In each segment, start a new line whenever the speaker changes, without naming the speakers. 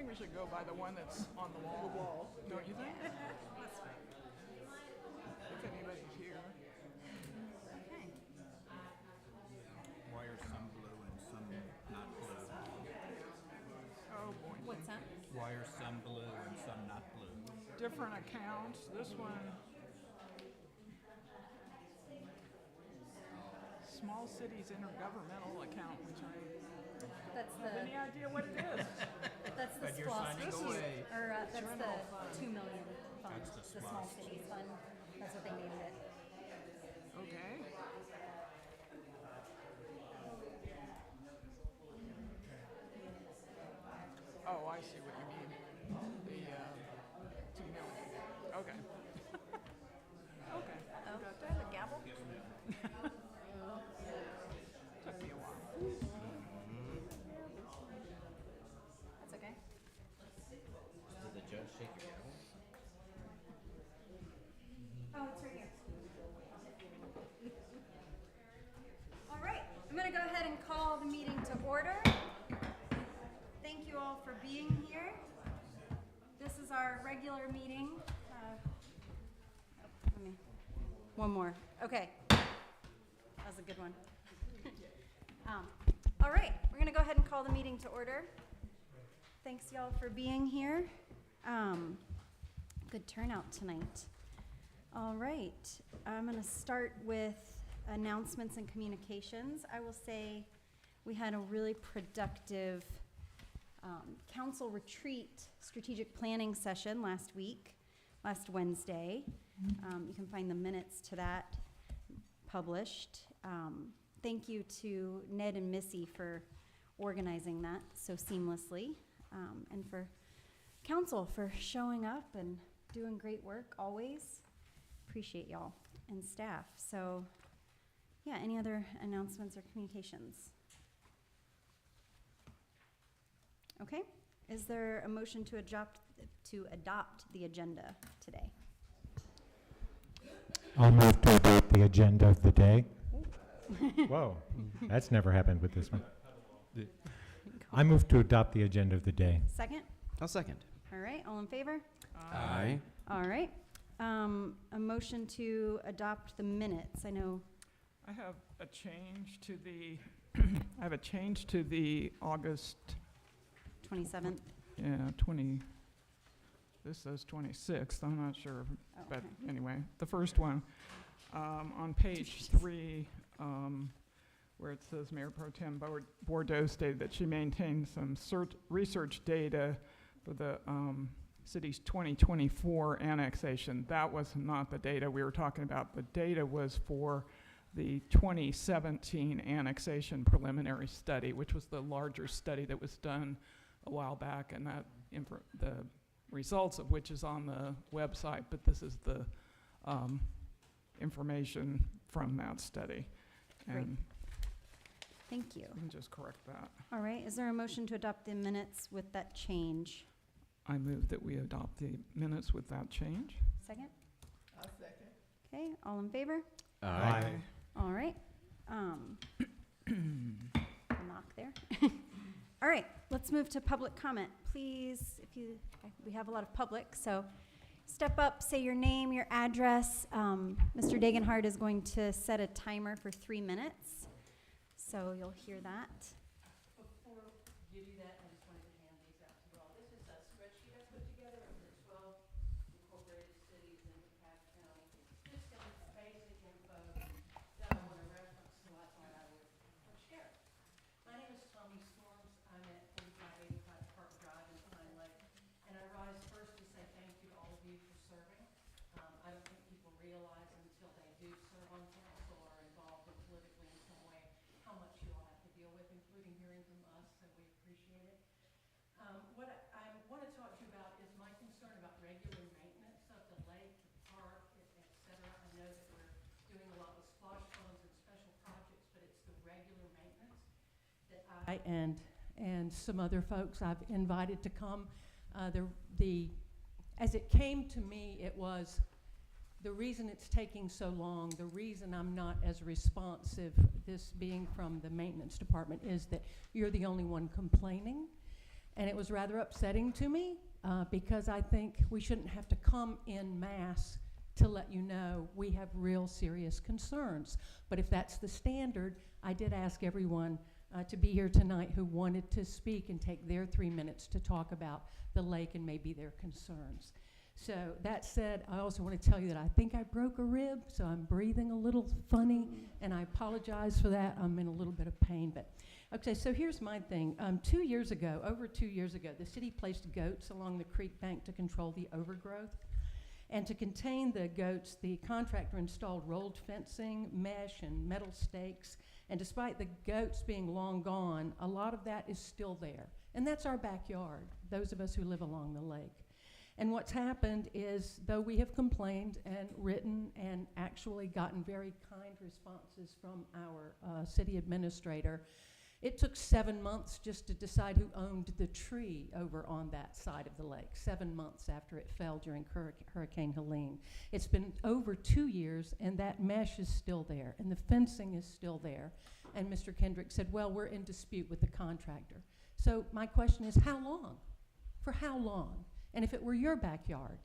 we should go by the one that's on the wall. Don't you think?
That's fine.
If anybody's here.
Okay.
Why are some blue and some not blue?
Oh boy.
What's that?
Why are some blue and some not blue?
Different accounts. This one. Small Cities Intergovernmental Account, which I
That's
don't have any
the
idea what it is.
that's the
But you're
SPLOST,
signing
This is-
away.
or that's
General
the
fund.
2 million fund,
That's the
the Small
SPLOST.
Cities Fund. That's what they named it.
Okay. Oh, I see what you mean. The 2 million. Okay. Okay.
Oh, do I have a gavel?
Took me a while.
That's okay.
Did the judge shake your gavel?
Oh, it's right here. All right, I'm going to go ahead and call the meeting to order. Thank you all for being here. This is our regular meeting. One more. Okay. That was a good one. All right, we're going to go ahead and call the meeting to order. Thanks, y'all, for being here. Good turnout tonight. All right, I'm going to start with announcements and communications. I will say we had a really productive council retreat strategic planning session last Wednesday. You can find the minutes to that published. Thank you to Ned and Missy for organizing that so seamlessly, and for council for showing up and doing great work always. Appreciate y'all and staff. So yeah, any other announcements or communications? Okay, is there a motion to adopt the agenda today?
I'll move to adopt the agenda of the day. Whoa, that's never happened with this one. I move to adopt the agenda of the day.
Second?
I'll second.
All right, all in favor?
Aye.
All right. A motion to adopt the minutes. I know,
I have a change to the, I have a change to the August,
27th.
20, this says 26th, I'm not sure,
Oh,
but
okay.
anyway, the first one, on page 3, where it says Mayor Pro Tem Bordeaux stated that she maintained some research data for the city's 2024 annexation. That was not the data we were talking about. The data was for the 2017 annexation preliminary study, which was the larger study that was done a while back, and that the results of which is on the website, but this is the information from that study.
Great.
And
Thank you.
you can just correct that.
All right, is there a motion to adopt the minutes with that change?
I move that we adopt the minutes with that change.
Second? Okay, all in favor?
Aye.
All right. Knock there. All right, let's move to public comment. Please, we have a lot of public, so step up, say your name, your address. Mr. Dagenhart is going to set a timer for 3 minutes, so you'll hear that.
Before you do that, I just wanted to hand these out to you all. This is a spreadsheet I put together of the 12 incorporated cities in DeKalb County. Just some basic info that I want to reference, so I thought I would share. My name is Tommy Storms. I'm at 4585 Park Drive in Pine Lake. And I rise first to say thank you to all of you for serving. I don't think people realize until they do serve on council or are involved politically in some way how much you all have to deal with, including hearing from us, so we appreciate it. What I want to talk to you about is my concern about regular maintenance of the lake, the park, et cetera. I know that we're doing a lot with splash funds and special projects, but it's the regular maintenance that I and some other folks I've invited to come. As it came to me, it was the reason it's taking so long, the reason I'm not as responsive, this being from the maintenance department, is that you're the only one complaining. And it was rather upsetting to me because I think we shouldn't have to come in mass to let you know we have real serious concerns. But if that's the standard, I did ask everyone to be here tonight who wanted to speak and take their 3 minutes to talk about the lake and maybe their concerns. So that said, I also want to tell you that I think I broke a rib, so I'm breathing a little funny, and I apologize for that. I'm in a little bit of pain, but okay, so here's my thing. Over 2 years ago, the city placed goats along the creek bank to control the overgrowth. And to contain the goats, the contractor installed rolled fencing, mesh, and metal stakes. And despite the goats being long gone, a lot of that is still there. And that's our backyard, those of us who live along the lake. And what's happened is, though we have complained and written and actually gotten very kind responses from our city administrator, it took 7 months just to decide who owned the tree over on that side of the lake, 7 months after it fell during Hurricane Helene. It's been over 2 years, and that mesh is still there, and the fencing is still there. And Mr. Kendrick said, well, we're in dispute with the contractor. So my question is, how long? For how long? And if it were your backyard,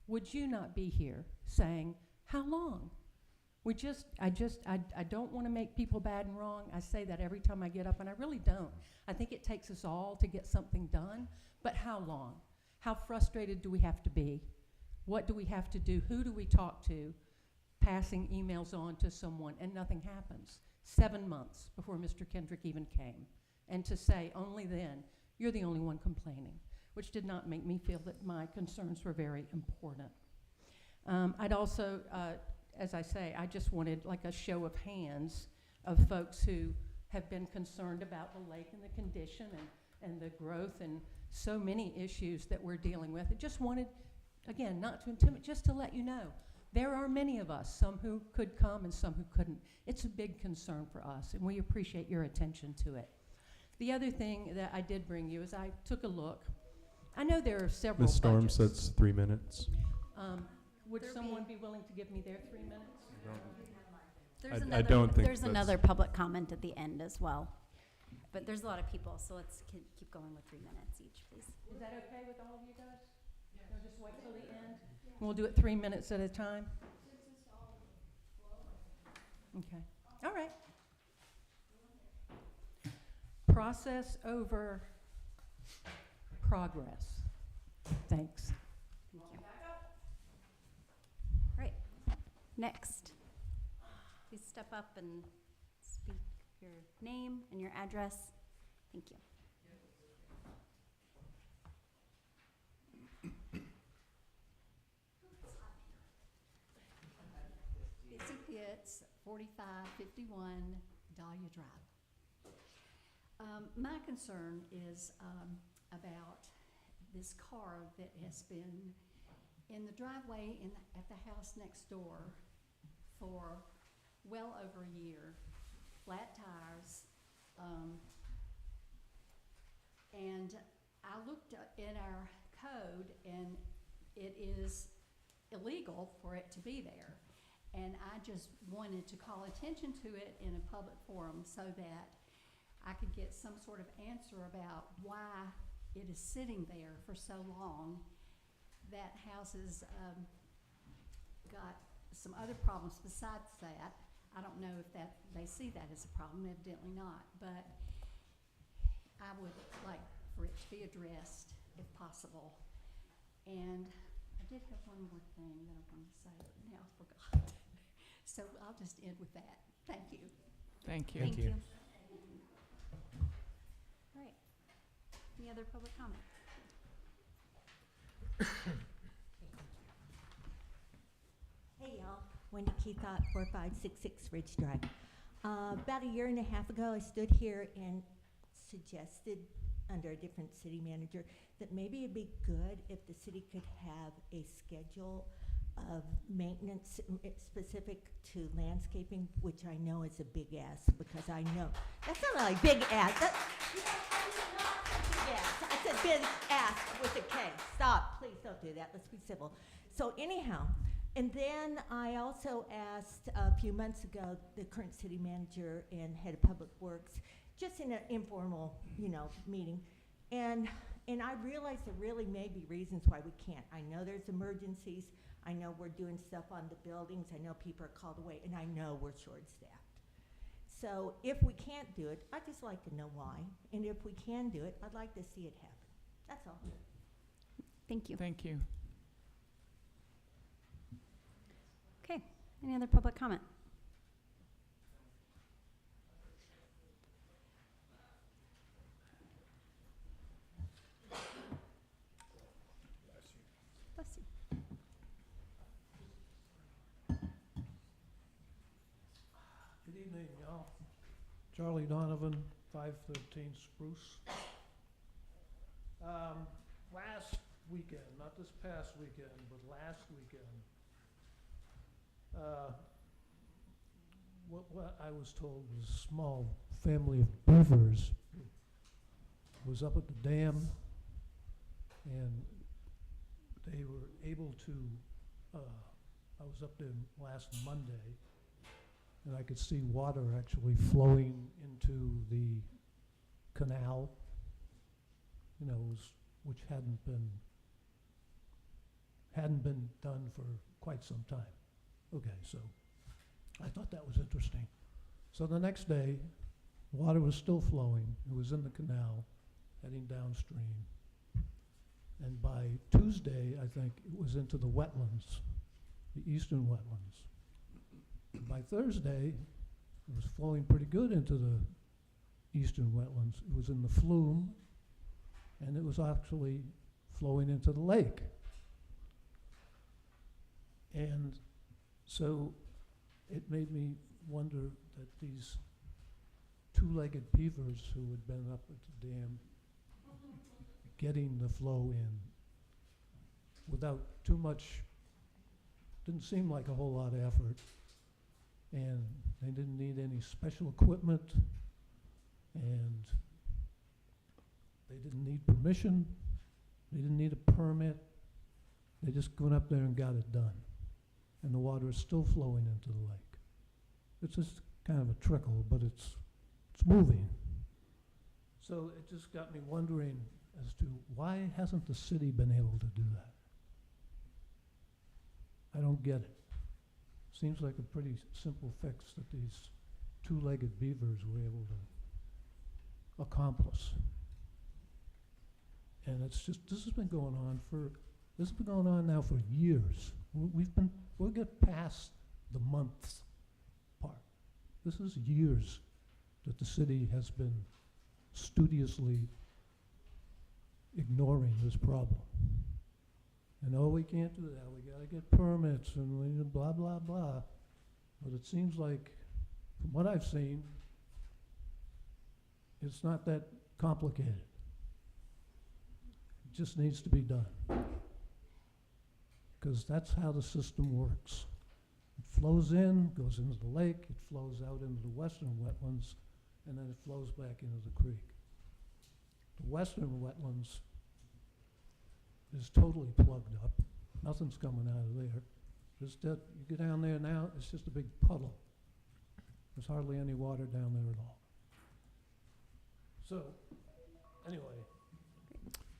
would you not be here saying, how long? I don't want to make people bad and wrong. I say that every time I get up, and I really don't. I think it takes us all to get something done, but how long? How frustrated do we have to be? What do we have to do? Who do we talk to? Passing emails on to someone, and nothing happens. 7 months before Mr. Kendrick even came. And to say, only then, you're the only one complaining, which did not make me feel that my concerns were very important. I'd also, as I say, I just wanted like a show of hands of folks who have been concerned about the lake and the condition and the growth and so many issues that we're dealing with. I just wanted, again, not to intimidate, just to let you know, there are many of us, some who could come and some who couldn't. It's a big concern for us, and we appreciate your attention to it. The other thing that I did bring you is I took a look. I know there are several
Ms. Storm
budgets.
says 3 minutes.
Would someone be willing to give me their 3 minutes?
I don't think
There's
that's-
another public comment at the end as well. But there's a lot of people, so let's keep going with 3 minutes each, please.
Is that okay with all of you guys? We'll just wait till the end? We'll do it 3 minutes at a time? Okay. All right. Process over progress. Thanks.
Thank you. Right. Next. Please step up and speak your name and your address. Thank you.
It's 4551 Dahlia Drive. My concern is about this car that has been in the driveway at the house next door for well over a year, flat tires, and I looked in our code, and it is illegal for it to be there. And I just wanted to call attention to it in a public forum so that I could get some sort of answer about why it is sitting there for so long. That house has got some other problems besides that. I don't know if they see that as a problem, evidently not, but I would like for it to be addressed if possible. And I did have one more thing that I wanted to say, but now I forgot. So I'll just end with that. Thank you.
Thank you.
Thank you. All right. Any other public comment?
Hey y'all, Wendy Keithott, 4566 Ridge Drive. About a year and a half ago, I stood here and suggested, under a different city manager, that maybe it'd be good if the city could have a schedule of maintenance specific to landscaping, which I know is a big ask, because I know, that's not like big ask, yes, I said big ask with a K. Stop, please don't do that, let's be civil. So anyhow, and then I also asked a few months ago the current city manager and head of public works, just in an informal, meeting, And I realize there really may be reasons why we can't. I know there's emergencies. I know we're doing stuff on the buildings. I know people are called away, and I know we're short-staffed. So if we can't do it, I'd just like to know why. And if we can do it, I'd like to see it happen. That's all.
Thank you.
Thank you.
Okay, any other public comment? Bless you.
Good evening, y'all. Charlie Donovan, 513 Spruce. Last weekend, not this past weekend, but last weekend, what I was told was a small family of beavers was up at the dam, and they were able to, I was up there last Monday, and I could see water actually flowing into the canal, you know, which hadn't been done for quite some time. Okay, so I thought that was interesting. So the next day, water was still flowing. It was in the canal, heading downstream. And by Tuesday, I think, it was into the wetlands, the eastern wetlands. By Thursday, it was flowing pretty good into the eastern wetlands. It was in the flume, and it was actually flowing into the lake. And so it made me wonder that these two-legged beavers who had been up at the dam getting the flow in without too much, didn't seem like a whole lot of effort, and they didn't need any special equipment, and they didn't need permission, they didn't need a permit, they just went up there and got it done. And the water is still flowing into the lake. It's just kind of a trickle, but it's moving. So it just got me wondering as to why hasn't the city been able to do that? I don't get it. Seems like a pretty simple fix that these two-legged beavers were able to accomplish. And it's just, this has been going on now for years. We'll get past the months part. This is years that the city has been studiously ignoring this problem. And oh, we can't do that, we gotta get permits and we blah, blah, blah. But it seems like, from what I've seen, it's not that complicated. It just needs to be done. Because that's how the system works. It flows in, goes into the lake, it flows out into the western wetlands, and then it flows back into the creek. The western wetlands is totally plugged up. Nothing's coming out of there. Just that, you go down there now, it's just a big puddle. There's hardly any water down there at all. So, anyway.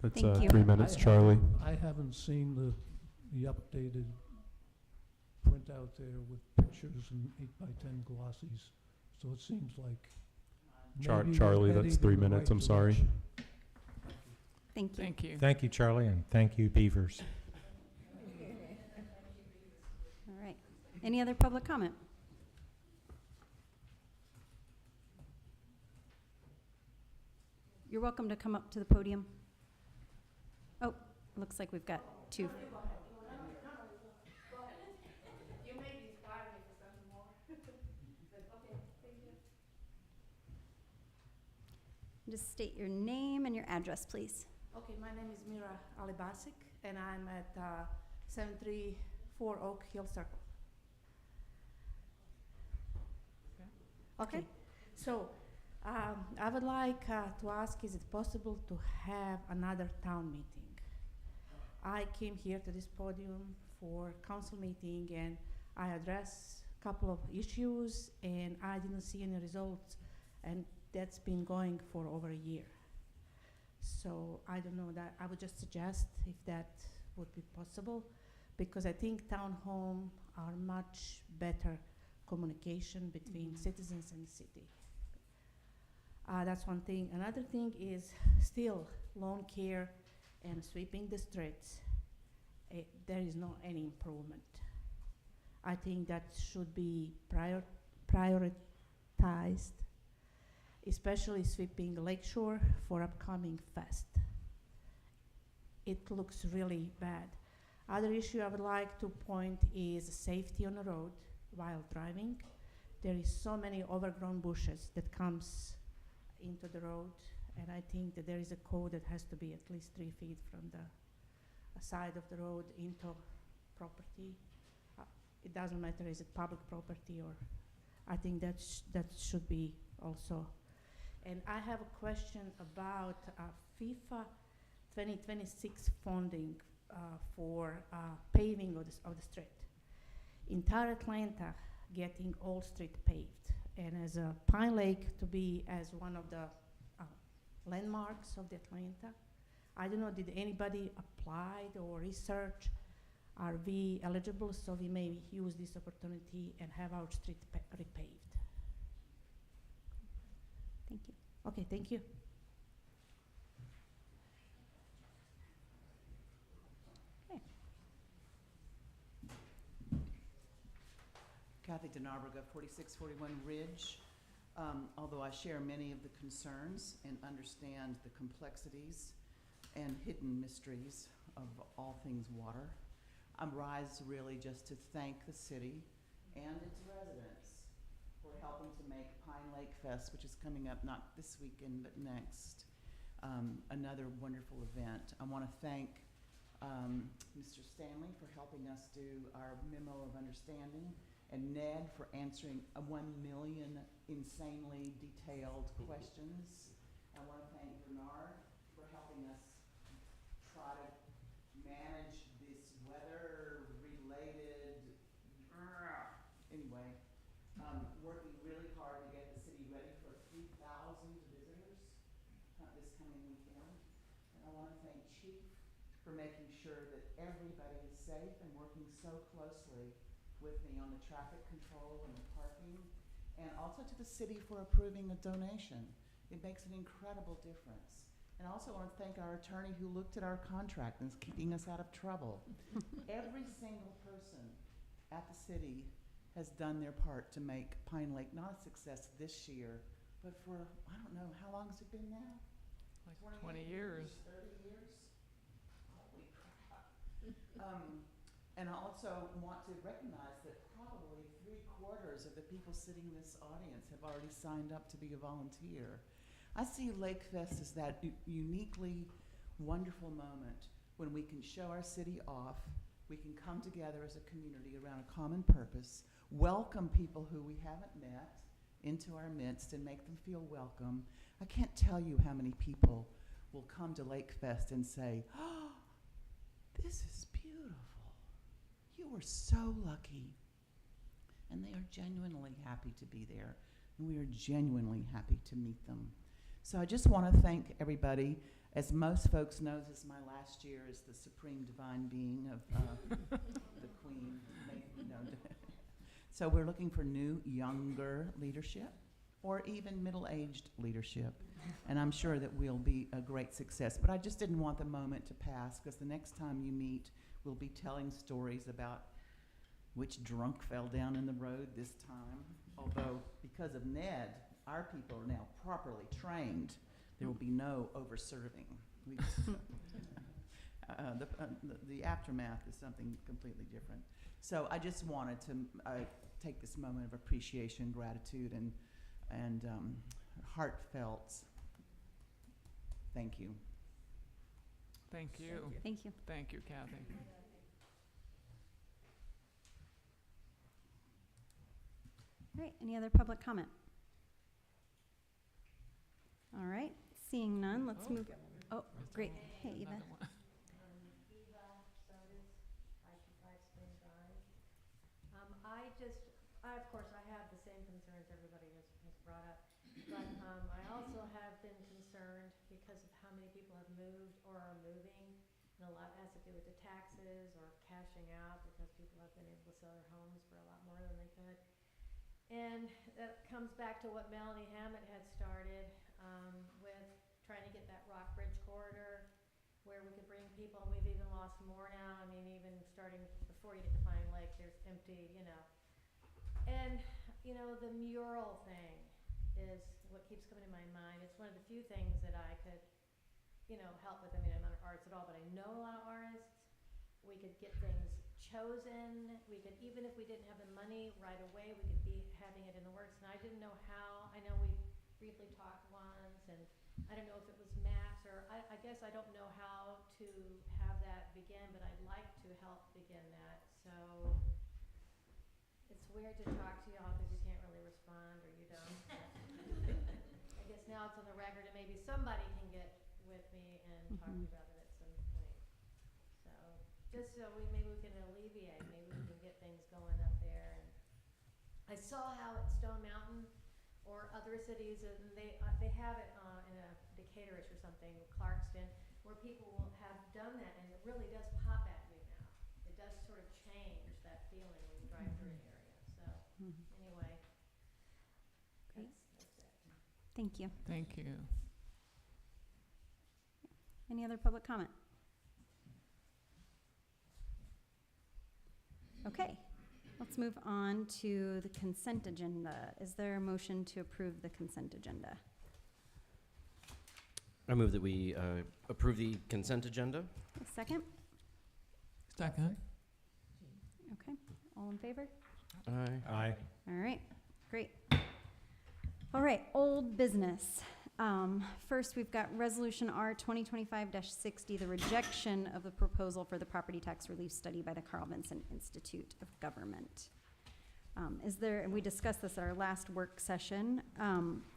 That's
Thank you.
3 minutes, Charlie.
I haven't seen the updated printout there with pictures and 8x10 glossies, so it seems like maybe
Charlie,
we're
that's
heading
3
in the
minutes,
right
I'm sorry.
direction.
Thank you.
Thank you.
Thank you, Charlie, and thank you, Beavers.
All right. Any other public comment? You're welcome to come up to the podium. Oh, looks like we've got two. Just state your name and your address, please.
Okay, my name is Mira Alibasic, and I'm at 734 Oak Hill Circle. Okay, so I would like to ask, is it possible to have another town meeting? I came here to this podium for council meeting, and I addressed a couple of issues, and I didn't see any results, and that's been going for over a year. So I don't know that, I would just suggest if that would be possible, because I think townhome are much better communication between citizens and the city. That's one thing. Another thing is still lawn care and sweeping the streets. There is no any improvement. I think that should be prioritized, especially sweeping Lakeshore for upcoming fest. It looks really bad. Other issue I would like to point is safety on the road while driving. There is so many overgrown bushes that comes into the road, and I think that there is a code that has to be at least 3 feet from the side of the road into property. It doesn't matter, is it public property, or I think that should be also. And I have a question about FIFA 2026 funding for paving of the street. Entire Atlanta getting all street paved, and as a Pine Lake to be as one of the landmarks of the Atlanta. I don't know, did anybody apply or research? Are we eligible, so we may use this opportunity and have our street repaved?
Thank you.
Okay, thank you.
Kathy DeNarberga, 4641 Ridge. Although I share many of the concerns and understand the complexities and hidden mysteries of all things water, I rise really just to thank the city and its residents for helping to make Pine Lake Fest, which is coming up not this weekend but next, another wonderful event. I want to thank Mr. Stanley for helping us do our memo of understanding, and Ned for answering 1 million insanely detailed questions. I want to thank Bernard for helping us try to manage this weather-related, anyway, working really hard to get the city ready for 3,000 visitors this coming weekend. And I want to thank Chief for making sure that everybody is safe and working so closely with me on the traffic control and the parking, and also to the city for approving a donation. It makes an incredible difference. And I also want to thank our attorney who looked at our contract and is keeping us out of trouble. Every single person at the city has done their part to make Pine Lake not a success this year, but for, I don't know, how long has it been now?
Like 20 years.
30 years? Holy crap. And I also want to recognize that probably 3/4 of the people sitting in this audience have already signed up to be a volunteer. I see Lake Fest as that uniquely wonderful moment when we can show our city off, we can come together as a community around a common purpose, welcome people who we haven't met into our midst and make them feel welcome. I can't tell you how many people will come to Lake Fest and say, "Oh, this is beautiful. You were so lucky." And they are genuinely happy to be there, and we are genuinely happy to meet them. So I just want to thank everybody. As most folks know, this is my last year as the supreme divine being of the Queen. So we're looking for new, younger leadership, or even middle-aged leadership. And I'm sure that we'll be a great success. But I just didn't want the moment to pass, because the next time you meet, we'll be telling stories about which drunk fell down in the road this time. Although, because of Ned, our people are now properly trained. There will be no over-serving. The aftermath is something completely different. So I just wanted to take this moment of appreciation, gratitude, and heartfelt thank you.
Thank you.
Thank you.
Thank you, Kathy.
All right, any other public comment? All right, seeing none, let's move. Oh, great. Hey, Eva.
Another one.
I of course, I have the same concerns everybody has brought up, but I also have been concerned because because of how many people have moved or are moving. And a lot has to do with the taxes or cashing out because people have been able to sell their homes for a lot more than they could. And that comes back to what Melanie Hammett had started with trying to get that Rock Bridge corridor where we could bring people, and we've even lost more now. I mean, even starting before you get to Pine Lake, there's empty, you know. And, you know, the mural thing is what keeps coming to my mind. It's one of the few things that I could, you know, help with. I mean, I'm not an artist at all, but I know a lot of artists. We could get things chosen. We could, even if we didn't have the money right away, we could be having it in the works. And I didn't know how. I know we briefly talked once, and I don't know if it was maps or I guess I don't know how to have that begin, but I'd like to help begin that. So it's weird to talk to y'all because you can't really respond or you don't. I guess now it's on the record and maybe somebody can get with me and talk about it at some point. So just so maybe we can alleviate, maybe we can get things going up there. And I saw how at Stone Mountain or other cities, and they have it in a Decatur-ish or something, Clarkston, where people will have done that, and it really does pop at you now. It does sort of change that feeling when you drive through an area. So anyway,
Great.
that's it.
Thank you.
Thank you.
Any other public comment? Okay, let's move on to the consent agenda. Is there a motion to approve the consent agenda?
I move that we approve the consent agenda.
A second?
Second.
Okay, all in favor?
Aye.
Aye.
All right, great. All right, old business. First, we've got Resolution R 2025-60, the rejection of the proposal for the property tax relief study by the Carl Vinson Institute of Government. And we discussed this at our last work session.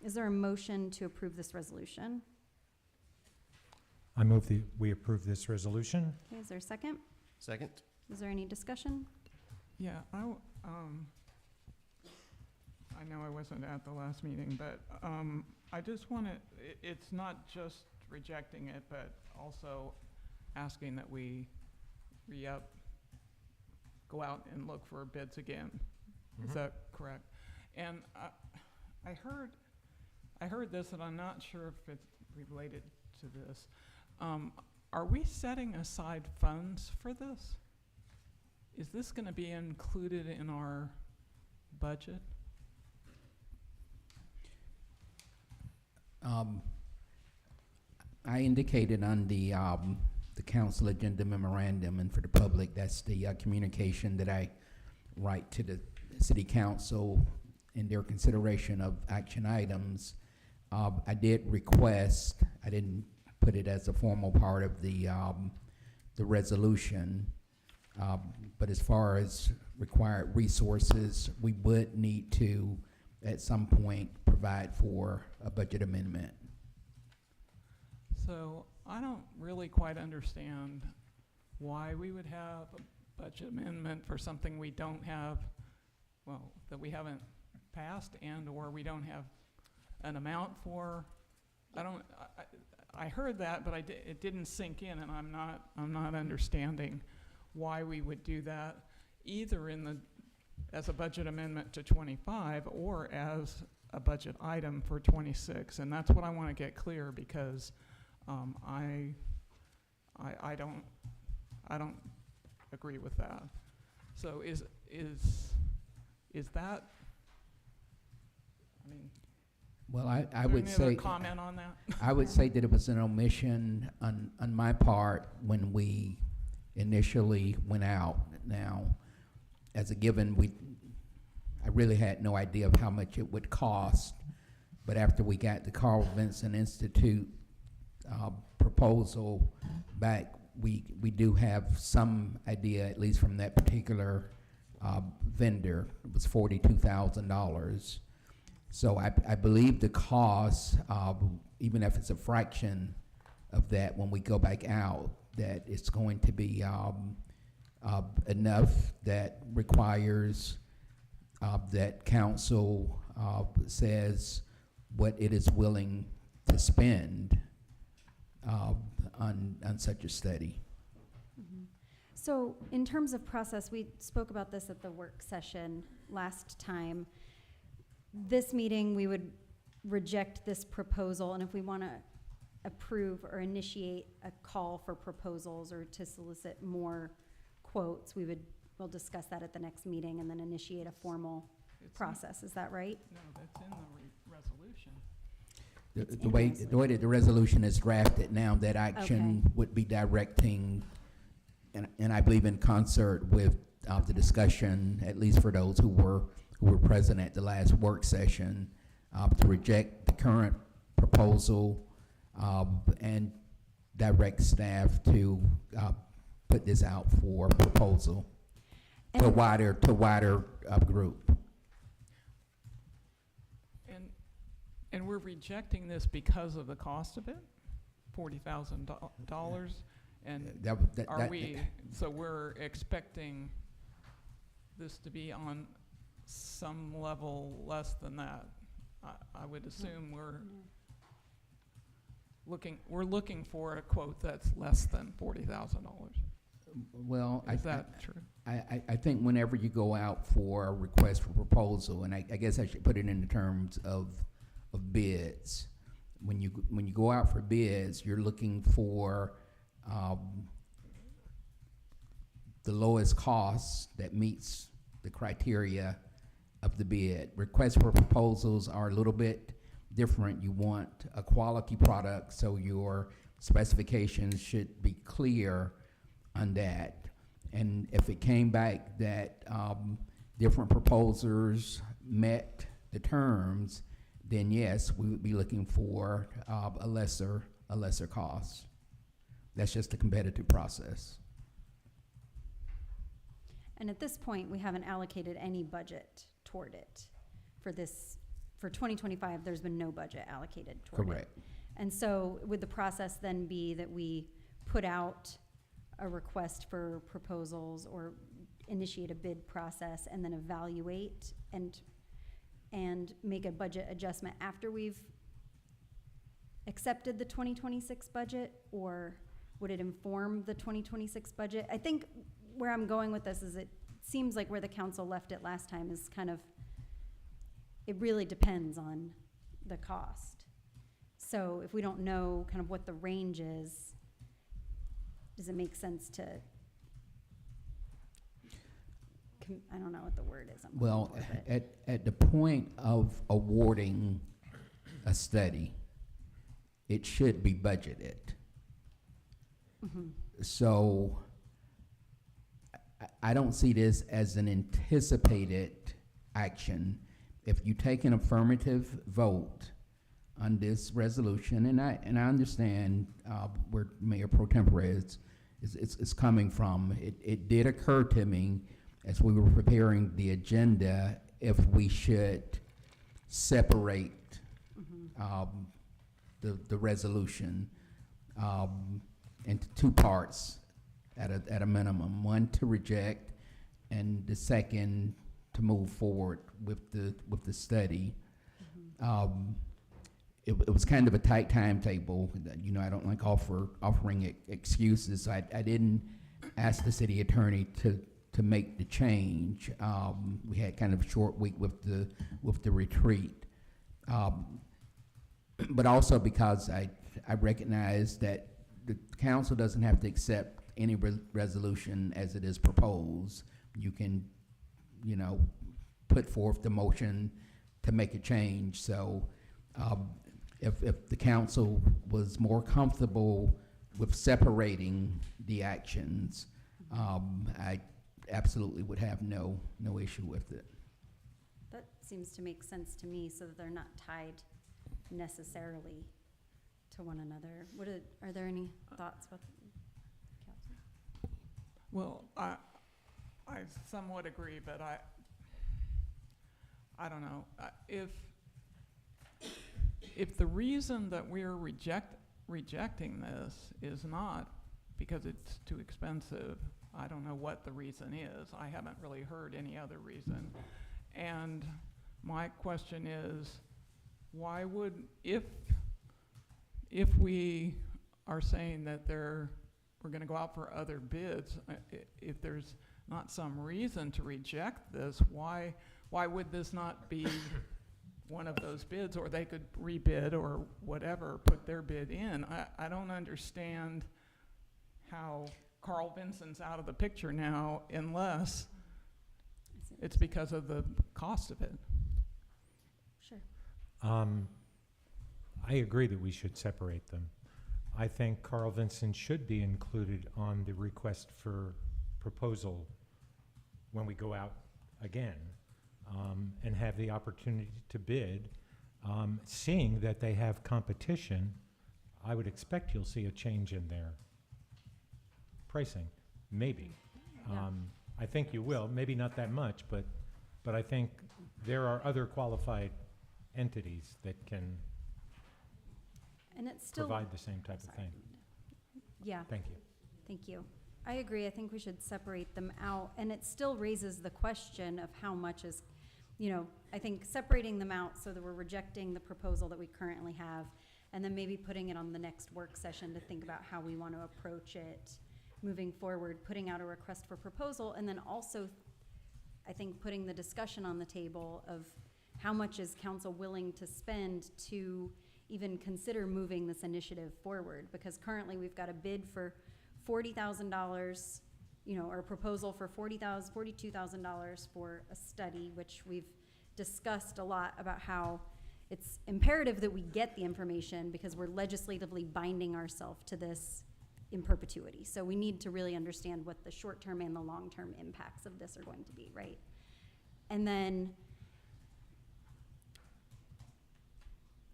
Is there a motion to approve this resolution?
I move we approve this resolution.
Okay, is there a second?
Second.
Is there any discussion?
Yeah, I know I wasn't at the last meeting, but I just want to, it's not just rejecting it, but also asking that we re-up, go out and look for bids again. Is that correct? And I heard this, and I'm not sure if it's related to this. Are we setting aside funds for this? Is this going to be included in our budget?
I indicated on the council agenda memorandum, and for the public, that's the communication that I write to the city council in their consideration of action items. I did request, I didn't put it as a formal part of the resolution, but as far as required resources, we would need to, at some point, provide for a budget amendment.
So I don't really quite understand why we would have a budget amendment for something we don't have, well, that we haven't passed and or we don't have an amount for. I heard that, but it didn't sink in, and I'm not understanding why we would do that either as a budget amendment to 25 or as a budget item for 26. And that's what I want to get clear, because I don't agree with that. So is that, I mean,
Well, I
is there
would
any
say,
other comment on that?
I would say that it was an omission on my part when we initially went out. Now, as a given, I really had no idea of how much it would cost, but after we got the Carl Vinson Institute proposal back, we do have some idea, at least from that particular vendor. It was $42,000. So I believe the cost, even if it's a fraction of that, when we go back out, that it's going to be enough that requires that council says what it is willing to spend on such a study.
So in terms of process, we spoke about this at the work session last time. This meeting, we would reject this proposal, and if we want to approve or initiate a call for proposals or to solicit more quotes, we'll discuss that at the next meeting and then initiate a formal process. Is that right?
No, that's in the resolution.
The way that the resolution is drafted now, that action would be directing, and I believe in concert with the discussion, at least for those who were present at the last work session, to reject the current proposal and direct staff to put this out for proposal to a wider group.
And we're rejecting this because of the cost of it, $40,000, and so we're expecting this to be on some level less than that. I would assume we're looking for a quote that's less than $40,000.
Well,
Is that true?
I think whenever you go out for a request for proposal, and I guess I should put it in the terms of bids, when you go out for bids, you're looking for the lowest cost that meets the criteria of the bid. Requests for proposals are a little bit different. You want a quality product, so your specifications should be clear on that. And if it came back that different proposers met the terms, then yes, we would be looking for a lesser cost. That's just a competitive process.
And at this point, we haven't allocated any budget toward it. For 2025, there's been no budget allocated toward it.
Correct.
And so would the process then be that we put out a request for proposals or initiate a bid process and then evaluate and make a budget adjustment after we've accepted the 2026 budget, or would it inform the 2026 budget? I think where I'm going with this is it seems like where the council left it last time is kind of, it really depends on the cost. So if we don't know kind of what the range is, does it make sense to, I don't know what the word is.
Well, at the point of awarding a study, it should be budgeted. So I don't see this as an anticipated action. If you take an affirmative vote on this resolution, and I understand where Mayor Pro Tempore is coming from. It did occur to me as we were preparing the agenda if we should separate the resolution into two parts at a minimum. One to reject, and the second to move forward with the study. It was kind of a tight timetable. You know, I don't like offering excuses. I didn't ask the city attorney to make the change. We had kind of a short week with the retreat, but also because I recognize that the council doesn't have to accept any resolution as it is proposed. You can, you know, put forth the motion to make a change. So if the council was more comfortable with separating the actions, I absolutely would have no issue with it.
That seems to make sense to me, so that they're not tied necessarily to one another. Are there any thoughts about council?
Well, I somewhat agree, but I don't know. If the reason that we're rejecting this is not because it's too expensive, I don't know what the reason is. I haven't really heard any other reason. And my question is, why would, if we are saying that we're going to go out for other bids. If there's not some reason to reject this, why would this not be one of those bids, or they could rebid or whatever, put their bid in? I don't understand how Carl Vinson's out of the picture now unless it's because of the cost of it.
Sure.
I agree that we should separate them. I think Carl Vinson should be included on the request for proposal when we go out again, and have the opportunity to bid. Seeing that they have competition, I would expect you'll see a change in their pricing, maybe.
Yeah.
I think you will, maybe not that much, but I think there are other qualified entities that can
And it's still.
provide the same type of
Sorry.
thing.
Yeah.
Thank you.
Thank you. I agree. I think we should separate them out, and it still raises the question of how much is, I think separating them out so that we're rejecting the proposal that we currently have, and then maybe putting it on the next work session to think about how we want to approach it moving forward, putting out a request for proposal, and then also, I think, putting the discussion on the table of how much is council willing to spend to even consider moving this initiative forward, because currently we've got a bid for $40,000, or a proposal for $42,000 for a study, which we've discussed a lot about how it's imperative that we get the information because we're legislatively binding ourselves to this in perpetuity. So we need to really understand what the short-term and the long-term impacts of this are going to be, right? And then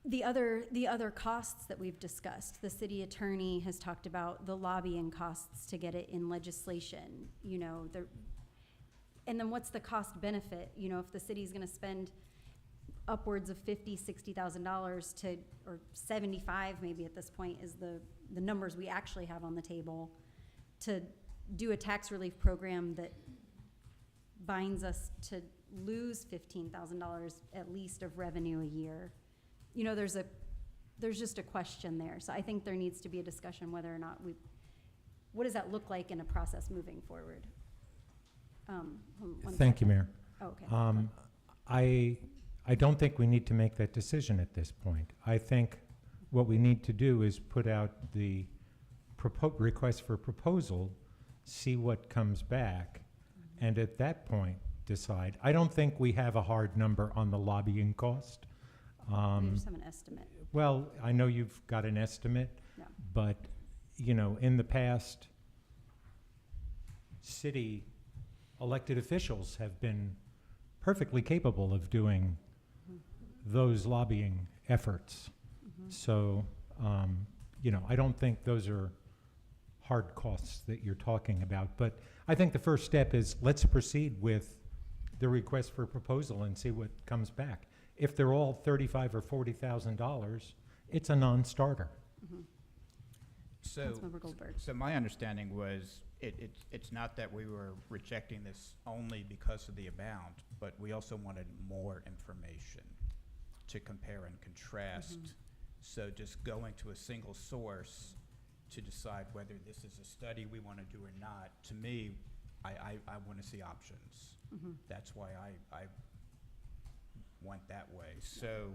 the other costs that we've discussed, the city attorney has talked about the lobbying costs to get it in legislation, and then what's the cost benefit? If the city's gonna spend upwards of $50,000-$60,000 to, or 75 maybe at this point is the numbers we actually have on the table, to do a tax relief program that binds us to lose $15,000 at least of revenue a year. There's just a question there. So I think there needs to be a discussion whether or not what does that look like in a process moving forward?
Thank you, Mayor.
Oh, okay.
I don't think we need to make that decision at this point. I think what we need to do is put out the request for proposal, see what comes back, and at that point decide. I don't think we have a hard number on the lobbying cost.
We just have an estimate.
Well, I know you've got an estimate,
Yeah.
but, in the past, city elected officials have been perfectly capable of doing those lobbying efforts. So, I don't think those are hard costs that you're talking about. But I think the first step is let's proceed with the request for proposal and see what comes back. If they're all $35,000 or $40,000, it's a non-starter.
Councilmember Goldberg.
So my understanding was it's not that we were rejecting this only because of the amount, but we also wanted more information to compare and contrast. So just going to a single source to decide whether this is a study we want to do or not, to me, I want to see options. That's why I went that way. So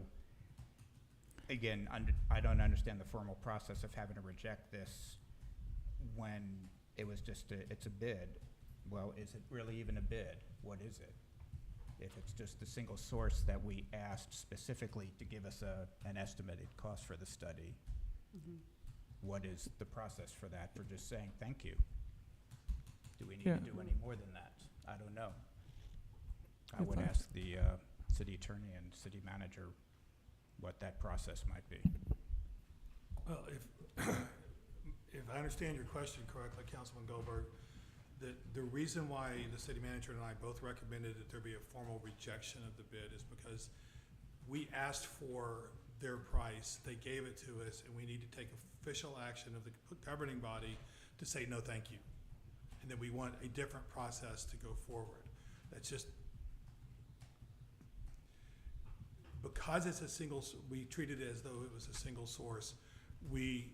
again, I don't understand the formal process of having to reject this when it was just it's a bid. Well, is it really even a bid? What is it? If it's just the single source that we asked specifically to give us an estimated cost for the study, what is the process for that, for just saying thank you? Do we need to do any more than that? I don't know. I would ask the city attorney and city manager what that process might be.
Well, if I understand your question correctly, Councilman Goldberg, the reason why the city manager and I both recommended that there be a formal rejection of the bid is because we asked for their price, they gave it to us, and we need to take official action of the governing body to say no thank you. And that we want a different process to go forward. That's just, because it's a single, we treated it as though it was a single source, we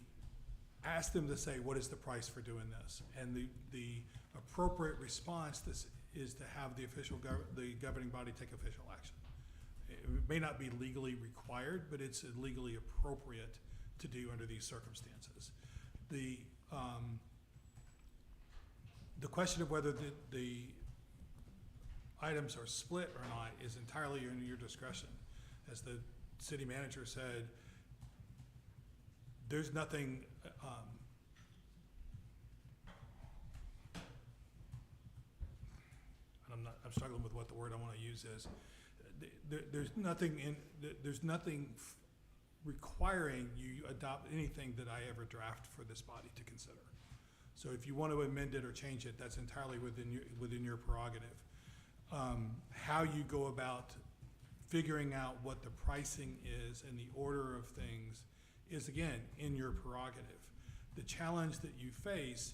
ask them to say, what is the price for doing this? And the appropriate response is to have the governing body take official action. It may not be legally required, but it's legally appropriate to do under these circumstances. The question of whether the items are split or not is entirely in your discretion. As the city manager said, there's nothing, and I'm struggling with what the word I want to use is. There's nothing requiring you adopt anything that I ever draft for this body to consider. So if you want to amend it or change it, that's entirely within your prerogative. How you go about figuring out what the pricing is and the order of things is, again, in your prerogative. The challenge that you face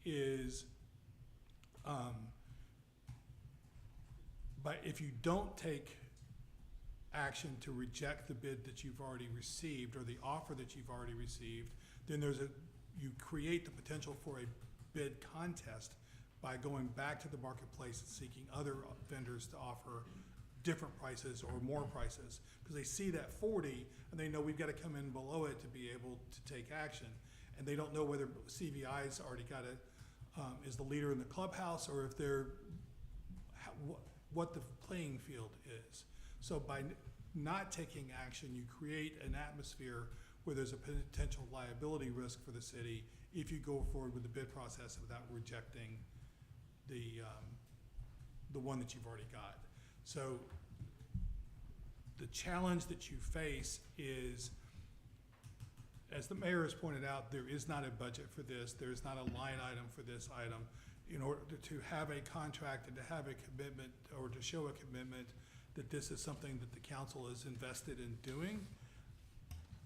is, but if you don't take action to reject the bid that you've already received or the offer that you've already received, then you create the potential for a bid contest by going back to the marketplace and seeking other vendors to offer different prices or more prices, because they see that 40 and they know we've got to come in below it to be able to take action, and they don't know whether CVI's already got it, is the leader in the clubhouse, or if they're what the playing field is. So by not taking action, you create an atmosphere where there's a potential liability risk for the city if you go forward with the bid process without rejecting the one that you've already got. So the challenge that you face is, as the mayor has pointed out, there is not a budget for this. There is not a line item for this item. In order to have a contract and to have a commitment, or to show a commitment that this is something that the council is invested in doing,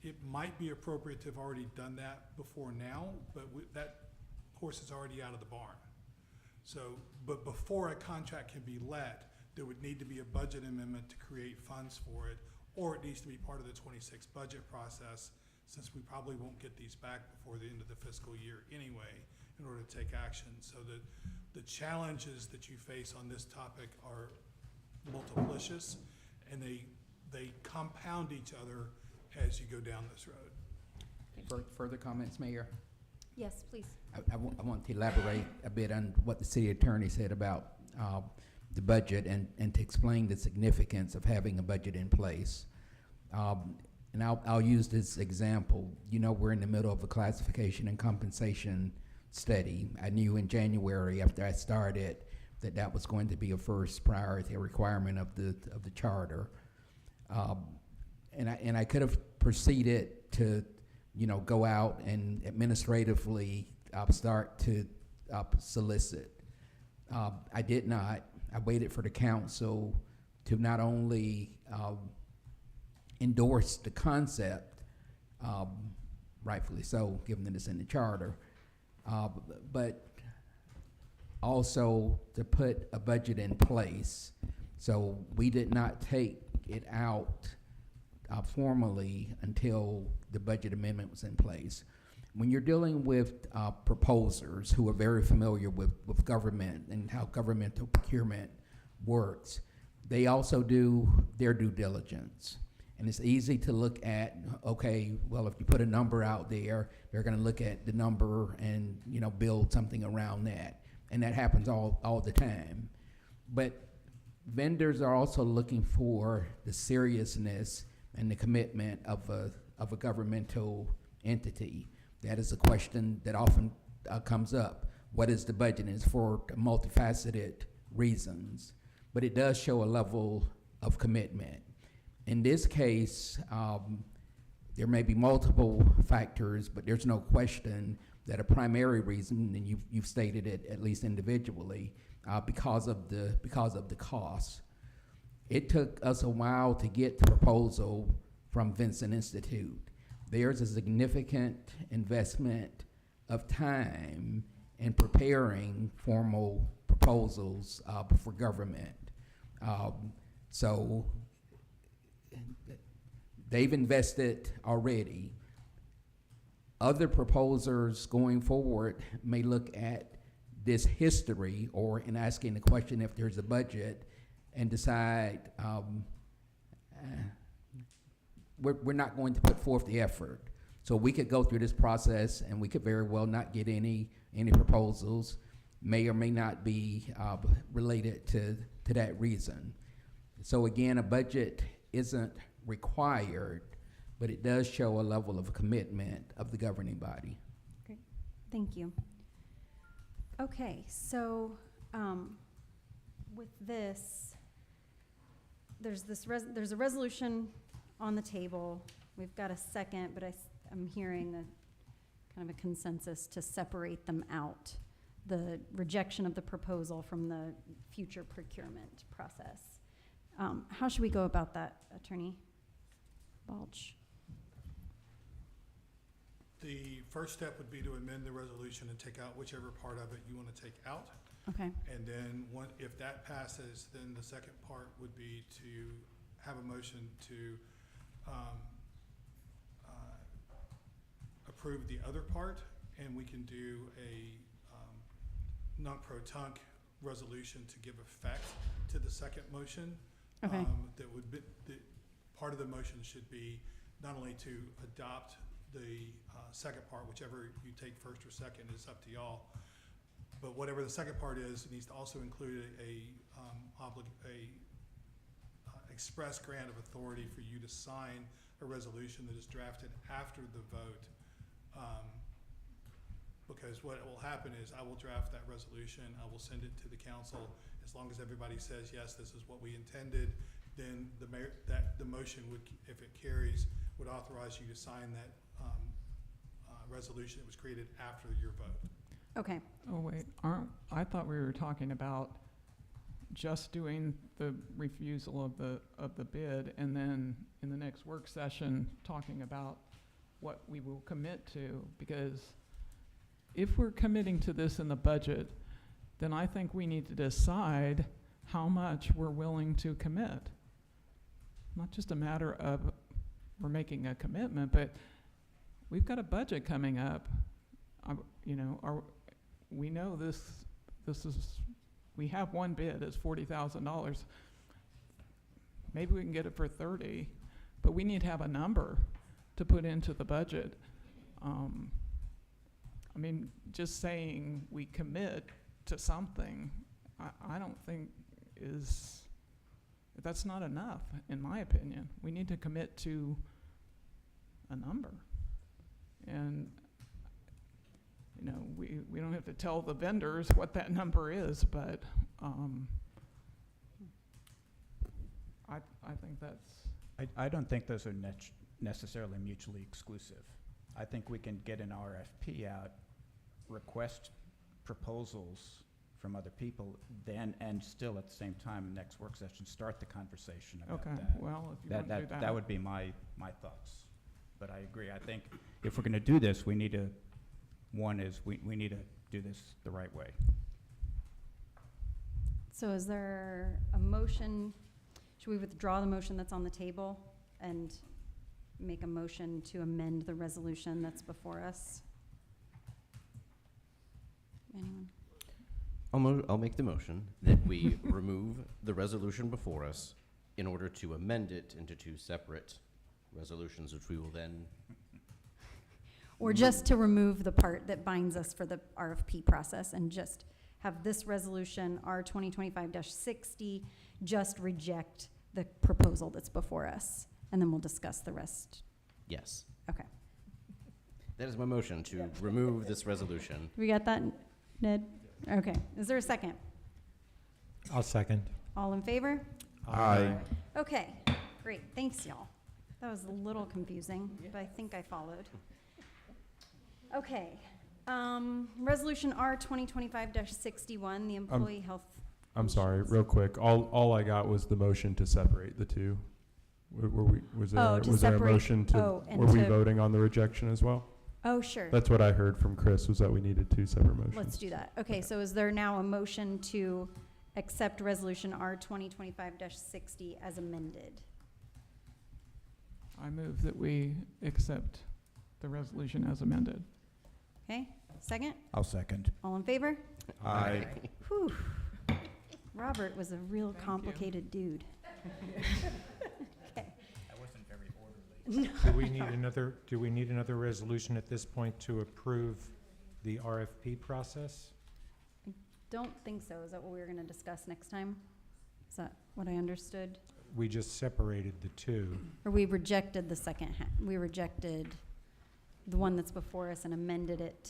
it might be appropriate to have already done that before now, but that horse is already out of the barn. So, but before a contract can be let, there would need to be a budget amendment to create funds for it, or it needs to be part of the 26 budget process, since we probably won't get these back before the end of the fiscal year anyway, in order to take action. So the challenges that you face on this topic are multiplicious, and they compound each other as you go down this road.
Further comments, Mayor?
Yes, please.
I want to elaborate a bit on what the city attorney said about the budget, and to explain the significance of having a budget in place. And I'll use this example. You know, we're in the middle of a classification and compensation study. I knew in January, after I started, that was going to be a first priority requirement of the charter. And I could have proceeded to, go out and administratively start to solicit. I did not. I waited for the council to not only endorse the concept, rightfully so, given that it's in the charter, but also to put a budget in place. So we did not take it out formally until the budget amendment was in place. When you're dealing with proposers who are very familiar with government and how governmental procurement works, they also do their due diligence. And it's easy to look at, okay, well, if you put a number out there, they're going to look at the number and, build something around that. And that happens all the time. But vendors are also looking for the seriousness and the commitment of a governmental entity. That is a question that often comes up. What is the budget? And it's for multifaceted reasons. But it does show a level of commitment. In this case, there may be multiple factors, but there's no question that a primary reason, and you've stated it at least individually, because of the cost. It took us a while to get the proposal from Vincent Institute. There's a significant investment of time in preparing formal proposals for government. So they've invested already. other proposers going forward may look at this history or in asking the question if there's a budget and decide we're not going to put forth the effort. So we could go through this process and we could very well not get any proposals, may or may not be related to that reason. So again, a budget isn't required, but it does show a level of commitment of the governing body.
Great, thank you. Okay, so with this, there's a resolution on the table. We've got a second, but I'm hearing kind of a consensus to separate them out. The rejection of the proposal from the future procurement process. How should we go about that, Attorney Balch?
The first step would be to amend the resolution and take out whichever part of it you want to take out.
Okay.
And then if that passes, then the second part would be to have a motion to approve the other part, and we can do a non-pro-tunc resolution to give effect to the second motion.
Okay.
That would be, part of the motion should be not only to adopt the second part, whichever you take first or second is up to y'all, but whatever the second part is, it needs to also include a express grant of authority for you to sign a resolution that is drafted after the vote. Because what will happen is I will draft that resolution, I will send it to the council. As long as everybody says, yes, this is what we intended, then the motion would, if it carries, would authorize you to sign that resolution that was created after your vote.
Okay.
Oh, wait, I thought we were talking about just doing the refusal of the bid, and then in the next work session, talking about what we will commit to, because if we're committing to this in the budget, then I think we need to decide how much we're willing to commit. Not just a matter of we're making a commitment, but we've got a budget coming up. We know this is, we have one bid, it's $40,000. Maybe we can get it for 30, but we need to have a number to put into the budget. Just saying we commit to something, I don't think that's not enough, in my opinion. We need to commit to a number. And, we don't have to tell the vendors what that number is, but I think that's...
I don't think those are necessarily mutually exclusive. I think we can get an RFP out, request proposals from other people, then, and still at the same time, next work session, start the conversation about
Okay,
that.
well, if you want to do that.
That would be my thoughts. But I agree. I think if we're going to do this, we need to, we need to do this the right way.
So is there a motion? Should we withdraw the motion that's on the table and make a motion to amend the resolution that's before us? Anyone?
I'll make the motion that we remove the resolution before us in order to amend it into two separate resolutions, which we will then...
Or just to remove the part that binds us for the RFP process and just have this resolution, R 2025-60, just reject the proposal that's before us, and then we'll discuss the rest.
Yes.
Okay.
That is my motion, to remove this resolution.
We got that, Ned? Okay. Is there a second?
I'll second.
All in favor?
Aye.
Okay, great. Thanks, y'all. That was a little confusing, but I think I followed. Okay. Resolution R 2025-61, the employee health.
I'm sorry, real quick. All I got was the motion to separate the two. Was there a
separate-
motion to,
and
were we
to-
voting on the rejection as well?
Oh, sure.
That's what I heard from Chris, was that we needed two separate motions.
Let's do that. Okay, so is there now a motion to accept resolution R 2025-60 as amended?
I move that we accept the resolution as amended.
Okay, second?
I'll second.
All in favor?
Aye.
Whew. Robert was a real
Thank you.
complicated dude. Okay.
That wasn't very orderly.
Do we need another resolution at this point to approve the RFP process?
Don't think so. Is that what we were gonna discuss next time? Is that what I understood?
We just separated the two.
Or we rejected the second we rejected the one that's before us and amended it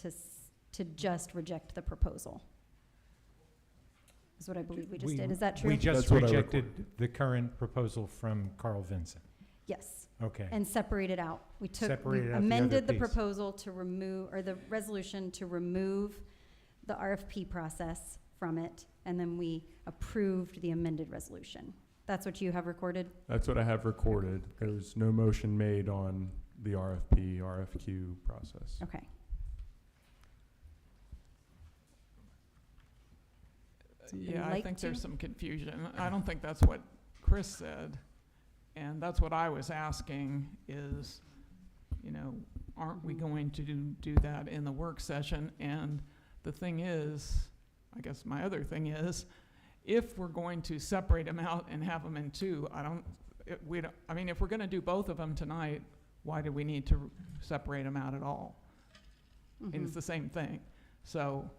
to just reject the proposal. Is what I believe we just did. Is that true?
We just
That's what I
rejected the current proposal from Carl Vincent.
Yes.
Okay.
And separated out. We
Separated out the other
amended the
piece.
proposal to remove, or the resolution to remove the RFP process from it, and then we approved the amended resolution. That's what you have recorded?
That's what I have recorded. There's no motion made on the RFP, RFQ process.
Okay. Somebody
Yeah, I
like
think
to?
there's some confusion. I don't think that's what Chris said. And that's what I was asking is, you know, aren't we going to do that in the work session? And the thing is, I guess my other thing is, if we're going to separate them out and have them in two, I mean, if we're gonna do both of them tonight, why do we need to separate them out at all? And it's
Mhm.
the same thing. So,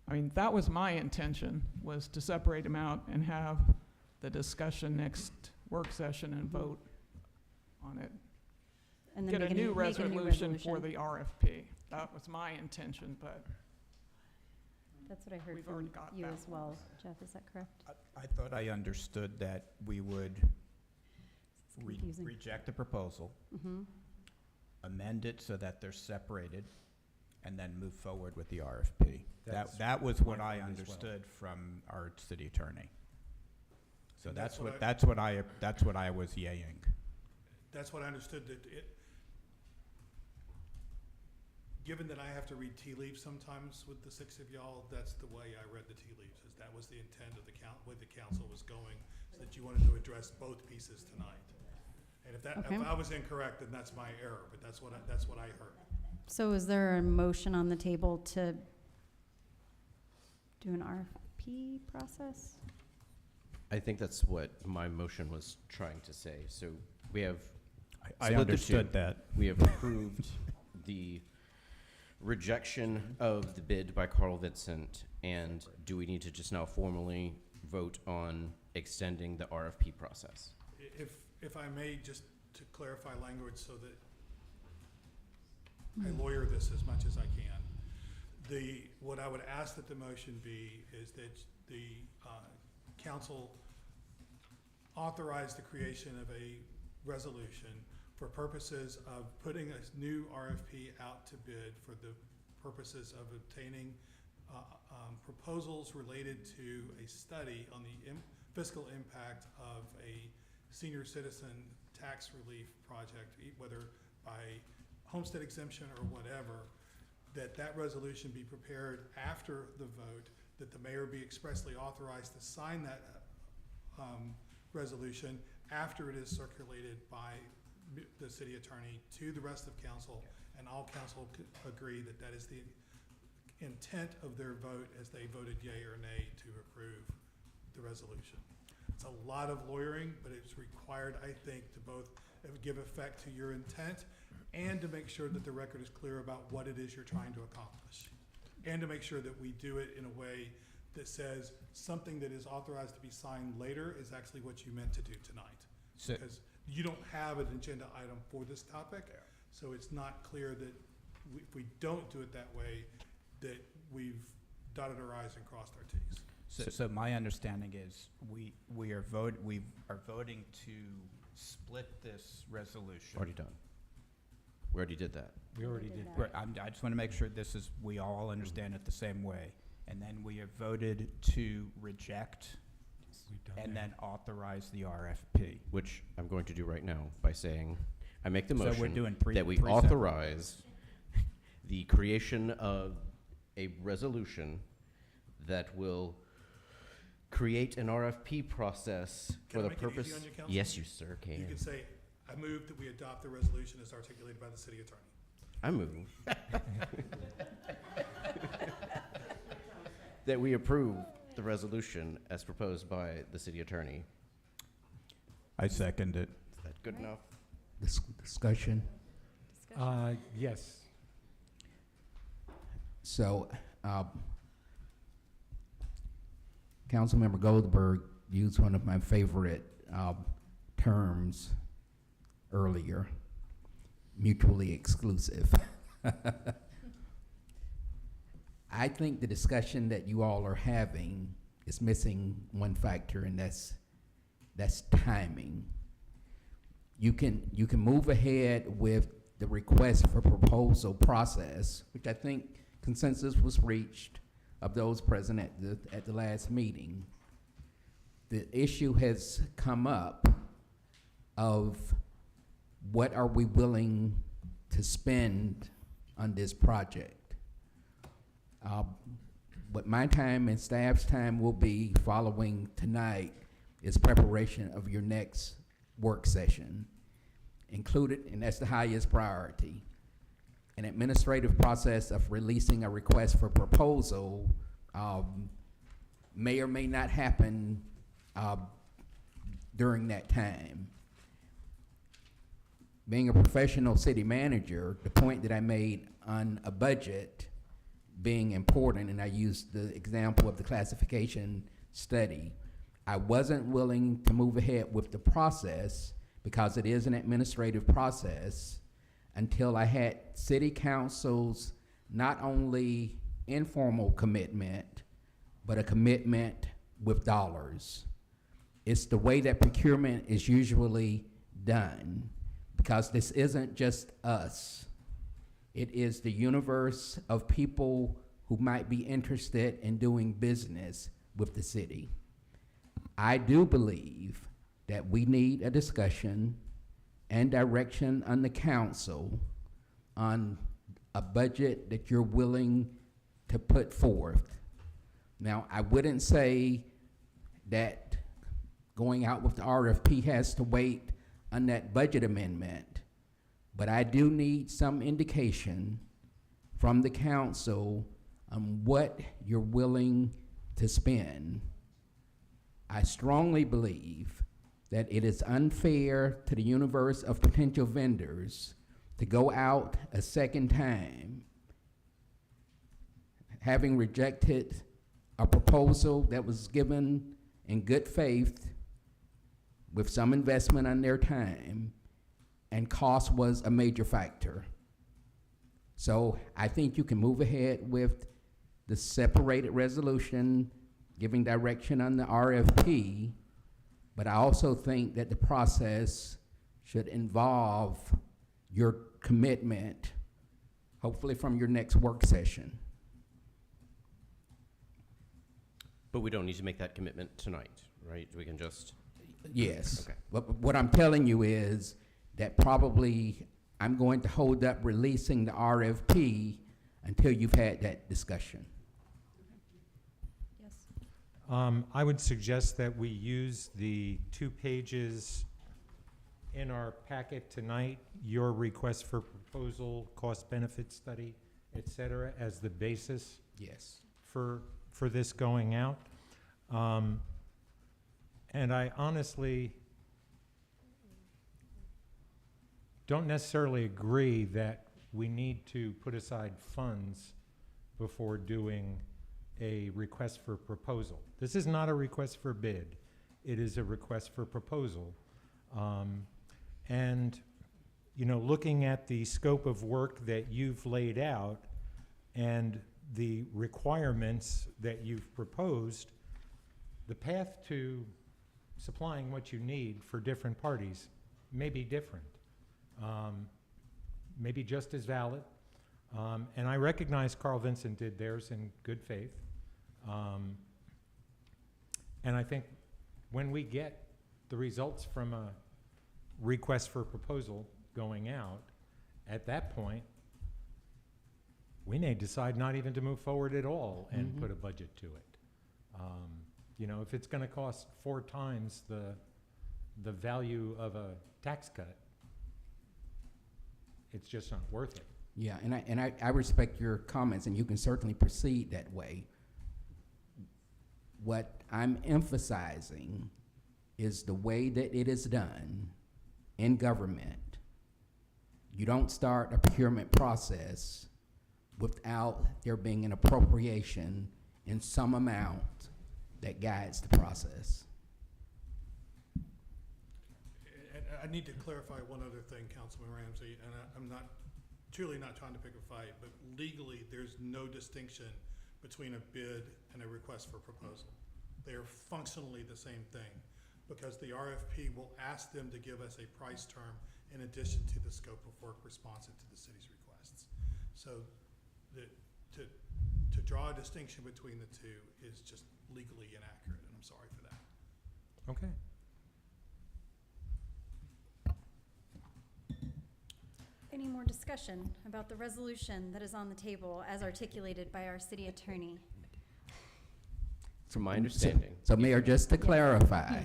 I mean, that was my intention, was to separate them out and have the discussion next work session and vote on it.
And then
Get
make
a new
make
resolution for the RFP. That was my intention, but
That's what I heard
we've
from
already got
you
that
as well, Jeff, is that correct?
I thought I understood that we would
It's confusing.
reject the proposal,
Mm-hmm.
amend it so that they're separated, and then move forward with the RFP.
That's
That was what
my
I
point as well.
understood from our city attorney. So
And
that's
that's what
that's what I was yaying.
That's what I understood, that given that I have to read tea leaves sometimes with the six of y'all, that's the way I read the tea leaves, is that was the intent of the way the council was going, so that you wanted to address both pieces tonight. And if
Okay.
I was incorrect, then that's my error, but that's what I heard.
So is there a motion on the table to do an RFP process?
I think that's what my motion was trying to say. So we have
I
split the
understood
two.
that.
We have approved the rejection of the bid by Carl Vincent, and do we need to just now formally vote on extending the RFP process?
If I may, just to clarify language so that I lawyer this as much as I can. What I would ask that the motion be is that the council authorize the creation of a resolution for purposes of putting a new RFP out to bid for the purposes of obtaining proposals related to a study on the fiscal impact of a senior citizen tax relief project, whether by homestead exemption or whatever, that resolution be prepared after the vote, that the mayor be expressly authorized to sign that resolution after it is circulated by the city attorney to the rest of council, and all council agree that that is the intent of their vote as they voted yea or nay to approve the resolution. It's a lot of lawyering, but it's required, I think, to both give effect to your intent and to make sure that the record is clear about what it is you're trying to accomplish. And to make sure that we do it in a way that says something that is authorized to be signed later is actually what you meant to do tonight.
So-
Because you don't have an agenda item for this topic, so it's not clear that if we don't do it that way, that we've dotted our i's and crossed our t's.
So my understanding is we are voting to split this resolution.
Already done. We already did that.
We already
did
did
that.
that.
Right, I just want to make sure we all understand it the same way. And then we have voted to reject
We've done
and
that.
then authorize the RFP.
Which I'm going to do right now by saying, I make the
So we're
motion
doing
that we
three separate-
authorize the creation of a resolution that will create an RFP process
Can I
for the
make it easy
purpose.
on you, Councilman?
Yes, you sir
You
can.
can say, I move that we adopt the resolution as articulated by the city attorney.
I move that we approve the resolution as proposed by the city attorney.
I second it.
Is that good enough?
Discussion.
Yes.
So, Councilmember Goldberg used one of my favorite terms earlier, mutually exclusive. I think the discussion that you all are having is missing one factor, and that's timing. You can move ahead with the request for proposal process, which I think consensus was reached of those present at the last meeting. The issue has come up of what are we willing to spend on this project. What my time and staff's time will be following tonight is preparation of your next work session. Included, and that's the highest priority, an administrative process of releasing a request for proposal may or may not happen during that time. Being a professional city manager, the point that I made on a budget being important, and I used the example of the classification study, I wasn't willing to move ahead with the process because it is an administrative process until I had city council's not only informal commitment, but a commitment with dollars. It's the way that procurement is usually done, because this isn't just us. It is the universe of people who might be interested in doing business with the city. I do believe that we need a discussion and direction on the council on a budget that you're willing to put forth. Now, I wouldn't say that going out with the RFP has to wait on that budget amendment, but I do need some indication from the council on what you're willing to spend. I strongly believe that it is unfair to the universe of potential vendors to go out a second time, having rejected a proposal that was given in good faith with some investment on their time, and cost was a major factor. So I think you can move ahead with the separated resolution, giving direction on the RFP, but I also think that the process should involve your commitment, hopefully from your next work session.
But we don't need to make that commitment tonight, right? We can just...
Yes.
Okay.
But what I'm telling you is that probably I'm going to hold up releasing the RFP until you've had that discussion.
Yes.
I would suggest that we use the 2 pages in our packet tonight, your request for proposal, cost-benefit study, et cetera, as the basis
Yes.
for this going out. And I honestly don't necessarily agree that we need to put aside funds before doing a request for proposal. This is not a request for bid. It is a request for proposal. And, you know, looking at the scope of work that you've laid out and the requirements that you've proposed, the path to supplying what you need for different parties may be different, maybe just as valid. And I recognize Carl Vincent did theirs in good faith. And I think when we get the results from a request for proposal going out, at that point, we may decide not even to move forward at all and put a budget to it. You know, if it's going to cost 4 times the value of a tax cut, it's just not worth it.
Yeah, and I respect your comments, and you can certainly proceed that way. What I'm emphasizing is the way that it is done in government. You don't start a procurement process without there being an appropriation in some amount that guides the process.
And I need to clarify one other thing, Councilman Ramsey, and I'm truly not trying to pick a fight, but legally, there's no distinction between a bid and a request for proposal. They are functionally the same thing, because the RFP will ask them to give us a price term in addition to the scope of work responsive to the city's requests. So to draw a distinction between the two is just legally inaccurate, and I'm sorry for that.
Okay.
Any more discussion about the resolution that is on the table as articulated by our city attorney?
From my understanding,
So Mayor, just to clarify,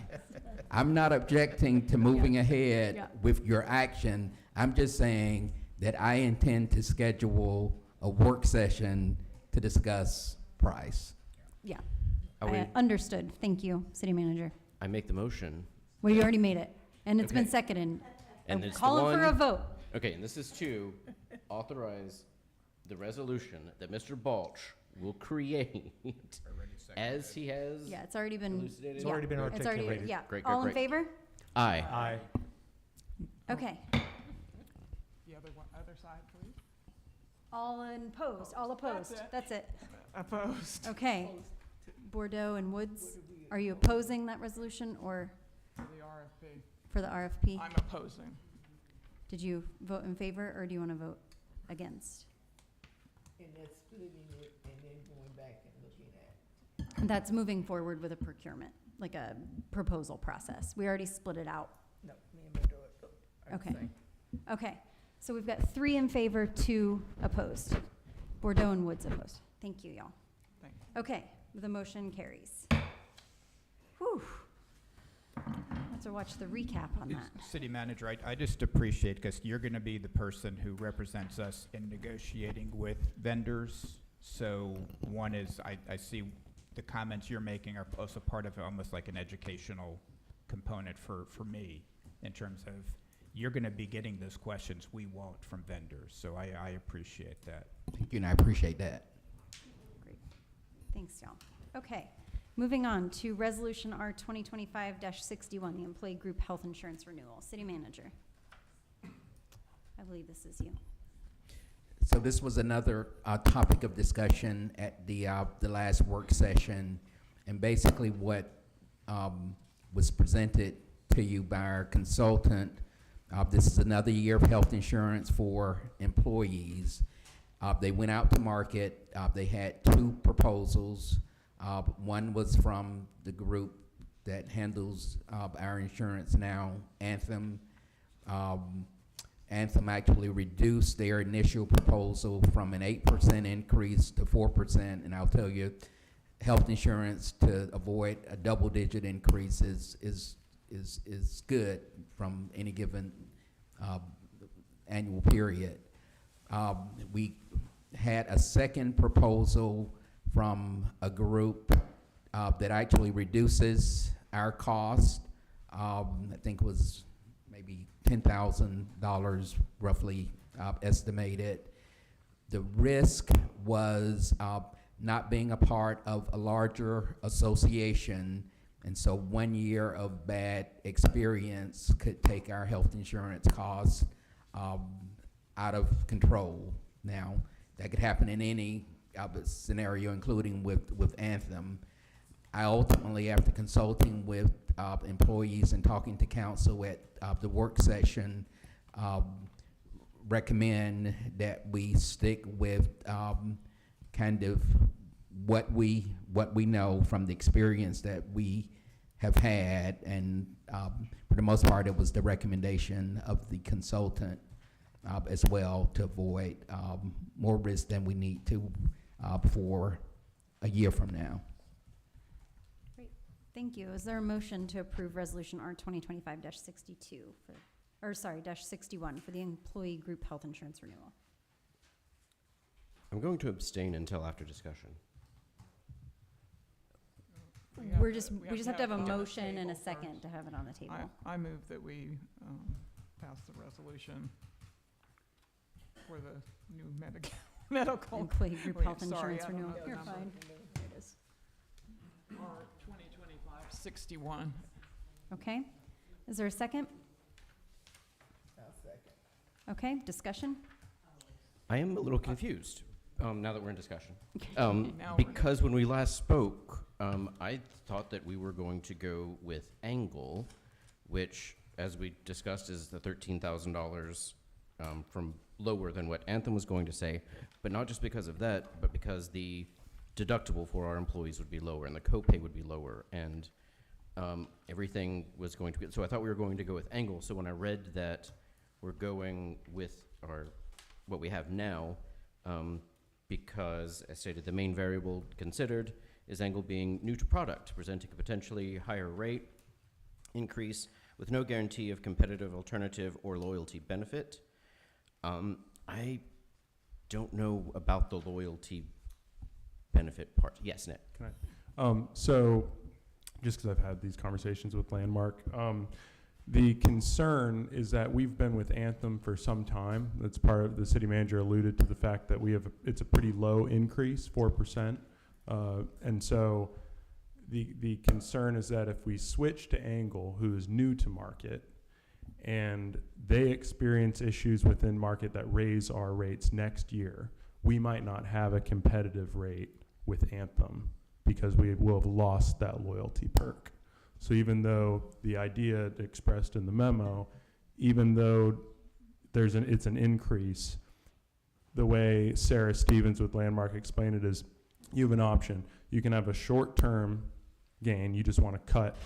I'm not objecting to moving
Yeah.
ahead with your action. I'm just saying that I intend to schedule a work session to discuss price.
Yeah,
are we,
understood. Thank you, city manager.
I make the motion,
Well, you already made it, and it's been
Okay.
seconded.
and
I'm
it's the
calling for a
one,
vote.
okay, and this is to authorize the resolution that Mr. Balch will create
Already seconded.
as he has
Yeah, it's already been.
elucidated.
It's already been
It's already,
articulated.
yeah.
Great,
All in
great.
favor?
Aye.
Aye.
Okay.
The other side, please.
All opposed, all opposed. That's it.
Opposed.
Okay. Bordeaux and Woods, are you opposing that resolution or
For the RFP.
for the RFP?
I'm opposing.
Did you vote in favor or do you want to vote against?
And that's splitting it and then going back and looking at.
That's moving forward with a procurement, like a proposal process. We already split it out.
No, me and Bordeaux are the
Okay.
same.
Okay, so we've got 3 in favor, 2 opposed. Bordeaux and Woods opposed. Thank you, y'all.
Thank you.
Okay, the motion carries. Whew. Let's to watch the recap on that.
City Manager, I just appreciate, because you're going to be the person who represents us in negotiating with vendors. So one is, I see the comments you're making are also part of almost like an educational component for me, in terms of, you're going to be getting those questions we won't from vendors. So I appreciate that.
Thank you, and I appreciate that.
Great. Thanks, y'all. Okay. Moving on to Resolution R 2025-61, the Employee Group Health Insurance Renewal. City Manager. I believe this is you.
So this was another topic of discussion at the last work session, and basically what was presented to you by our consultant. This is another year of health insurance for employees. They went out to market. They had two proposals. One was from the group that handles our insurance now, Anthem. Anthem actually reduced their initial proposal from an 8% increase to 4%, and I'll tell you, health insurance to avoid a double-digit increase is good from any given annual period. We had a second proposal from a group that actually reduces our cost. I think it was maybe $10,000 roughly estimated. The risk was not being a part of a larger association, and so 1 year of bad experience could take our health insurance costs out of control. Now, that could happen in any scenario, including with Anthem. I ultimately, after consulting with employees and talking to council at the work session, recommend that we stick with kind of what we know from the experience that we have had, and for the most part, it was the recommendation of the consultant as well, to avoid more risk than we need to for a year from now.
Great. Thank you. Is there a motion to approve Resolution R 2025-62 for, or sorry, -61 for the Employee Group Health Insurance Renewal?
I'm going to abstain until after discussion.
We have
We're
to-
just,
we
we just have to have a
it on the
motion and a
table
second
first.
to have it on the table.
I move that we pass the resolution for the new medical.
Employee group
Wait,
health
sorry,
insurance
I don't
renewal.
know the
You're
number.
fine. There it is.
R 2025-61.
Okay. Is there a second? Okay, discussion?
I am a little confused now that we're in discussion.
Now we're in-
Because when we last spoke, I thought that we were going to go with Angle, which, as we discussed, is the $13,000 from lower than what Anthem was going to say, but not just because of that, but because the deductible for our employees would be lower and the copay would be lower, and everything was going to be. So I thought we were going to go with Angle. So when I read that we're going with what we have now, because, as stated, the main variable considered is Angle being new to product, presenting a potentially higher rate increase with no guarantee of competitive alternative or loyalty benefit. I don't know about the loyalty benefit part. Yes, Nick.
So, just because I've had these conversations with Landmark, the concern is that we've been with Anthem for some time. That's part of the city manager alluded to the fact that it's a pretty low increase, 4%. And so the concern is that if we switch to Angle, who is new to market, and they experience issues within market that raise our rates next year, we might not have a competitive rate with Anthem because we will have lost that loyalty perk. So even though the idea expressed in the memo, even though it's an increase, the way Sarah Stevens with Landmark explained it is you have an option. You can have a short-term gain. You just want to cut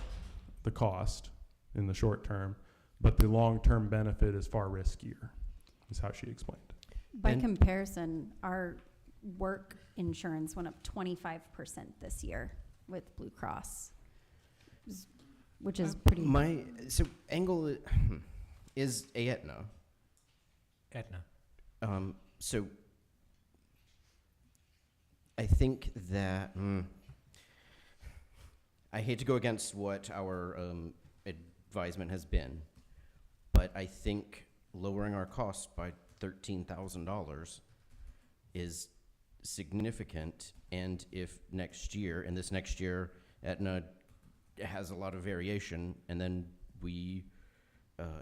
the cost in the short term, but the long-term benefit is far riskier, is how she explained it.
By
And-
comparison, our work insurance went up 25% this year with Blue Cross, which is pretty.
So Angle is Aetna.
Aetna.
So I think that I hate to go against what our advisement has been, but I think lowering our costs by $13,000 is significant. And if next year, and this next year, Aetna has a lot of variation, and then we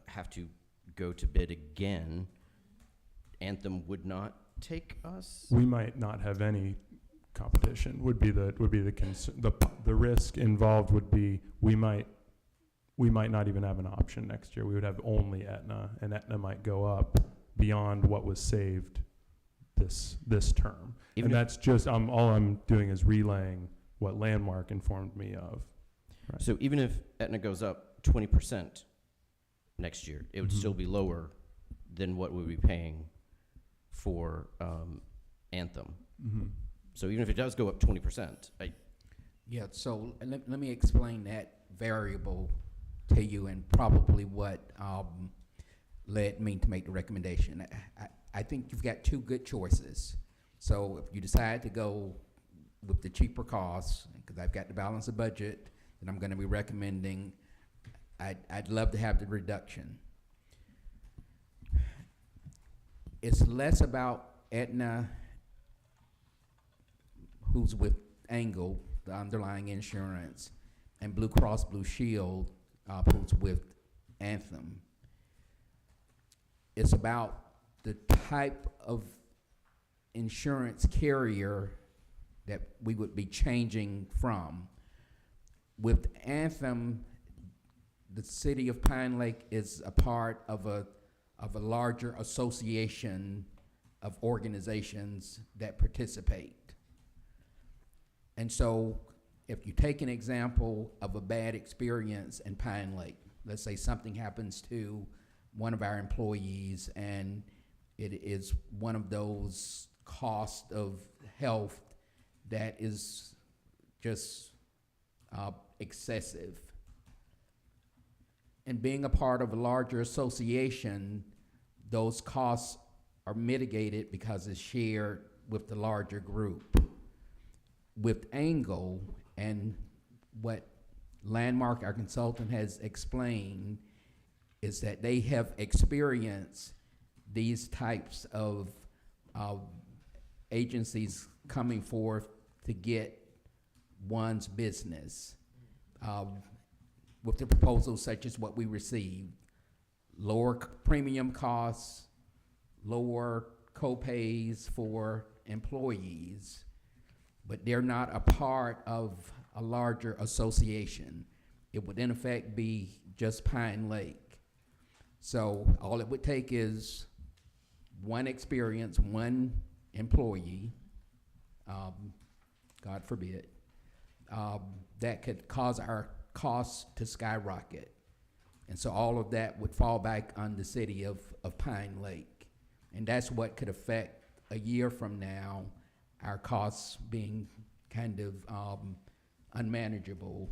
have to go to bid again, Anthem would not take us?
We might not have any competition. Would be the concern. The risk involved would be we might not even have an option next year. We would have only Aetna, and Aetna might go up beyond what was saved this term.
Even
And
if-
that's just all I'm doing is relaying what Landmark informed me of. Right.
So even if Aetna goes up 20% next year, it would
Mhm.
still be lower than what we'd be paying for Anthem.
Mm-hmm.
So even if it does go up 20%,
Yeah, so let me explain that variable to you and probably what led me to make the recommendation. I think you've got two good choices. So if you decide to go with the cheaper costs, because I've got to balance the budget, then I'm going to be recommending, I'd love to have the reduction. It's less about Aetna, who's with Angle, the underlying insurance, and Blue Cross Blue Shield, who's with Anthem. It's about the type of insurance carrier that we would be changing from. With Anthem, the city of Pine Lake is a part of a larger association of organizations that participate. And so if you take an example of a bad experience in Pine Lake, let's say something happens to one of our employees and it is one of those costs of health that is just excessive. And being a part of a larger association, those costs are mitigated because it's shared with the larger group. With Angle and what Landmark, our consultant, has explained is that they have experienced these types of agencies coming forth to get one's business with the proposals such as what we received. Lower premium costs, lower co-pays for employees, but they're not a part of a larger association. It would in effect be just Pine Lake. So all it would take is one experience, one employee, God forbid, that could cause our costs to skyrocket. And so all of that would fall back on the city of Pine Lake. And that's what could affect a year from now, our costs being kind of unmanageable,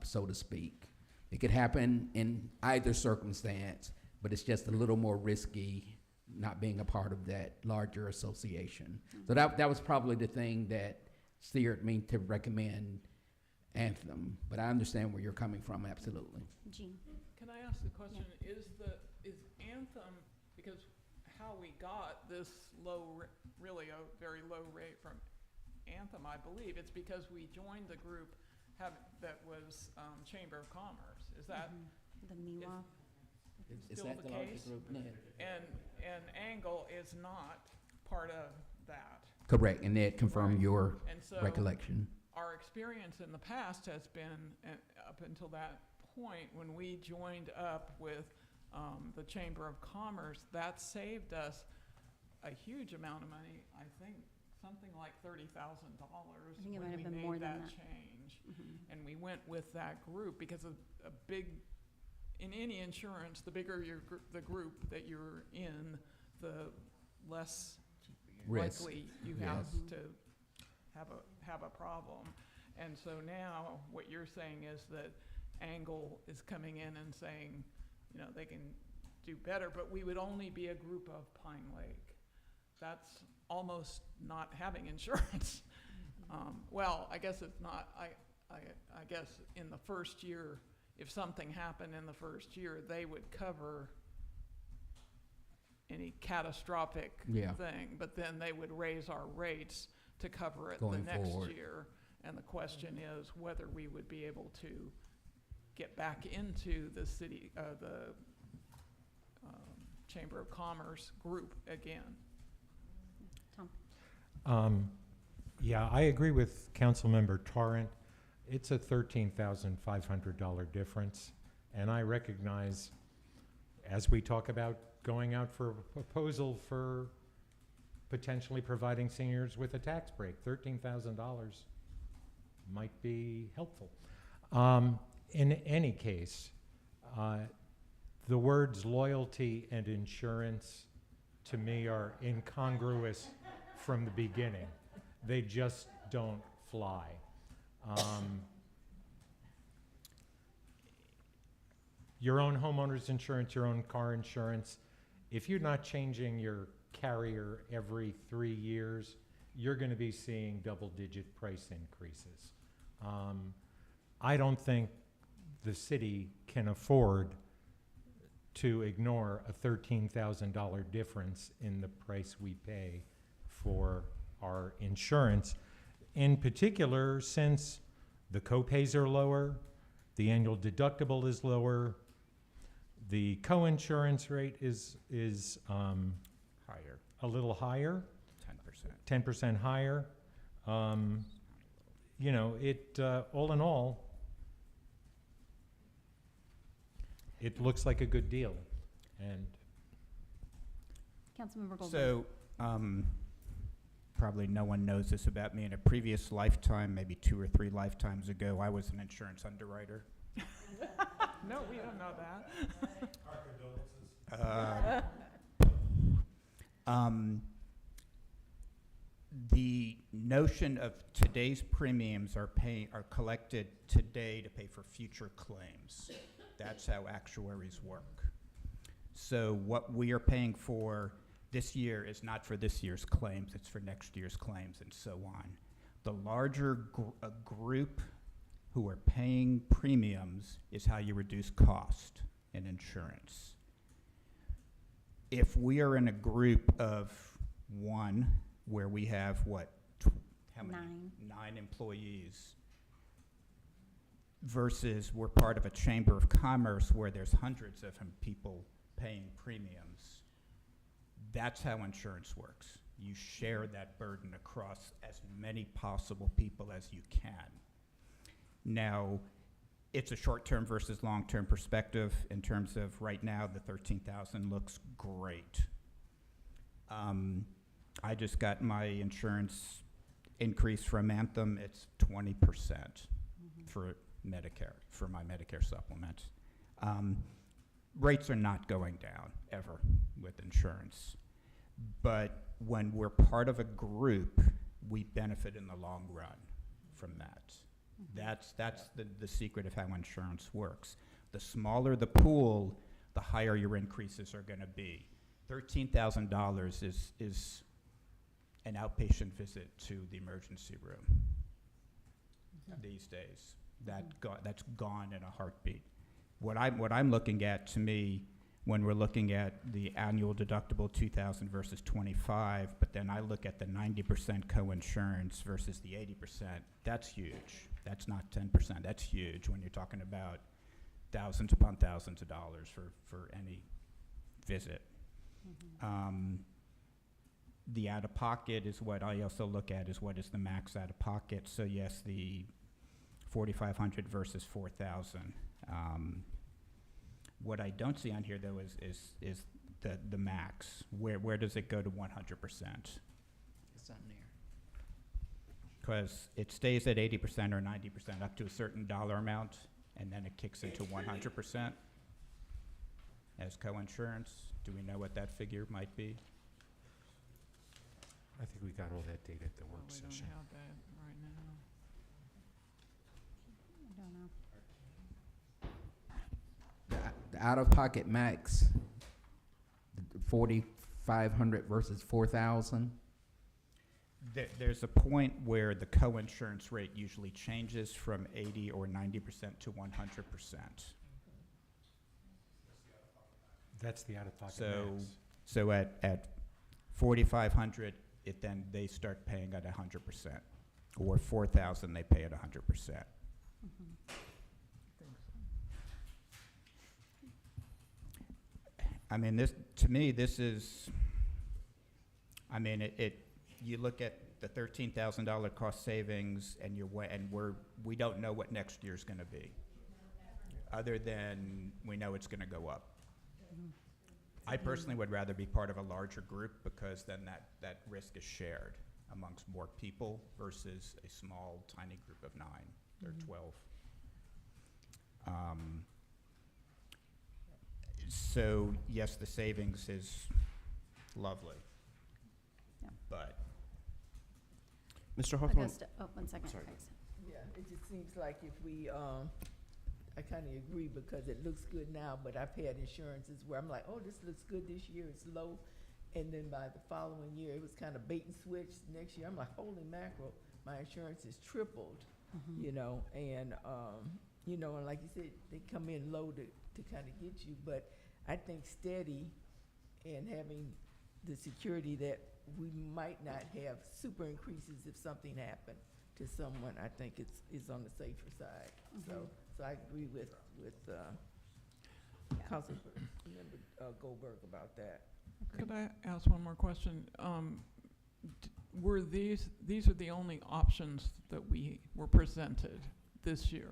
so to speak. It could happen in either circumstance, but it's just a little more risky not being a part of that larger association. So that was probably the thing that steered me to recommend Anthem, but I understand where you're coming from, absolutely.
Jean?
Can I ask the question, is Anthem, because how we got this really a very low rate from Anthem, I believe, it's because we joined the group that was Chamber of Commerce. Is that
The MIWA?
Is
still
that
the
larger
case?
group? No.
And Angle is not part of that.
Correct, and that confirmed your
And so
recollection.
our experience in the past has been, up until that point, when we joined up with the Chamber of Commerce, that saved us a huge amount of money. I think something like $30,000
I think it might
when
have
we
been
made
more than
that
that.
change. And we went with that group because a big, in any insurance, the bigger the group that you're in, the less
Risk.
likely you have to have a problem. And so now what you're saying is that Angle is coming in and saying, you know, they can do better, but we would only be a group of Pine Lake. That's almost not having insurance. Well, I guess it's not. I guess in the first year, if something happened in the first year, they would cover any catastrophic thing, but then they would raise our rates to cover it
Going
the next
forward.
year. And the question is whether we would be able to get back into the city, the Chamber of Commerce group again.
Tom?
Yeah, I agree with Councilmember Torrent. It's a $13,500 difference, and I recognize, as we talk about going out for a proposal for potentially providing seniors with a tax break, $13,000 might be helpful. In any case, the words loyalty and insurance to me are incongruous from the beginning. They just don't fly. Your own homeowner's insurance, your own car insurance, if you're not changing your carrier every 3 years, you're going to be seeing double-digit price increases. I don't think the city can afford to ignore a $13,000 difference in the price we pay for our insurance, in particular since the co-pays are lower, the annual deductible is lower, the co-insurance rate is
Higher,
a little higher,
10%.
10% higher. You know, it all in all, it looks like a good deal. And
Councilmember Goldberg?
So, probably no one knows this about me. In a previous lifetime, maybe 2 or 3 lifetimes ago, I was an insurance underwriter.
No, we don't know that.
The notion of today's premiums are collected today to pay for future claims. That's how actuaries work. So what we are paying for this year is not for this year's claims, it's for next year's claims, and so on. The larger a group who are paying premiums is how you reduce cost in insurance. If we are in a group of one where we have how many? 9 employees, versus we're part of a chamber of commerce where there's hundreds of people paying premiums. That's how insurance works. You share that burden across as many possible people as you can. Now, it's a short-term versus long-term perspective in terms of right now, the 13,000 looks great. I just got my insurance increase from Anthem. It's 20% for Medicare, for my Medicare supplement. Rates are not going down ever with insurance. But when we're part of a group, we benefit in the long run from that. That's the secret of how insurance works. The smaller the pool, the higher your increases are going to be. $13,000 is an outpatient visit to the emergency room these days. That's gone in a heartbeat. What I'm looking at, to me, when we're looking at the annual deductible 2,000 versus 25, but then I look at the 90% co-insurance versus the 80%, that's huge. That's not 10%. That's huge when you're talking about thousands upon thousands of dollars for any visit. The out-of-pocket is what I also look at, is what is the max out-of-pocket. So yes, the 4,500 versus 4,000. What I don't see on here, though, is the max. Where does it go to 100%?
It's on there.
Because it stays at 80% or 90% up to a certain dollar amount, and then it kicks into 100% as co-insurance. Do we know what that figure might be?
I think we got all that data at the work
We don't
session.
have that right now.
I don't know.
The out-of-pocket max, 4,500 versus 4,000.
There's a point where the co-insurance rate usually changes from 80 or 90% to 100%.
That's the out-of-pocket
So,
max.
so at 4,500, they start paying at 100%, or 4,000 they pay at 100%. I mean, to me, this is. I mean, you look at the $13,000 cost savings, and we don't know what next year's going to be, other than we know it's going to go up. I personally would rather be part of a larger group, because then that risk is shared amongst more people versus a small, tiny group of 9 or 12. So yes, the savings is lovely,
Yeah.
but
Mr. Hawthorne,
Augusta, one second.
Sorry.
Thanks.
Yeah, it just seems like if we, I kind of agree, because it looks good now, but I've had insurances where I'm like, oh, this looks good this year, it's low, and then by the following year, it was kind of bait and switch. Next year, I'm like, holy mackerel, my insurance is tripled, you know, and like you said, they come in low to kind of get you, but I think steady and having the security that we might not have super increases if something happened to someone, I think is on the safer side. So I agree with Councilmember Goldberg about that.
Could I ask one more question? Were these are the only options that we were presented this year?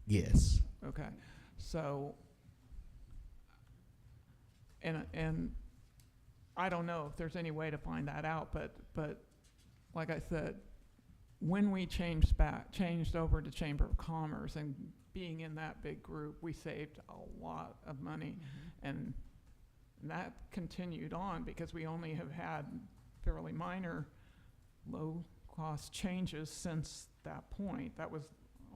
Yes.
Okay, so, and I don't know if there's any way to find that out, but like I said, when we changed over to Chamber of Commerce, and being in that big group, we saved a lot of money, and that continued on because we only have had fairly minor low-cost changes since that point. That was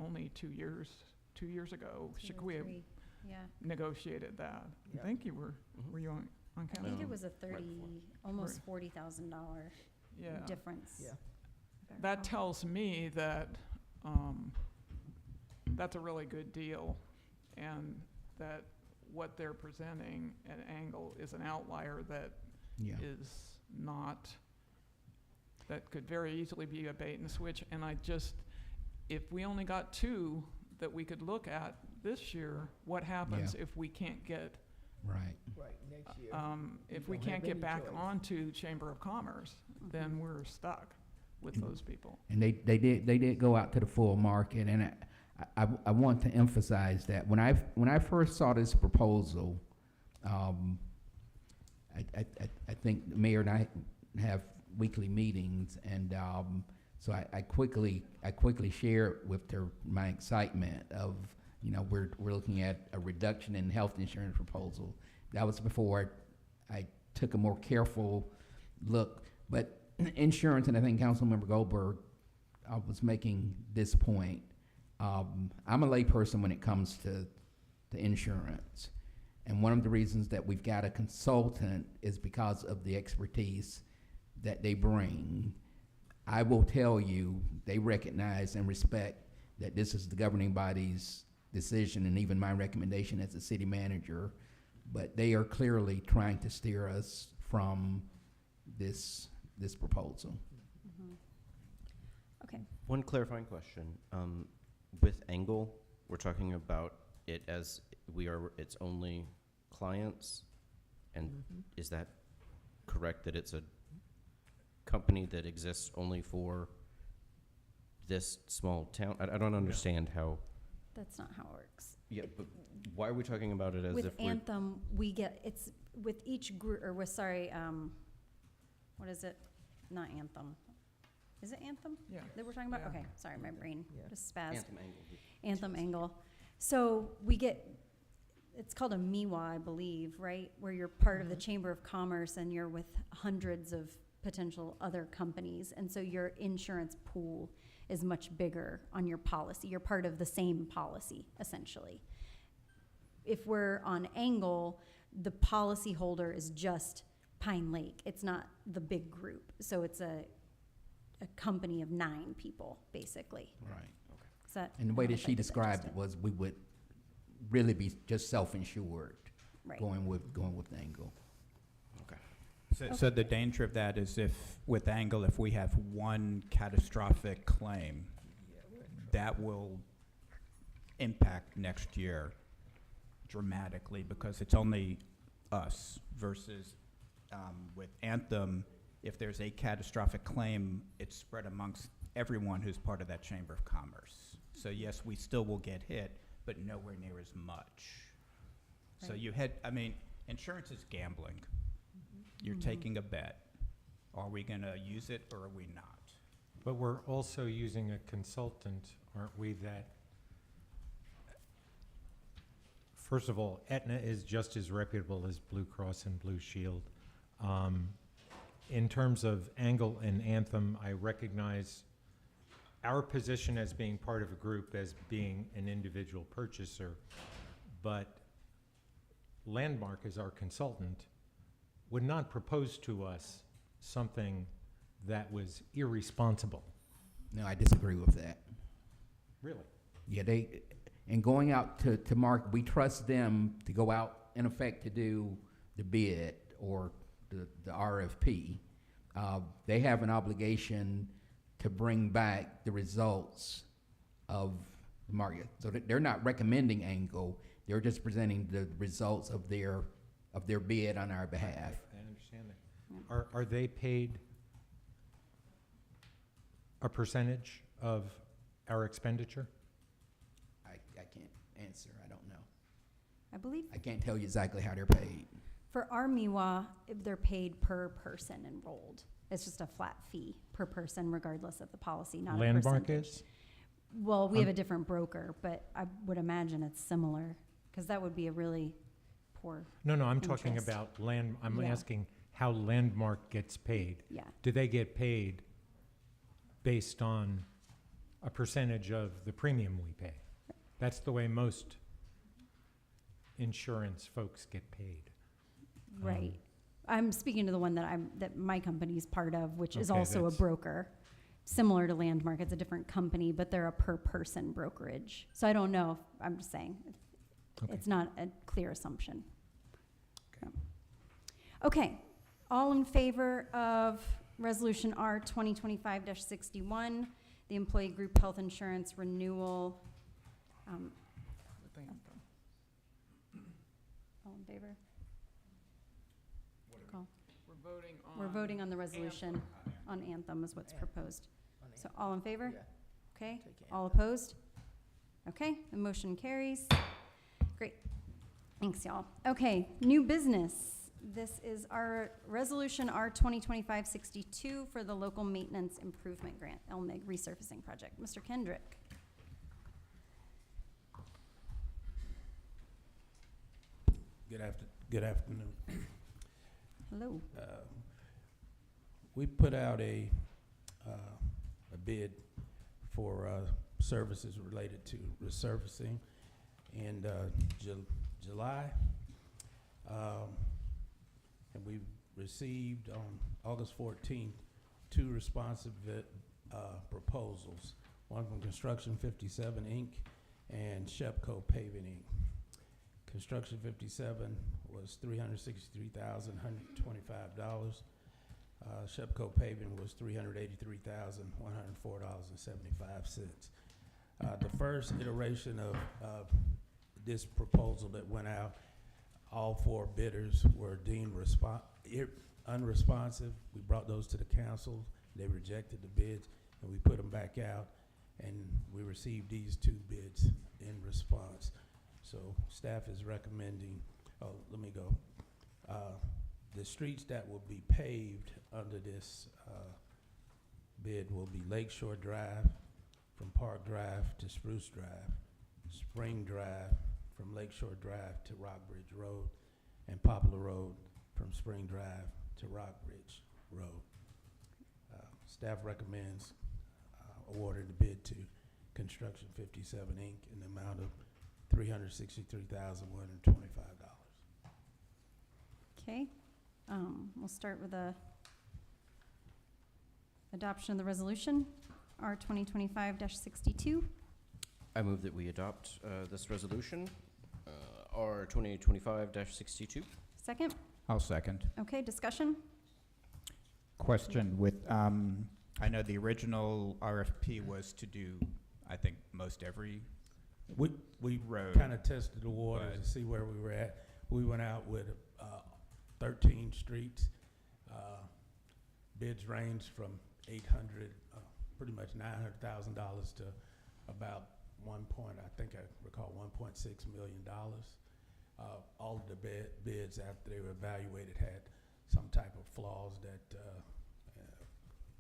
only 2 years ago.
2 or
Shakwia
3, yeah.
negotiated that.
Yeah.
I think were you on? on
I
council?
think it was a 30, almost
Right.
$40,000
Yeah.
difference.
Yeah.
if I
That
recall.
tells me that that's a really good deal, and that what they're presenting at Angle is an outlier that
Yeah.
is not, that could very easily be a bait and switch. And I just, if we only got 2 that we could look at this year, what happens
Yeah.
if we can't get,
Right.
Right, next year.
if
You
we
don't
can't
have
get
any
back
choice.
onto Chamber of Commerce, then we're stuck with
And-
those people.
And they did go out to the full market, and I want to emphasize that when I first saw this proposal, I think the mayor and I have weekly meetings, and so I quickly shared with her my excitement of, you know, we're looking at a reduction in health insurance proposal. That was before I took a more careful look, but insurance, and I think Councilmember Goldberg was making this point. I'm a layperson when it comes to insurance. And one of the reasons that we've got a consultant is because of the expertise that they bring. I will tell you, they recognize and respect that this is the governing body's decision and even my recommendation as a city manager, but they are clearly trying to steer us from this proposal.
Okay.
One clarifying question. With Angle, we're talking about it as its only clients, and is that correct, that it's a company that exists only for this small town? I don't understand how.
That's not how it works.
Yeah, but why are we talking about it as
With
if we're?
Anthem, we get, it's with each group, or with, sorry, what is it? Not Anthem. Is it Anthem
Yeah.
that we're talking about?
Yeah.
Okay, sorry, my brain just spazzed.
Anthem Angle.
Anthem Angle. So we get, it's called a MIWA, I believe, right? Where you're part of the Chamber of Commerce and you're with hundreds of potential other companies. And so your insurance pool is much bigger on your policy. You're part of the same policy, essentially. If we're on Angle, the policy holder is just Pine Lake. It's not the big group. So it's a company of 9 people, basically.
Right.
Is that,
And the
I
way
don't know
that
if I
she
did that
described it
justice.
was we would really be just self-insured,
Right.
going with Angle.
So the danger of that is if, with Angle, if we have one catastrophic claim, that will impact next year dramatically because it's only us versus with Anthem, if there's a catastrophic claim, it's spread amongst everyone who's part of that Chamber of Commerce. So yes, we still will get hit, but nowhere near as much. So
Right.
you had, I mean, insurance is gambling. You're taking a bet. Are we going to use it or are we not?
But we're also using a consultant, aren't we, that, first of all, Aetna is just as reputable as Blue Cross and Blue Shield. In terms of Angle and Anthem, I recognize our position as being part of a group as being an individual purchaser, but Landmark as our consultant would not propose to us something that was irresponsible.
No, I disagree with that.
Really?
Yeah, and going out to market, we trust them to go out, in effect, to do the bid or the RFP. They have an obligation to bring back the results of the market. So they're not recommending Angle, they're just presenting the results of their bid on our behalf.
I understand that. Are they paid a percentage of our expenditure?
I can't answer, I don't know.
I believe
I can't tell you exactly how they're paid.
for our MIWA, they're paid per person enrolled. It's just a flat fee per person regardless of the policy, not a
Landmark
percentage.
is?
Well, we have a different broker, but I would imagine it's similar, because that would be a really poor,
No, I'm talking
interest.
about I'm
Yeah.
asking how Landmark gets paid.
yeah.
Do they get paid based on a percentage of the premium we pay? That's the way most insurance folks get paid.
Right. I'm speaking to the one that my company's part of, which is
Okay,
also a
that's-
broker. Similar to Landmark, it's a different company, but they're a per-person brokerage. So I don't know, I'm just saying,
Okay.
it's not a clear assumption. Okay, all in favor of Resolution R 2025-61, the Employee Group Health Insurance Renewal? All in favor? Call.
We're voting on.
We're voting on the resolution on Anthem is what's proposed. So all in favor? Okay, all opposed? Okay, the motion carries. Great. Thanks, y'all. Okay, new business. This is our resolution R 2025-62 for the Local Maintenance Improvement Grant, LMIG resurfacing project. Mr. Kendrick.
Good afternoon.
Hello.
We put out a bid for services related to resurfacing in July. And we received on August 14th 2 responsive proposals, one from Construction 57 Inc. and Shepco Paving Inc. Construction 57 was $363,125. Shepco Paving was $383,104.75. The first iteration of this proposal that went out, all 4 bidders were deemed unresponsive. We brought those to the council. They rejected the bids, and we put them back out, and we received these 2 bids in response. So staff is recommending, the streets that will be paved under this bid will be Lakeshore Drive from Park Drive to Spruce Drive, Spring Drive from Lakeshore Drive to Rockbridge Road, and Poplar Road from Spring Drive to Rockbridge Road. Staff recommends awarding the bid to Construction 57 Inc. in the amount of $363,125.
Okay, we'll start with the adoption of the resolution, R 2025-62.
I move that we adopt this resolution, R 2025-62.
Second?
I'll second.
Okay, discussion?
Question with, I know the original RFP was to do, I think, most every
We
road.
kind of tested the waters
Right.
to see where we were at. We went out with 13 streets. Bids ranged from pretty much $900,000 to about I think I recall $1.6 million. All of the bids, after they were evaluated, had some type of flaws that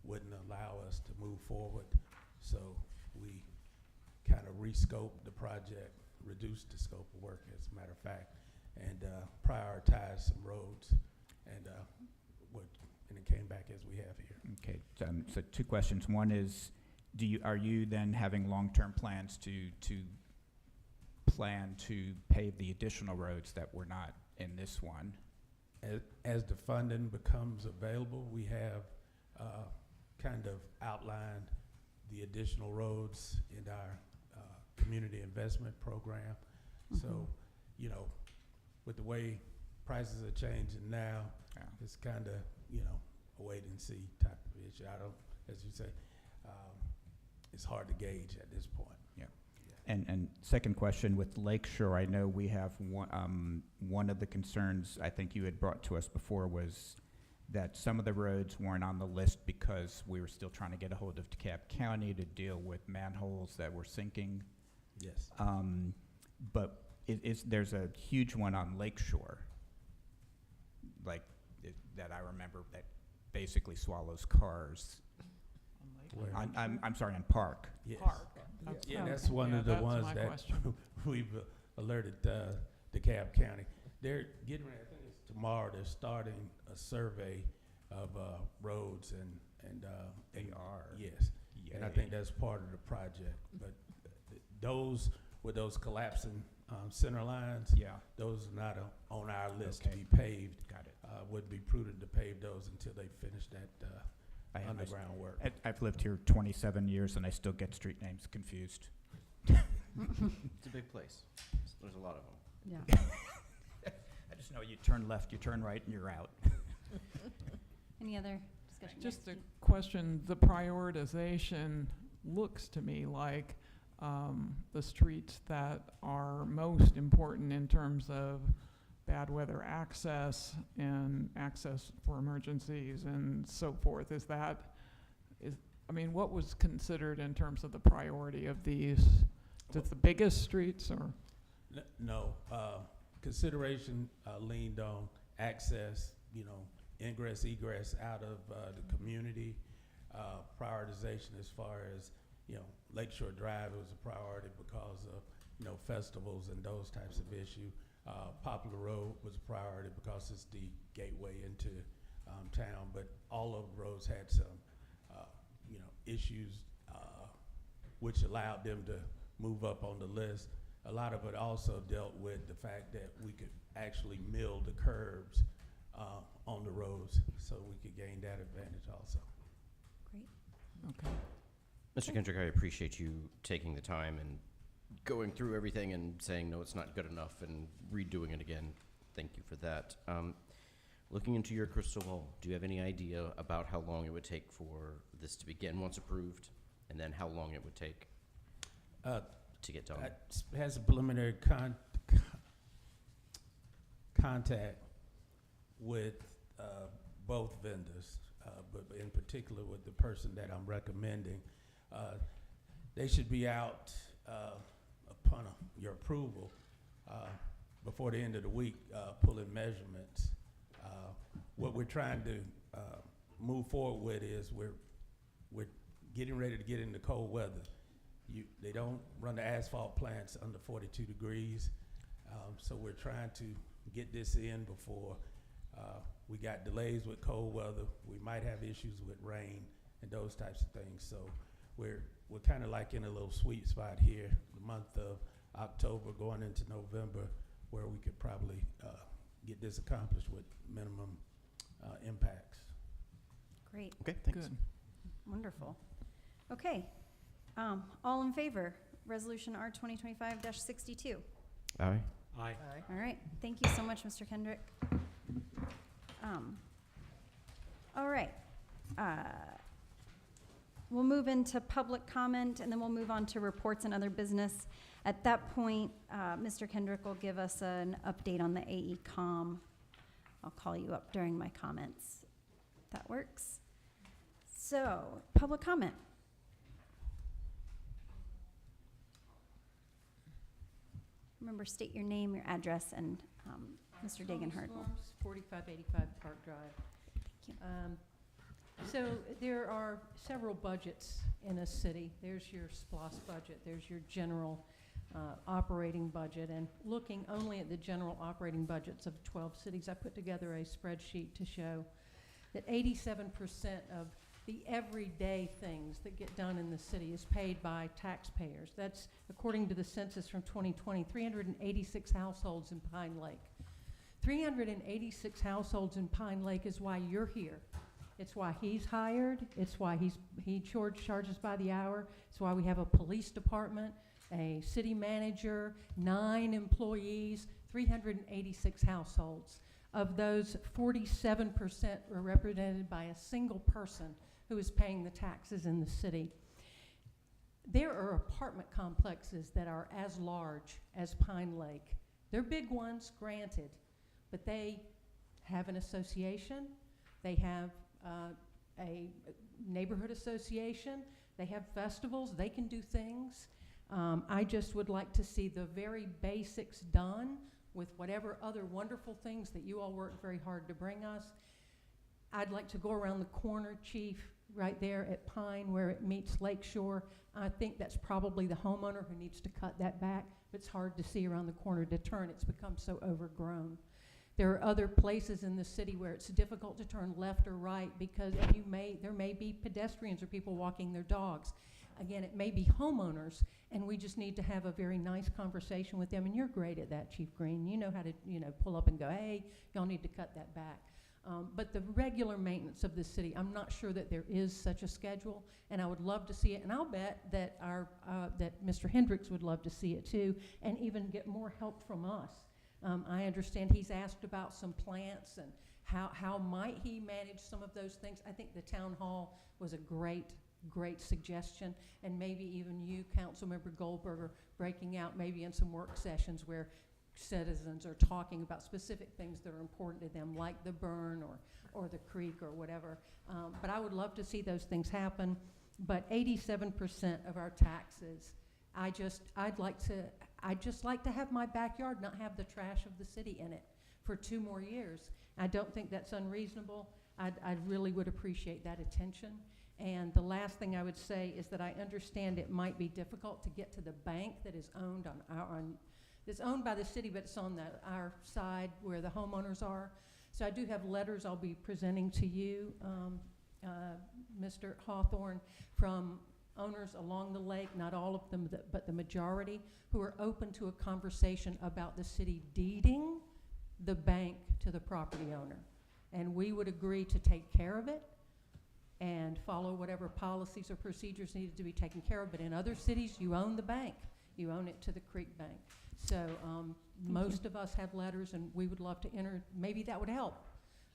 wouldn't allow us to move forward. So we kind of rescoped the project, reduced the scope of work, as a matter of fact, and prioritized some roads, and it came back as we have here.
Okay, so 2 questions. One is, are you then having long-term plans to plan to pave the additional roads that were not in this one?
As the funding becomes available, we have kind of outlined the additional roads in our community investment program. So, with the way prices are changing now, it's kind of, a wait and see type of issue. As you say, it's hard to gauge at this point.
Yeah. And second question, with Lakeshore, I know we have one of the concerns I think you had brought to us before was that some of the roads weren't on the list because we were still trying to get a hold of DeKalb County to deal with manholes that were sinking.
Yes.
But there's a huge one on Lakeshore, that I remember, that basically swallows cars.
Where?
I'm sorry, on Park.
Yes.
Park.
Yeah,
Okay.
that's one
Yeah,
of the
that's
ones
my
that
question.
we've alerted DeKalb County. They're getting ready, I think it's tomorrow, they're starting a survey of roads and
They are.
yes. And I
Yay.
think that's part of the project. But those, with those collapsing center lines,
Yeah.
those are not on our list to
Okay.
be paved.
Got it.
would be prudent to pave those until they finish that
I have
underground work.
I've lived here 27 years and I still get street names confused.
It's a big place. There's a lot of them.
Yeah.
I just know you turn left, you turn right, and you're out.
Any other discussion?
Just
Yes,
a question, the prioritization looks to me like the streets that are most important in terms of bad weather access and access for emergencies and so forth. I mean, what was considered in terms of the priority of these? Just the biggest streets or?
No, consideration leaned on access, ingress, egress out of the community. Prioritization as far as, Lakeshore Drive was a priority because of, festivals and those types of issues. Poplar Road was a priority because it's the gateway into town, but all of the roads had some, issues which allowed them to move up on the list. A lot of it also dealt with the fact that we could actually mill the curbs on the roads, so we could gain that advantage also.
Great.
Okay.
Mr. Kendrick, I appreciate you taking the time and going through everything and saying, no, it's not good enough, and redoing it again. Thank you for that. Looking into your crystal ball, do you have any idea about how long it would take for this to begin once approved, and then how long it would take to get done?
Has a preliminary contact with both vendors, but in particular with the person that I'm recommending. They should be out upon your approval before the end of the week, pulling measurements. What we're trying to move forward with is we're getting ready to get into cold weather. They don't run the asphalt plants under 42 degrees, so we're trying to get this in before we got delays with cold weather. We might have issues with rain and those types of things. So we're kind of like in a little sweet spot here, the month of October going into November, where we could probably get this accomplished with minimum impacts.
Great.
Okay, thanks.
Good.
Wonderful. Okay. All in favor? Resolution R 2025-62.
Aye.
Aye.
All right. Thank you so much, Mr. Kendrick. All right. We'll move into public comment, and then we'll move on to reports and other business. At that point, Mr. Kendrick will give us an update on the AECom. I'll call you up during my comments. That works. So, public comment. Remember, state your name, your address, and Mr. Degenhardt will.
4585 Park Drive.
Thank you.
So there are several budgets in a city. There's your SPLOST budget. There's your general operating budget. And looking only at the general operating budgets of 12 cities, I put together a spreadsheet to show that 87% of the everyday things that get done in the city is paid by taxpayers. That's according to the census from 2020, 386 households in Pine Lake. 386 households in Pine Lake is why you're here. It's why he's hired. It's why he charges by the hour. It's why we have a police department, a city manager, 9 employees, 386 households. Of those, 47% are represented by a single person who is paying the taxes in the city. There are apartment complexes that are as large as Pine Lake. They're big ones, granted, but they have an association. They have a neighborhood association. They have festivals. They can do things. I just would like to see the very basics done with whatever other wonderful things that you all work very hard to bring us. I'd like to go around the corner, Chief, right there at Pine where it meets Lakeshore. I think that's probably the homeowner who needs to cut that back. It's hard to see around the corner to turn. It's become so overgrown. There are other places in the city where it's difficult to turn left or right because there may be pedestrians or people walking their dogs. Again, it may be homeowners, and we just need to have a very nice conversation with them, and you're great at that, Chief Green. You know how to, pull up and go, hey, y'all need to cut that back. But the regular maintenance of the city, I'm not sure that there is such a schedule, and I would love to see it. And I'll bet that that Mr. Hendricks would love to see it too, and even get more help from us. I understand he's asked about some plants and how might he manage some of those things. I think the town hall was a great suggestion, and maybe even you, Councilmember Goldberger, breaking out maybe in some work sessions where citizens are talking about specific things that are important to them, like the burn or the creek or whatever. But I would love to see those things happen. But 87% of our taxes, I'd just like to have my backyard not have the trash of the city in it for 2 more years. I don't think that's unreasonable. I really would appreciate that attention. And the last thing I would say is that I understand it might be difficult to get to the bank that is owned it's owned by the city, but it's on our side where the homeowners are. So I do have letters I'll be presenting to you, Mr. Hawthorne, from owners along the lake, not all of them, but the majority, who are open to a conversation about the city deeding the bank to the property owner. And we would agree to take care of it and follow whatever policies or procedures needed to be taken care of. But in other cities, you own the bank. You own it to the Creek Bank. So most of us have letters, and we would love to enter. Maybe that would help.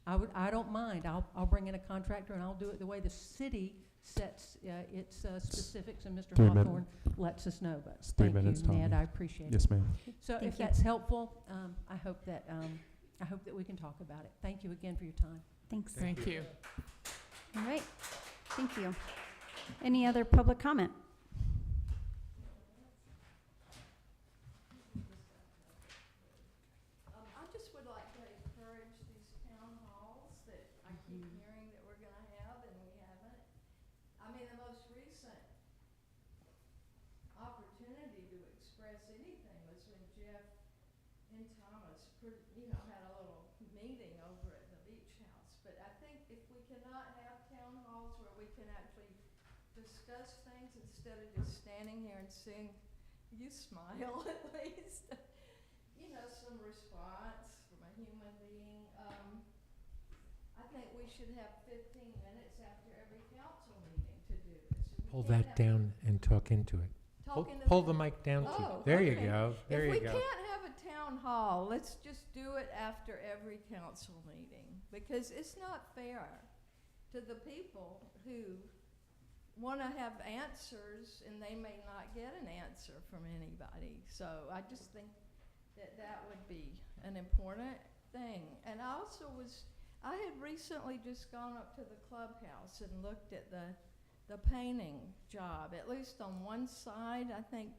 I don't mind. I'll bring in a contractor, and I'll do it the way the city sets its specifics, and Mr. Hawthorne lets us know. But thank you, Ned. I appreciate it.
Yes, ma'am.
So if that's helpful, I hope that we can talk about it. Thank you again for your time.
Thanks.
Thank you.
All right, thank you. Any other public comment?
I just would like to encourage these town halls that I keep hearing that we're gonna have and we haven't. I mean, the most recent opportunity to express anything was when Jeff and Thomas, had a little meeting over at the beach house. But I think if we cannot have town halls where we can actually discuss things instead of just standing here and seeing you smile at least, some response from a human being. I think we should have 15 minutes after every council meeting to do this.
Pull that down and talk into it. Pull the mic down to it. There you go. There you go.
If we can't have a town hall, let's just do it after every council meeting, because it's not fair to the people who want to have answers and they may not get an answer from anybody. So I just think that would be an important thing. And I had recently just gone up to the clubhouse and looked at the painting job, at least on one side. I think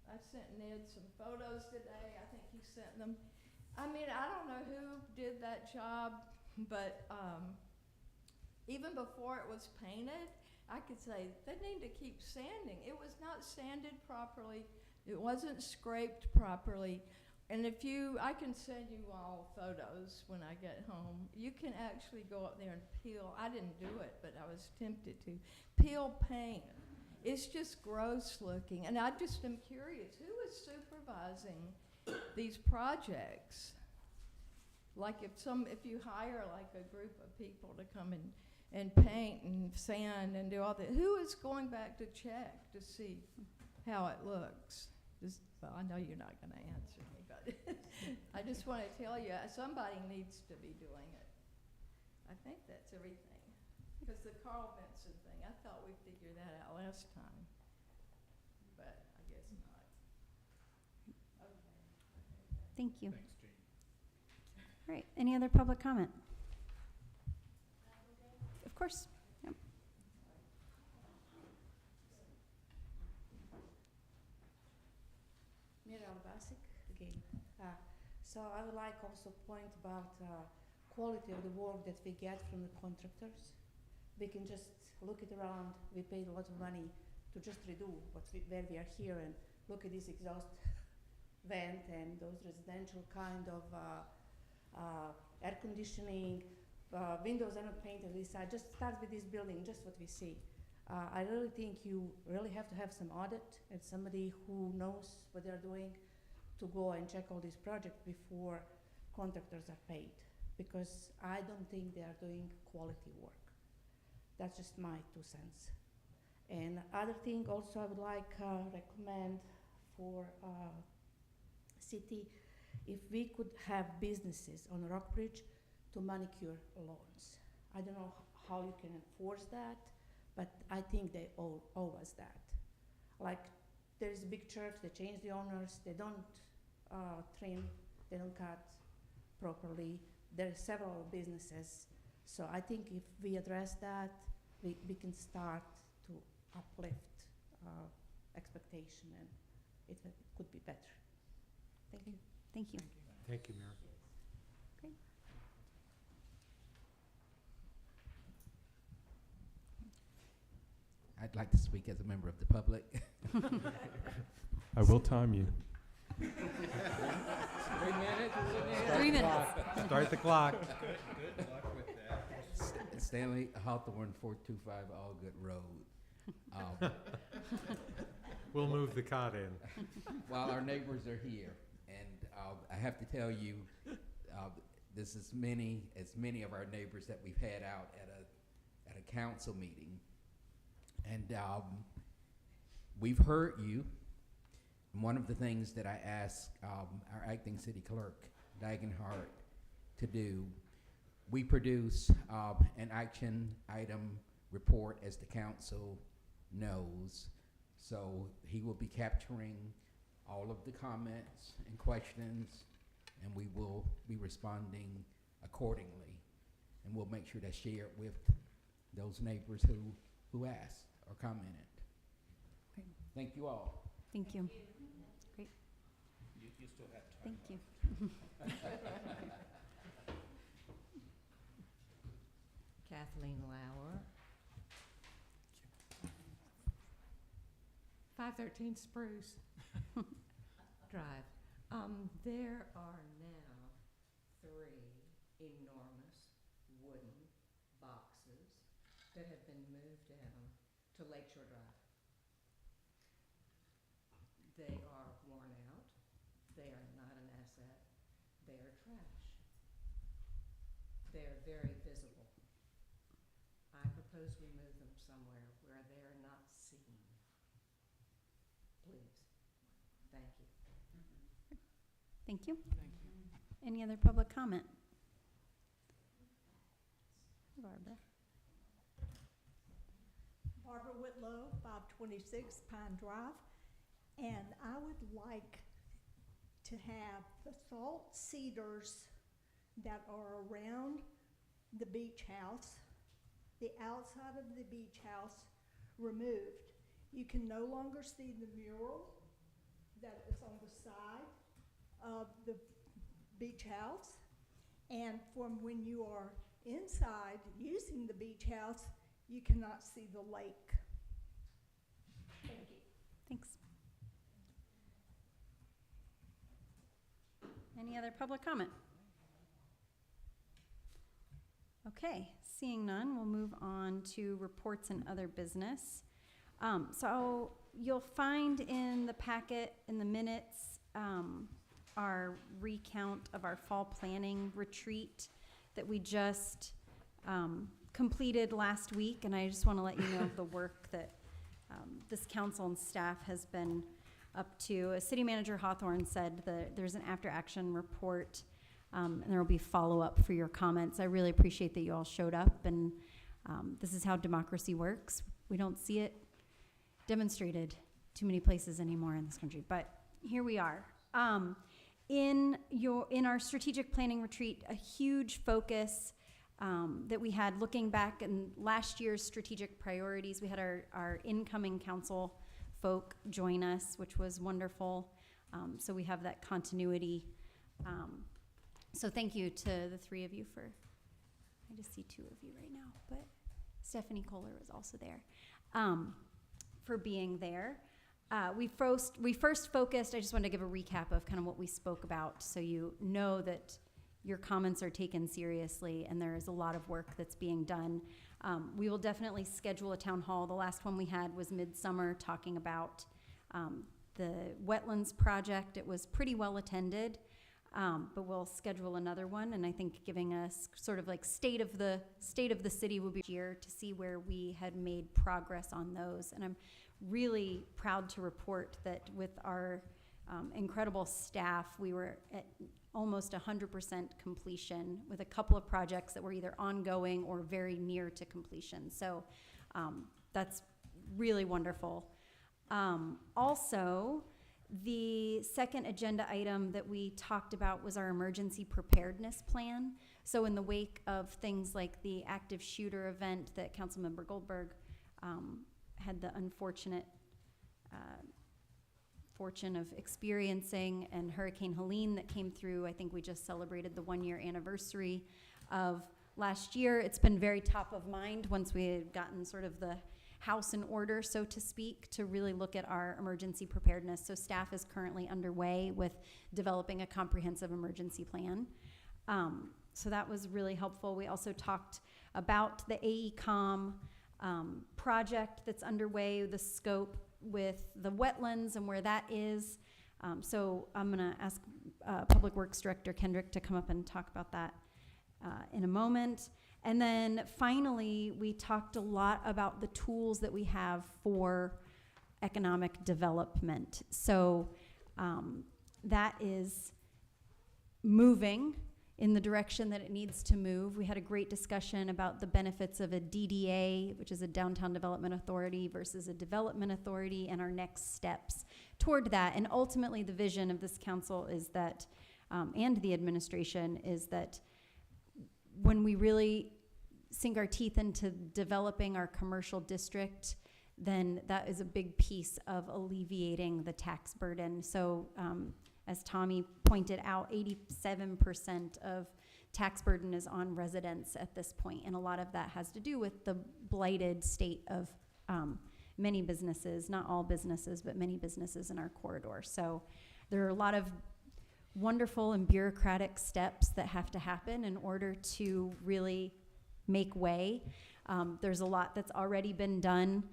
I sent Ned some photos today. I think he sent them. I mean, I don't know who did that job, but even before it was painted, I could say they need to keep sanding. It was not sanded properly. It wasn't scraped properly. And I can send you all photos when I get home. You can actually go up there and peel. I didn't do it, but I was tempted to. Peel paint. It's just gross looking. And I just am curious, who is supervising these projects? Like if you hire like a group of people to come and paint and sand and do all that, who is going back to check to see how it looks? Well, I know you're not going to answer me, but I just want to tell you, somebody needs to be doing it. I think that's everything. Because the Carl Vinson thing, I thought we figured that out last time, but I guess not. Okay.
Thank you.
Thanks, Jean.
All right, any other public comment? Of course. Yep.
Mira Albasic again. So I would like also point about quality of the work that we get from the contractors. We can just look it around. We paid a lot of money to just redo where we are here, and look at this exhaust vent and those residential kind of air conditioning. Windows are not painted this side. Just start with this building, just what we see. I really think you really have to have some audit and somebody who knows what they're doing to go and check all these projects before contractors are paid. because I don't think they are doing quality work. That's just my 2 cents. And other thing also I would like recommend for city, if we could have businesses on Rockbridge to manicure lawns. I don't know how you can enforce that, but I think they owe us that. Like, there is a big church, they change the owners, they don't trim, they don't cut properly. There are several businesses. So I think if we address that, we can start to uplift expectation, and it could be better. Thank you.
Thank you.
Thank you, Mayor.
Great.
I'd like to speak as a member of the public.
I will time you.
3 minutes.
3 minutes.
Start the clock.
Good luck with that.
Stanley Hawthorne, 425 Allgood Road.
We'll move the cot in.
While our neighbors are here, and I have to tell you, this is as many of our neighbors that we've had out at a council meeting, and we've heard you. And one of the things that I asked our acting city clerk, Dagenhart, to do, we produce an action item report, as the council knows. So he will be capturing all of the comments and questions, and we will be responding accordingly. And we'll make sure that's shared with those neighbors who asked or commented.
Great.
Thank you all.
Thank you. Great.
You still have time.
Thank you.
Kathleen Lauer. 513 Spruce Drive. There are now 3 enormous wooden boxes that have been moved down to Lakeshore Drive. They are worn out. They are not an asset. They are trash. They are very visible. I propose we move them somewhere where they are not seen. Please. Thank you.
Thank you.
Thank you.
Any other public comment? Barbara.
Barbara Whitlow, 526 Pine Drive. And I would like to have the salt cedars that are around the beach house, the outside of the beach house, removed. You can no longer see the mural that is on the side of the beach house. And from when you are inside using the beach house, you cannot see the lake. Thank you.
Thanks. Any other public comment? Okay, seeing none, we'll move on to reports and other business. So you'll find in the packet, in the minutes, our recount of our fall planning retreat that we just completed last week, and I just want to let you know of the work that this council and staff has been up to. As City Manager Hawthorne said, there's an after-action report, and there will be follow-up for your comments. I really appreciate that you all showed up, and this is how democracy works. We don't see it demonstrated too many places anymore in this country, but here we are. In our strategic planning retreat, a huge focus that we had looking back in last year's strategic priorities, we had our incoming council folk join us, which was wonderful. So we have that continuity. So thank you to the 3 of you for, I just see 2 of you right now, but Stephanie Kohler was also there, for being there. We first focused, I just wanted to give a recap of kind of what we spoke about so you know that your comments are taken seriously and there is a lot of work that's being done. We will definitely schedule a town hall. The last one we had was midsummer, talking about the wetlands project. It was pretty well attended. But we'll schedule another one, and I think giving us sort of like state of the city will be year to see where we had made progress on those. And I'm really proud to report that with our incredible staff, we were at almost 100% completion with a couple of projects that were either ongoing or very near to completion. So that's really wonderful. Also, the second agenda item that we talked about was our emergency preparedness plan. So in the wake of things like the active shooter event that Councilmember Goldberg had the unfortunate fortune of experiencing, and Hurricane Helene that came through, I think we just celebrated the 1-year anniversary of last year. It's been very top of mind once we had gotten sort of the house in order, so to speak, to really look at our emergency preparedness. So staff is currently underway with developing a comprehensive emergency plan. So that was really helpful. We also talked about the AECOM project that's underway, the scope with the wetlands and where that is. So I'm gonna ask Public Works Director Kendrick to come up and talk about that in a moment. And then finally, we talked a lot about the tools that we have for economic development. So that is moving in the direction that it needs to move. We had a great discussion about the benefits of a DDA, which is a Downtown Development Authority, versus a development authority, and our next steps toward that. And ultimately, the vision of this council is that, and the administration, is that when we really sink our teeth into developing our commercial district, then that is a big piece of alleviating the tax burden. So as Tommy pointed out, 87% of tax burden is on residents at this point, and a lot of that has to do with the blighted state of many businesses, not all businesses, but many businesses in our corridor. So there are a lot of wonderful and bureaucratic steps that have to happen in order to really make way. There's a lot that's already been done,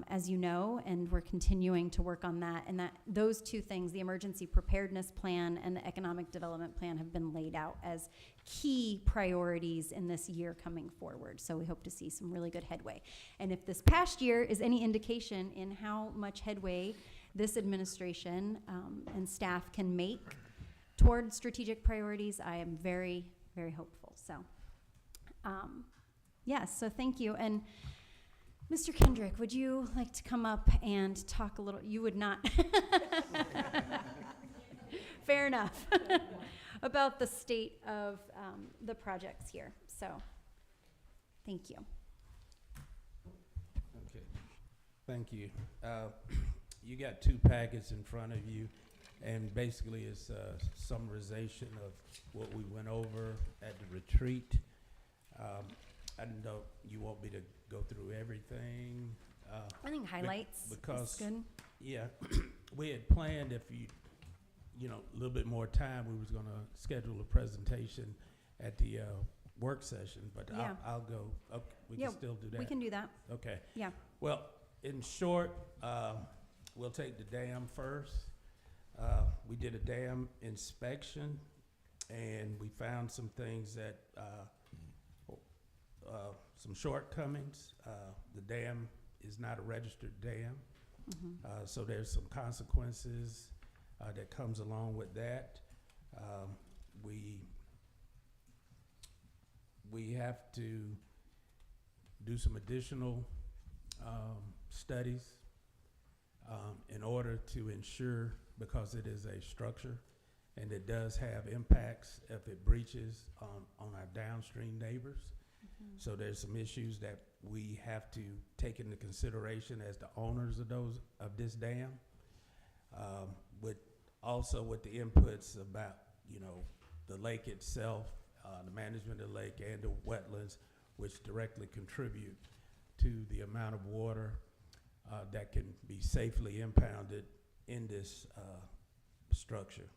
as you know, and we're continuing to work on that. And that those two things, the emergency preparedness plan and the economic development plan, have been laid out as key priorities in this year coming forward. So we hope to see some really good headway. And if this past year is any indication in how much headway this administration and staff can make toward strategic priorities, I am very, very hopeful. So, yes, so thank you. And Mr. Kendrick, would you like to come up and talk a little? You would not. Fair enough. About the state of the projects here. So, thank you.
Okay, thank you. You got two packets in front of you, and basically it's a summarization of what we went over at the retreat. I know you want me to go through everything.
I think highlights
because
is good.
Yeah, we had planned if you know, a little bit more time, we was gonna schedule a presentation at the work session, but
Yeah.
I'll go. Okay, we
Yeah,
can still do that.
we can do that.
Okay.
Yeah.
Well, in short, we'll take the dam first. We did a dam inspection, and we found some things that, some shortcomings. The dam is not a registered dam, so there's some consequences that comes along with that. We have to do some additional studies in order to ensure, because it is a structure and it does have impacts if it breaches on our downstream neighbors. So there's some issues that we have to take into consideration as the owners of this dam, with the inputs about, you know, the lake itself, the management of the lake and the wetlands, which directly contribute to the amount of water that can be safely impounded in this structure.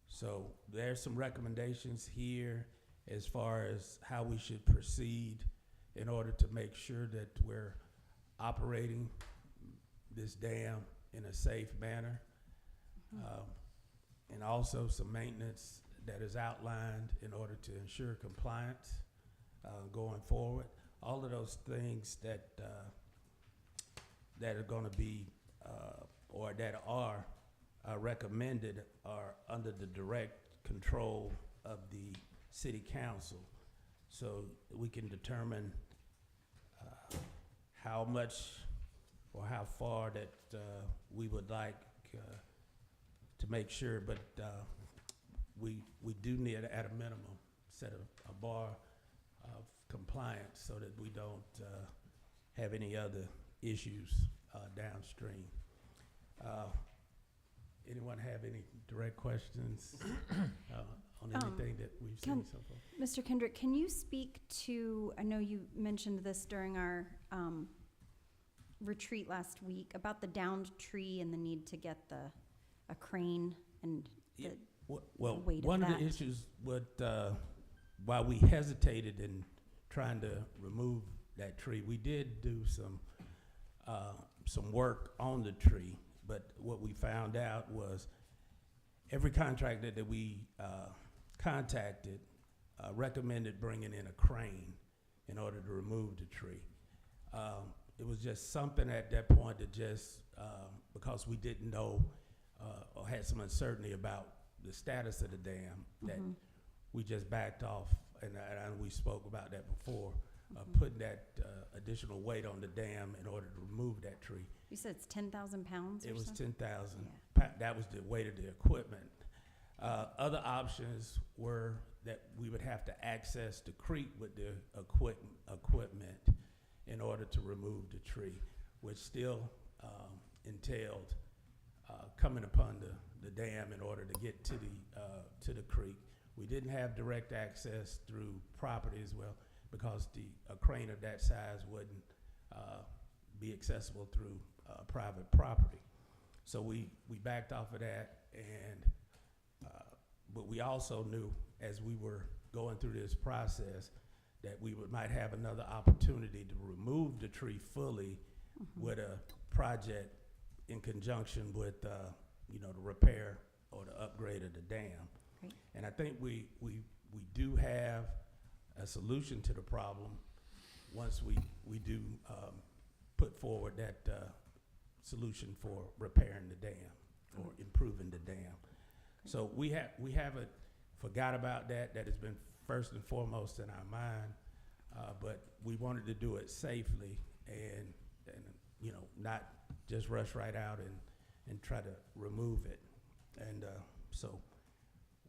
So there's some recommendations here as far as how we should proceed in order to make sure that we're operating this dam in a safe manner. and also some maintenance that is outlined in order to ensure compliance going forward. All of those things that are going to be or that are recommended are under the direct control of the city council, so we can determine how much or how far that we would like to make sure, but we do need at a minimum set a bar of compliance so that we don't have any other issues downstream. Anyone have any direct questions on anything that we've seen so far?
Mr. Kendrick, can you speak to, I know you mentioned this during our retreat last week, about the downed tree and the need to get a crane and the
Well,
weight of
one of
that?
the issues with, while we hesitated in trying to remove that tree, we did do some work on the tree, but what we found out was every contractor that we contacted recommended bringing in a crane in order to remove the tree. It was just something at that point that just, because we didn't know or had some uncertainty about the status of the dam, that we just backed off, and we spoke about that before, putting that additional weight on the dam in order to remove that tree.
You said it's 10,000 pounds or
It was
something?
10,000.
Yeah.
That was the weight of the equipment. Other options were that we would have to access the creek with the equipment in order to remove the tree, which still entailed coming upon the dam in order to get to the creek. We didn't have direct access through property as well, because a crane of that size wouldn't be accessible through private property. So we backed off of that, and but we also knew as we were going through this process that we might have another opportunity to remove the tree fully with a project in conjunction with the repair or the upgrade of the dam.
Great.
And I think we do have a solution to the problem once we do put forward that solution for repairing the dam or improving the dam. So we haven't forgot about that. That has been first and foremost in our mind, but we wanted to do it safely and not just rush right out and try to remove it. And so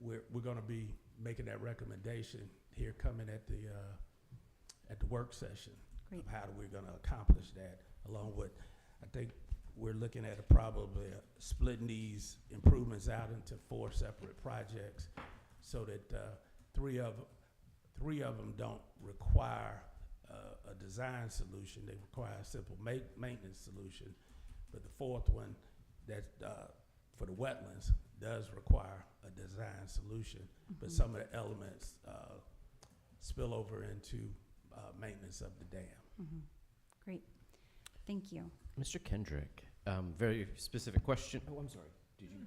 we're going to be making that recommendation here coming at the work session.
Great.
Of how we're going to accomplish that, along with, I think we're looking at probably splitting these improvements out into 4 separate projects, so that 3 of them don't require a design solution. They require a simple maintenance solution. But the 4th one, that for the wetlands, does require a design solution. But some of the elements spill over into maintenance of the dam.
Great. Thank you.
Mr. Kendrick, very specific question. Oh, I'm sorry. Did you?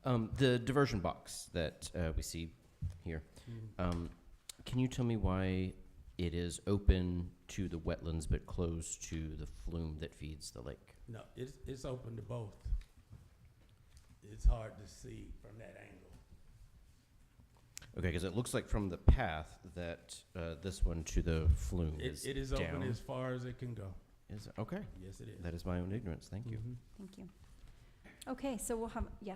Oh. The diversion box that we see here. Can you tell me why it is open to the wetlands but closed to the flume that feeds the lake?
No, it's open to both. It's hard to see from that angle.
Okay, because it looks like from the path that this one to the flume is
It is
down.
open as far as it can go.
Is it? Okay.
Yes, it is.
That is my own ignorance. Thank you.
Thank you. Okay, so we'll have, yeah.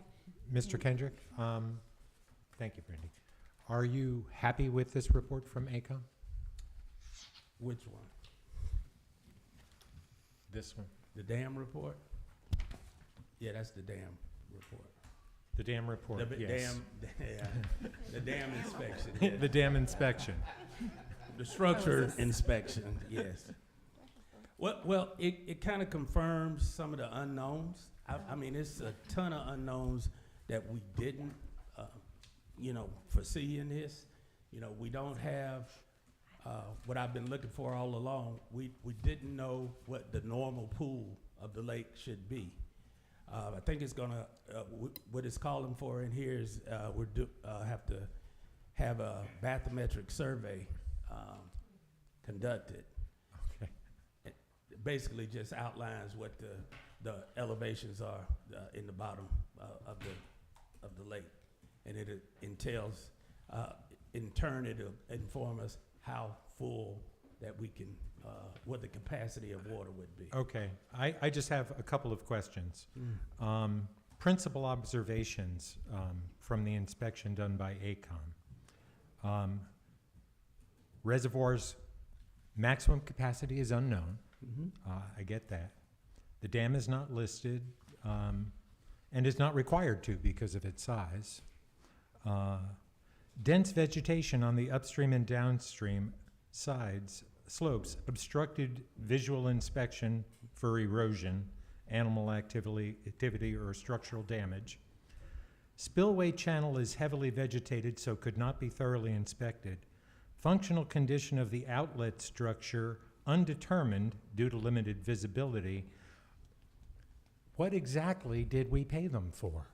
Mr. Kendrick, thank you, Brandy. Are you happy with this report from AECOM?
Which one?
This one.
The dam report? Yeah, that's the dam report.
The dam report,
The
yes.
the dam inspection.
The dam inspection.
The structure inspection, yes. Well, it kind of confirms some of the unknowns. I mean, it's a ton of unknowns that we didn't, foresee in this. We don't have what I've been looking for all along. We didn't know what the normal pool of the lake should be. I think it's gonna, what it's calling for in here is, have to have a bathymetric survey, conducted.
Okay.
It basically just outlines what the elevations are, in the bottom, of the lake. And it entails, in turn, it'll inform us how full that we can, what the capacity of water would be.
Okay, I just have a couple of questions. Principal observations from the inspection done by AECOM. Reservoir's maximum capacity is unknown. I get that. The dam is not listed and is not required to because of its size. Dense vegetation on the upstream and downstream slopes obstructed visual inspection for erosion, animal activity or structural damage. Spillway channel is heavily vegetated, so could not be thoroughly inspected. Functional condition of the outlet structure undetermined due to limited visibility. What exactly did we pay them for?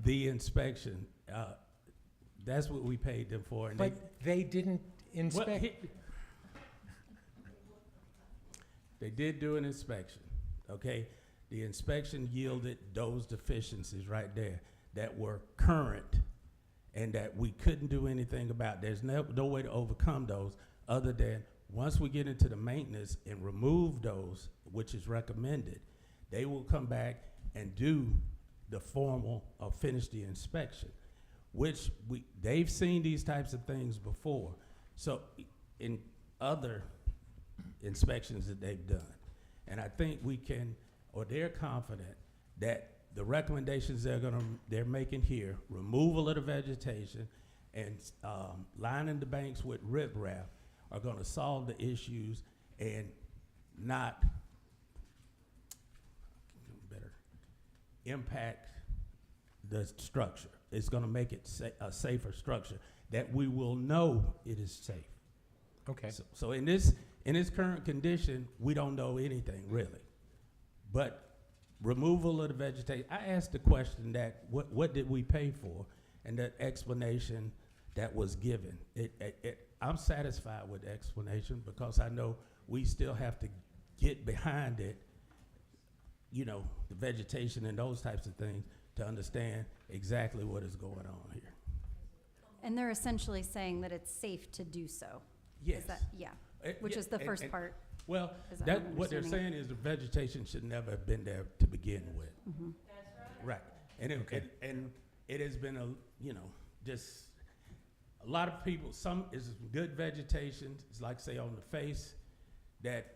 The inspection, that's what we paid them for. And
But they didn't inspect.
They did do an inspection, okay? The inspection yielded those deficiencies right there that were current and that we couldn't do anything about. There's no way to overcome those other than once we get into the maintenance and remove those, which is recommended, they will come back and do the formal or finish the inspection, which they've seen these types of things before. So in other inspections that they've done. And I think we can, or they're confident that the recommendations they're making here, removal of the vegetation and lining the banks with riprap, are gonna solve the issues and not impact the structure. It's gonna make it a safer structure that we will know it is safe.
Okay.
So in this current condition, we don't know anything really. But removal of the vegetation, I asked the question that what did we pay for, and that explanation that was given. I'm satisfied with the explanation because I know we still have to get behind it, you know, the vegetation and those types of things to understand exactly what is going on here.
And they're essentially saying that it's safe to do so.
Yes.
Is that, yeah, which is the first part.
Well,
is that I'm
what they're saying is the vegetation should never have been there to begin with.
Mhm.
That's
Right. And it has been just a lot of people, some is good vegetation, it's like say on the face that,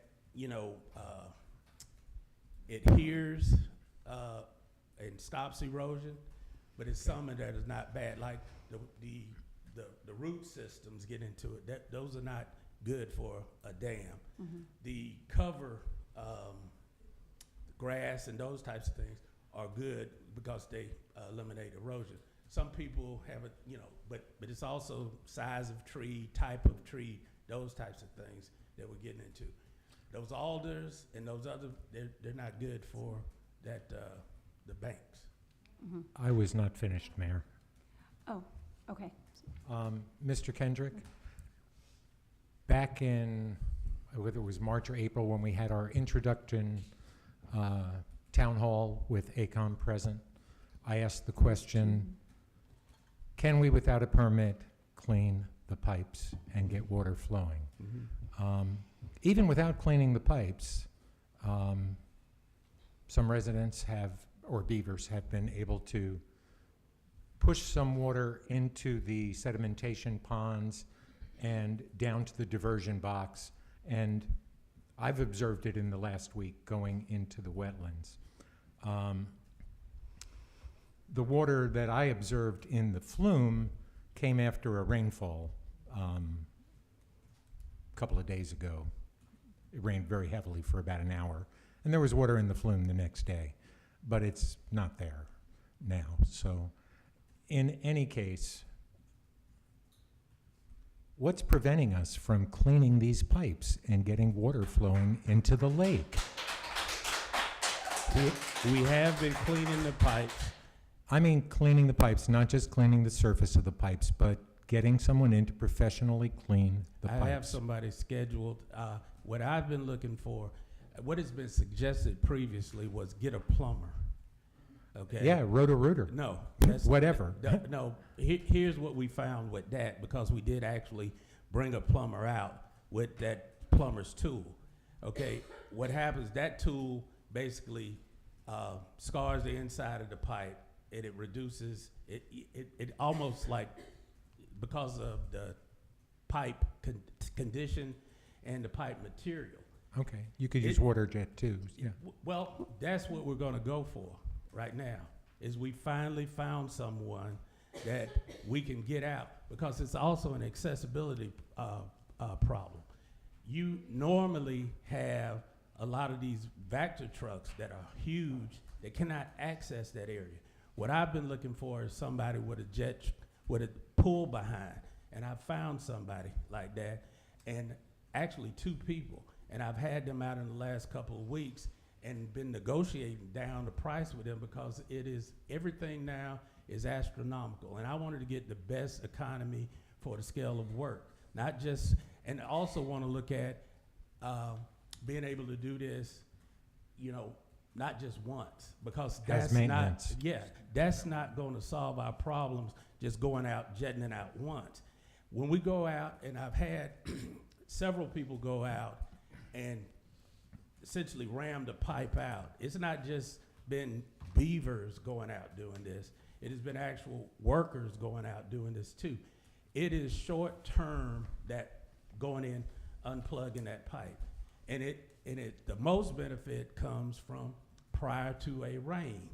it adheres and stops erosion, but it's some that is not bad, like the root systems get into it. Those are not good for a dam.
Mhm.
The cover, grass and those types of things are good because they eliminate erosion. Some people have it, but it's also size of tree, type of tree, those types of things that we're getting into. Those alders and those other, they're not good for that, the banks.
Mhm.
I was not finished, Mayor.
Oh, okay.
Mr. Kendrick, back in, whether it was March or April, when we had our introduction town hall with AECOM present, I asked the question, can we, without a permit, clean the pipes and get water flowing? Even without cleaning the pipes, some residents or beavers have been able to push some water into the sedimentation ponds and down to the diversion box. And I've observed it in the last week going into the wetlands. The water that I observed in the flume came after a rainfall a couple of days ago. It rained very heavily for about an hour, and there was water in the flume the next day, but it's not there now. So in any case, What's preventing us from cleaning these pipes and getting water flowing into the lake?
We have been cleaning the pipes.
I mean, cleaning the pipes, not just cleaning the surface of the pipes, but getting someone in to professionally clean the
I
pipes.
have somebody scheduled. What I've been looking for, what has been suggested previously was get a plumber. Okay?
Yeah, Roto-Rooter.
No.
Whatever.
No, here's what we found with that, because we did actually bring a plumber out with that plumber's tool. Okay, what happens, that tool basically scars the inside of the pipe, and it reduces, it almost like, because of the pipe condition and the pipe material.
Okay, you could use water jet too, yeah.
Well, that's what we're gonna go for right now, is we finally found someone that we can get out, because it's also an accessibility problem. You normally have a lot of these Vector trucks that are huge, they cannot access that area. What I've been looking for is somebody with a jet, with a pull behind, and I found somebody like that, and actually 2 people, and I've had them out in the last couple of weeks and been negotiating down the price with them, because it is, everything now is astronomical, and I wanted to get the best economy for the scale of work, not just, and I also want to look at being able to do this, you know, not just once, because that's
maintenance.
not, yeah, that's not going to solve our problems just going out, jetting it out once. When we go out, and I've had several people go out and essentially ram the pipe out. It's not just been beavers going out doing this. It has been actual workers going out doing this too. It is short term that going in, unplugging that pipe. And the most benefit comes from prior to a rain.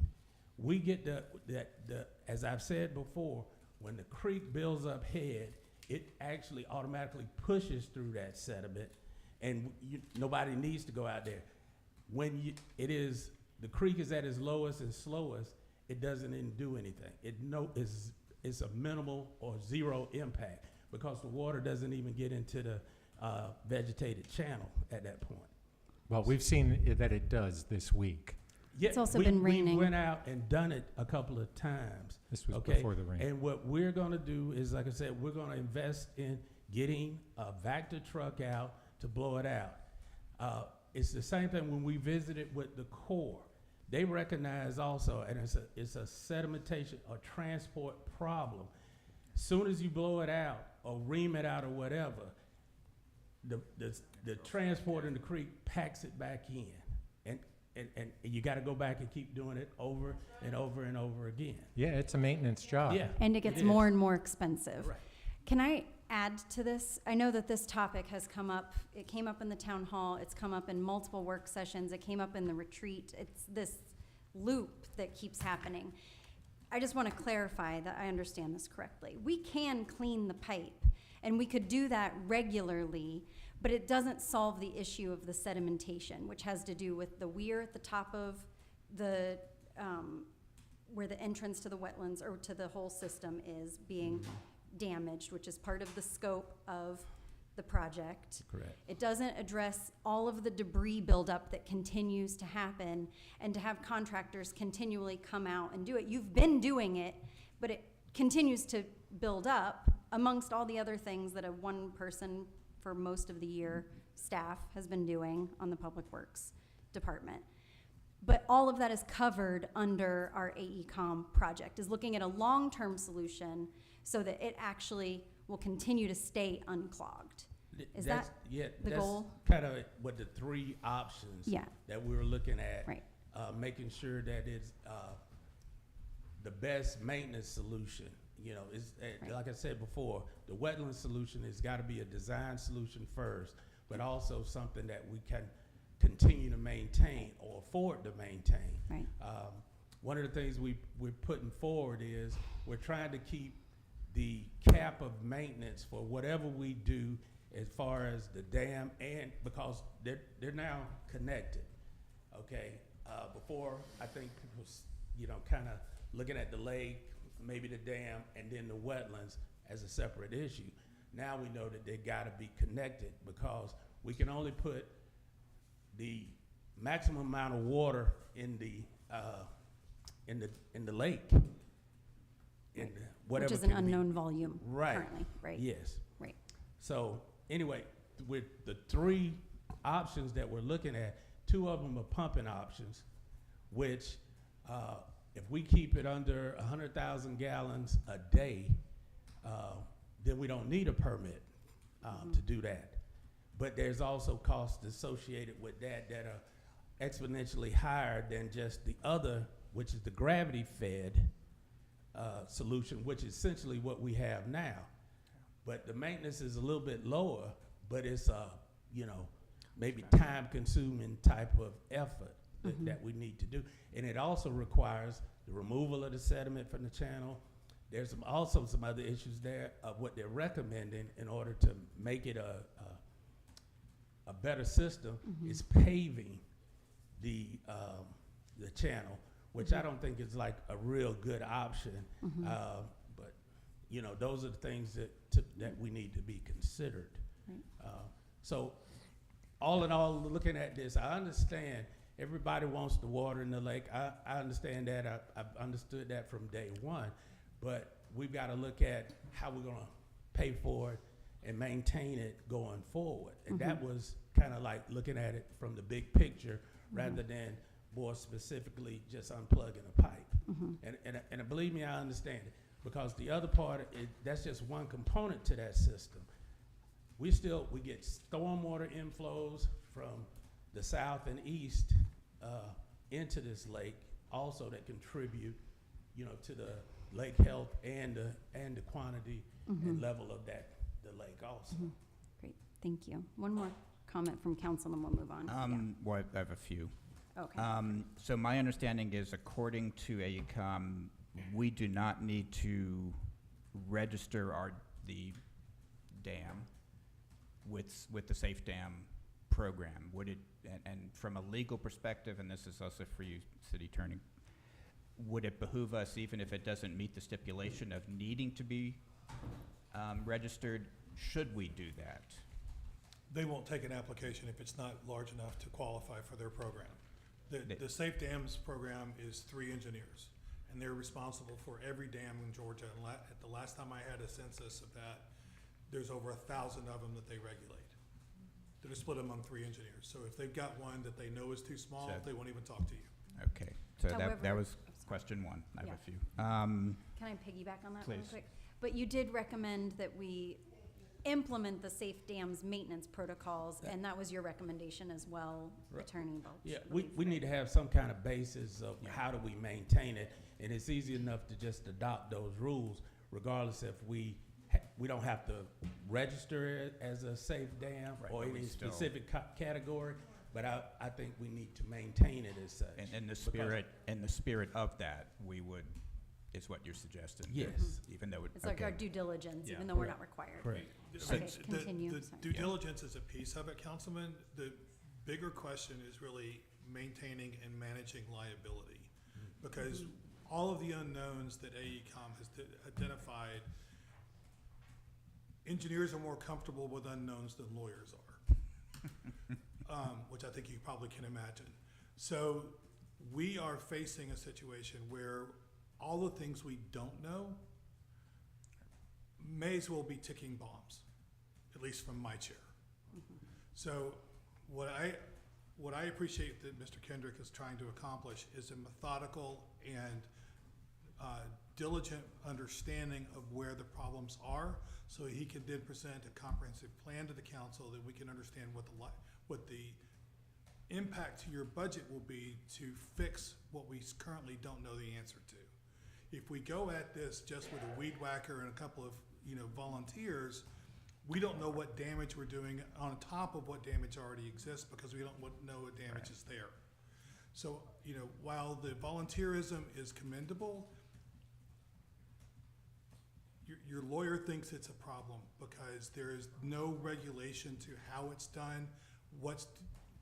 We get as I've said before, when the creek builds up head, it actually automatically pushes through that sediment, and nobody needs to go out there. When the creek is at its lowest and slowest, it doesn't even do anything. It's a minimal or zero impact, because the water doesn't even get into the vegetated channel at that point.
Well, we've seen that it does this week.
Yeah,
It's also been raining.
We went out and done it a couple of times.
This was
okay?
before the rain.
And what we're going to do is, like I said, we're going to invest in getting a Vector truck out to blow it out. It's the same thing when we visited with the Corps. They recognize also, and it's a sedimentation or transport problem. Soon as you blow it out or ream it out or whatever, the transport in the creek packs it back in. And you got to go back and keep doing it over and over and over again.
Yeah, it's a maintenance job.
Yeah,
And it gets more and more expensive.
Right.
Can I add to this? I know that this topic has come up. It came up in the town hall. It's come up in multiple work sessions. It came up in the retreat. It's this loop that keeps happening. I just want to clarify that I understand this correctly. We can clean the pipe, and we could do that regularly, but it doesn't solve the issue of the sedimentation, which has to do with the weir at the top of the, where the entrance to the wetlands or to the whole system is being damaged, which is part of the scope of the project.
Correct.
It doesn't address all of the debris buildup that continues to happen, and to have contractors continually come out and do it. You've been doing it, but it continues to build up amongst all the other things that a one person for most of the year staff has been doing on the Public Works Department. But all of that is covered under our AECOM project, is looking at a long-term solution so that it actually will continue to stay unclogged. Is that the goal?
Kind of what the 3 options
Yeah.
that we were looking at.
Right.
Making sure that it's the best maintenance solution. You know, it's
Right.
like I said before, the wetland solution has got to be a design solution first, but also something that we can continue to maintain or afford to maintain.
Right.
One of the things we're putting forward is we're trying to keep the cap of maintenance for whatever we do as far as the dam, and because they're now connected. Okay, before I think people was, you know, kind of looking at the lake, maybe the dam, and then the wetlands as a separate issue. Now we know that they gotta be connected, because we can only put the maximum amount of water in the lake.
Which is an unknown volume currently, right?
Yes.
Right.
So anyway, with the 3 options that we're looking at, 2 of them are pumping options, which if we keep it under 100,000 gallons a day, then we don't need a permit to do that. But there's also costs associated with that are exponentially higher than just the other, which is the gravity-fed solution, which is essentially what we have now. But the maintenance is a little bit lower, but it's maybe time-consuming type of effort that we need to do. And it also requires the removal of the sediment from the channel. There's also some other issues there of what they're recommending in order to make it a better system is paving the channel, which I don't think is like a real good option. But those are the things that we need to be considered. So all in all, looking at this, I understand everybody wants the water in the lake. I understand that. I've understood that from day one. But we've got to look at how we're going to pay for it and maintain it going forward. And that was kind of like looking at it from the big picture rather than more specifically just unplugging a pipe. And believe me, I understand it, because the other part, that's just one component to that system. We get stormwater inflows from the south and east into this lake also that contribute, to the lake health and the quantity and level of the lake also.
Great, thank you. One more comment from council and we'll move on.
Well, I have a few.
Okay.
So my understanding is, according to AECOM, we do not need to register the dam with the Safe Dam program. Would it, and from a legal perspective, and this is also for you, City Attorney, would it behoove us, even if it doesn't meet the stipulation of needing to be registered, should we do that?
They won't take an application if it's not large enough to qualify for their program. The Safe Dams program is 3 engineers, and they're responsible for every dam in Georgia. And at the last time I had a census of that, there's over 1,000 of them that they regulate. They're split among 3 engineers. So if they've got one that they know is too small, they won't even talk to you.
Okay, so that
However,
was question 1. I have a few.
Can I piggyback on that real quick? But you did recommend that we implement the Safe Dams maintenance protocols, and that was your recommendation as well, Attorney Balch.
Yeah, we need to have some kind of basis of how do we maintain it, and it's easy enough to just adopt those rules, regardless if we don't have to register it as a safe dam or any specific category, but I think we need to maintain it as such.
And in the spirit of that, we would, is what you're suggesting?
Yes.
Even though
it's like our due diligence, even though we're not required.
Correct.
Okay, continue.
The due diligence is a piece of it, Councilman. The bigger question is really maintaining and managing liability, because all of the unknowns that AECOM has identified, engineers are more comfortable with unknowns than lawyers are, which I think you probably can imagine. So we are facing a situation where all the things we don't know may as well be ticking bombs, at least from my chair. So what I appreciate that Mr. Kendrick is trying to accomplish is a methodical and diligent understanding of where the problems are, so he can then present a comprehensive plan to the council that we can understand what the impact to your budget will be to fix what we currently don't know the answer to. If we go at this just with a weed whacker and a couple of volunteers, we don't know what damage we're doing on top of what damage already exists, because we don't know what damage is there. So while the volunteerism is commendable, your lawyer thinks it's a problem because there is no regulation to how it's done,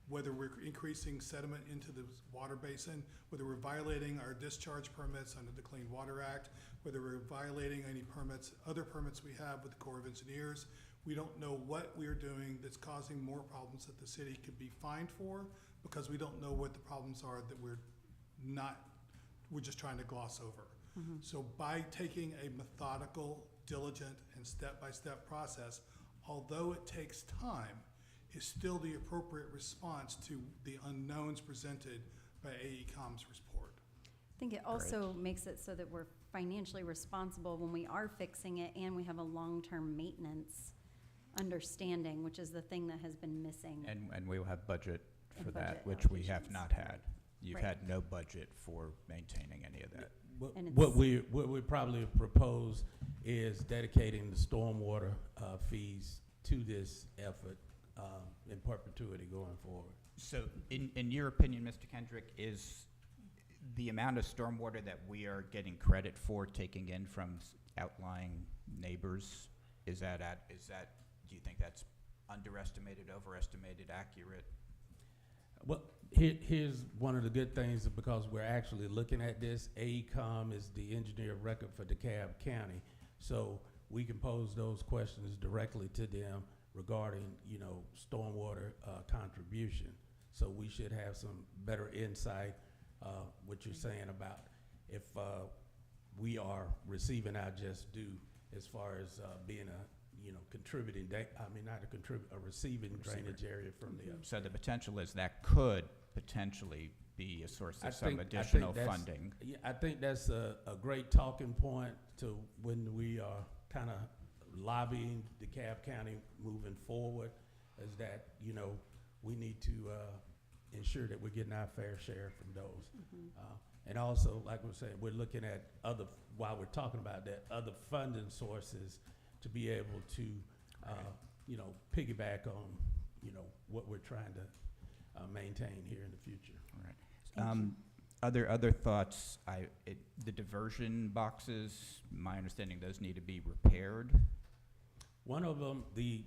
whether we're increasing sediment into the water basin, whether we're violating our discharge permits under the Clean Water Act, whether we're violating any permits, other permits we have with the Corps of Engineers. We don't know what we're doing that's causing more problems that the city could be fined for, because we don't know what the problems are that we're just trying to gloss over. So by taking a methodical, diligent, and step-by-step process, although it takes time, is still the appropriate response to the unknowns presented by AECOM's report.
I think it also makes it so that we're financially responsible when we are fixing it, and we have a long-term maintenance understanding, which is the thing that has been missing.
And we will have budget for
And
that,
budget
which we have
allocations.
not had. You've
Right.
had no budget for maintaining any of that.
And
What
it's-
we probably propose is dedicating the stormwater fees to this effort in perpetuity going forward.
So in your opinion, Mr. Kendrick, is the amount of stormwater that we are getting credit for taking in from outlying neighbors, do you think that's underestimated, overestimated, accurate?
Well, here's one of the good things, because we're actually looking at this. AECOM is the engineer of record for DeKalb County, so we can pose those questions directly to them regarding, stormwater contribution. So we should have some better insight, what you're saying about if we are receiving our just due as far as being a contributing, a receiving drainage area from the.
So the potential is that could potentially be a source of some additional funding.
Yeah, I think that's a great talking point to when we are kind of lobbying DeKalb County moving forward, is that, we need to ensure that we're getting our fair share from those. And also, like we were saying, we're looking at while we're talking about that, other funding sources to be able to, piggyback on, what we're trying to maintain here in the future.
Right. Other thoughts, the diversion boxes, my understanding those need to be repaired.
One of them, the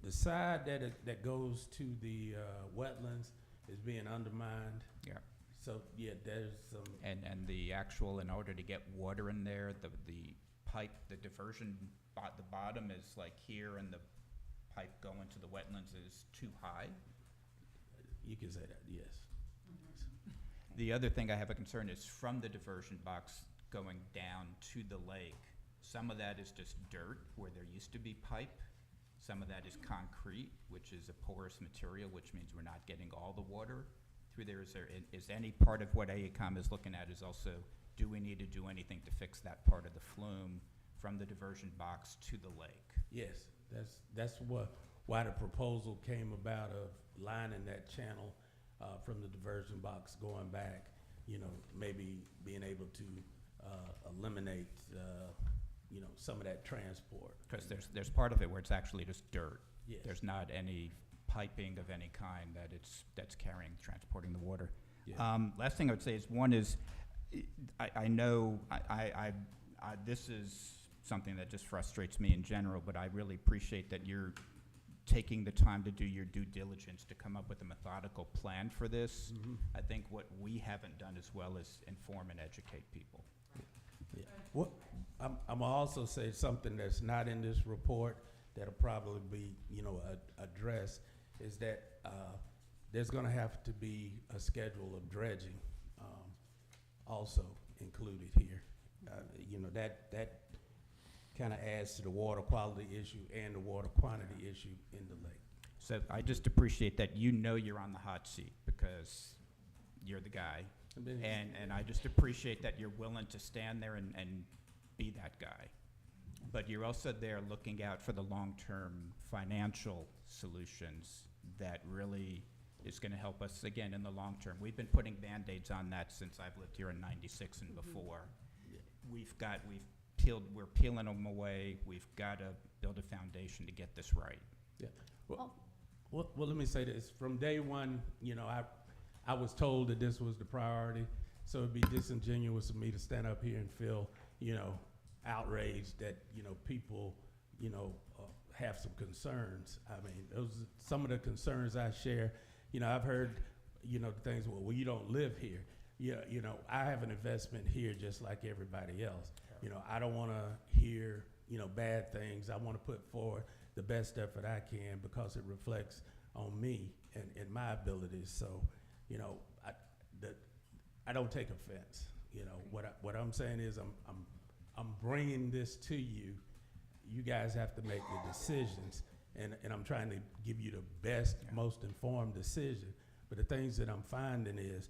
side that goes to the wetlands is being undermined.
Yeah.
So, yeah, there's some.
And the actual, in order to get water in there, the pipe, the diversion, the bottom is like here, and the pipe going to the wetlands is too high.
You can say that, yes.
The other thing I have a concern is from the diversion box going down to the lake. Some of that is just dirt where there used to be pipe. Some of that is concrete, which is a porous material, which means we're not getting all the water through there. Is any part of what AECOM is looking at is also, do we need to do anything to fix that part of the flume from the diversion box to the lake?
Yes, that's why the proposal came about, of lining that channel from the diversion box going back, maybe being able to eliminate, some of that transport.
Because there's part of it where it's actually just dirt.
Yes.
There's not any piping of any kind that's transporting the water.
Yeah.
Last thing I would say is, one is, I know this is something that just frustrates me in general, but I really appreciate that you're taking the time to do your due diligence to come up with a methodical plan for this. I think what we haven't done as well is inform and educate people.
Yeah. What I'm also say something that's not in this report that'll probably be, addressed, is that there's going to have to be a schedule of dredging also included here. That kind of adds to the water quality issue and the water quantity issue in the lake.
So I just appreciate that you're on the hot seat because you're the guy. And I just appreciate that you're willing to stand there and be that guy. But you're also there looking out for the long-term financial solutions that really is going to help us, again, in the long term. We've been putting Band-Aids on that since I've lived here in '96 and before. We're peeling them away. We've got to build a foundation to get this right.
Yeah. Well, let me say this. From day one, I was told that this was the priority, so it'd be disingenuous of me to stand up here and feel, outraged that, people, have some concerns. I mean, those are some of the concerns I share. I've heard, things, well, you don't live here. Yeah, I have an investment here just like everybody else. You know, I don't want to hear, you know, bad things. I want to put forward the best effort I can because it reflects on me and my abilities. So, you know, I don't take offense. You know, what I'm saying is I'm bringing this to you. You guys have to make the decisions, and I'm trying to give you the best, most informed decision. But the things that I'm finding is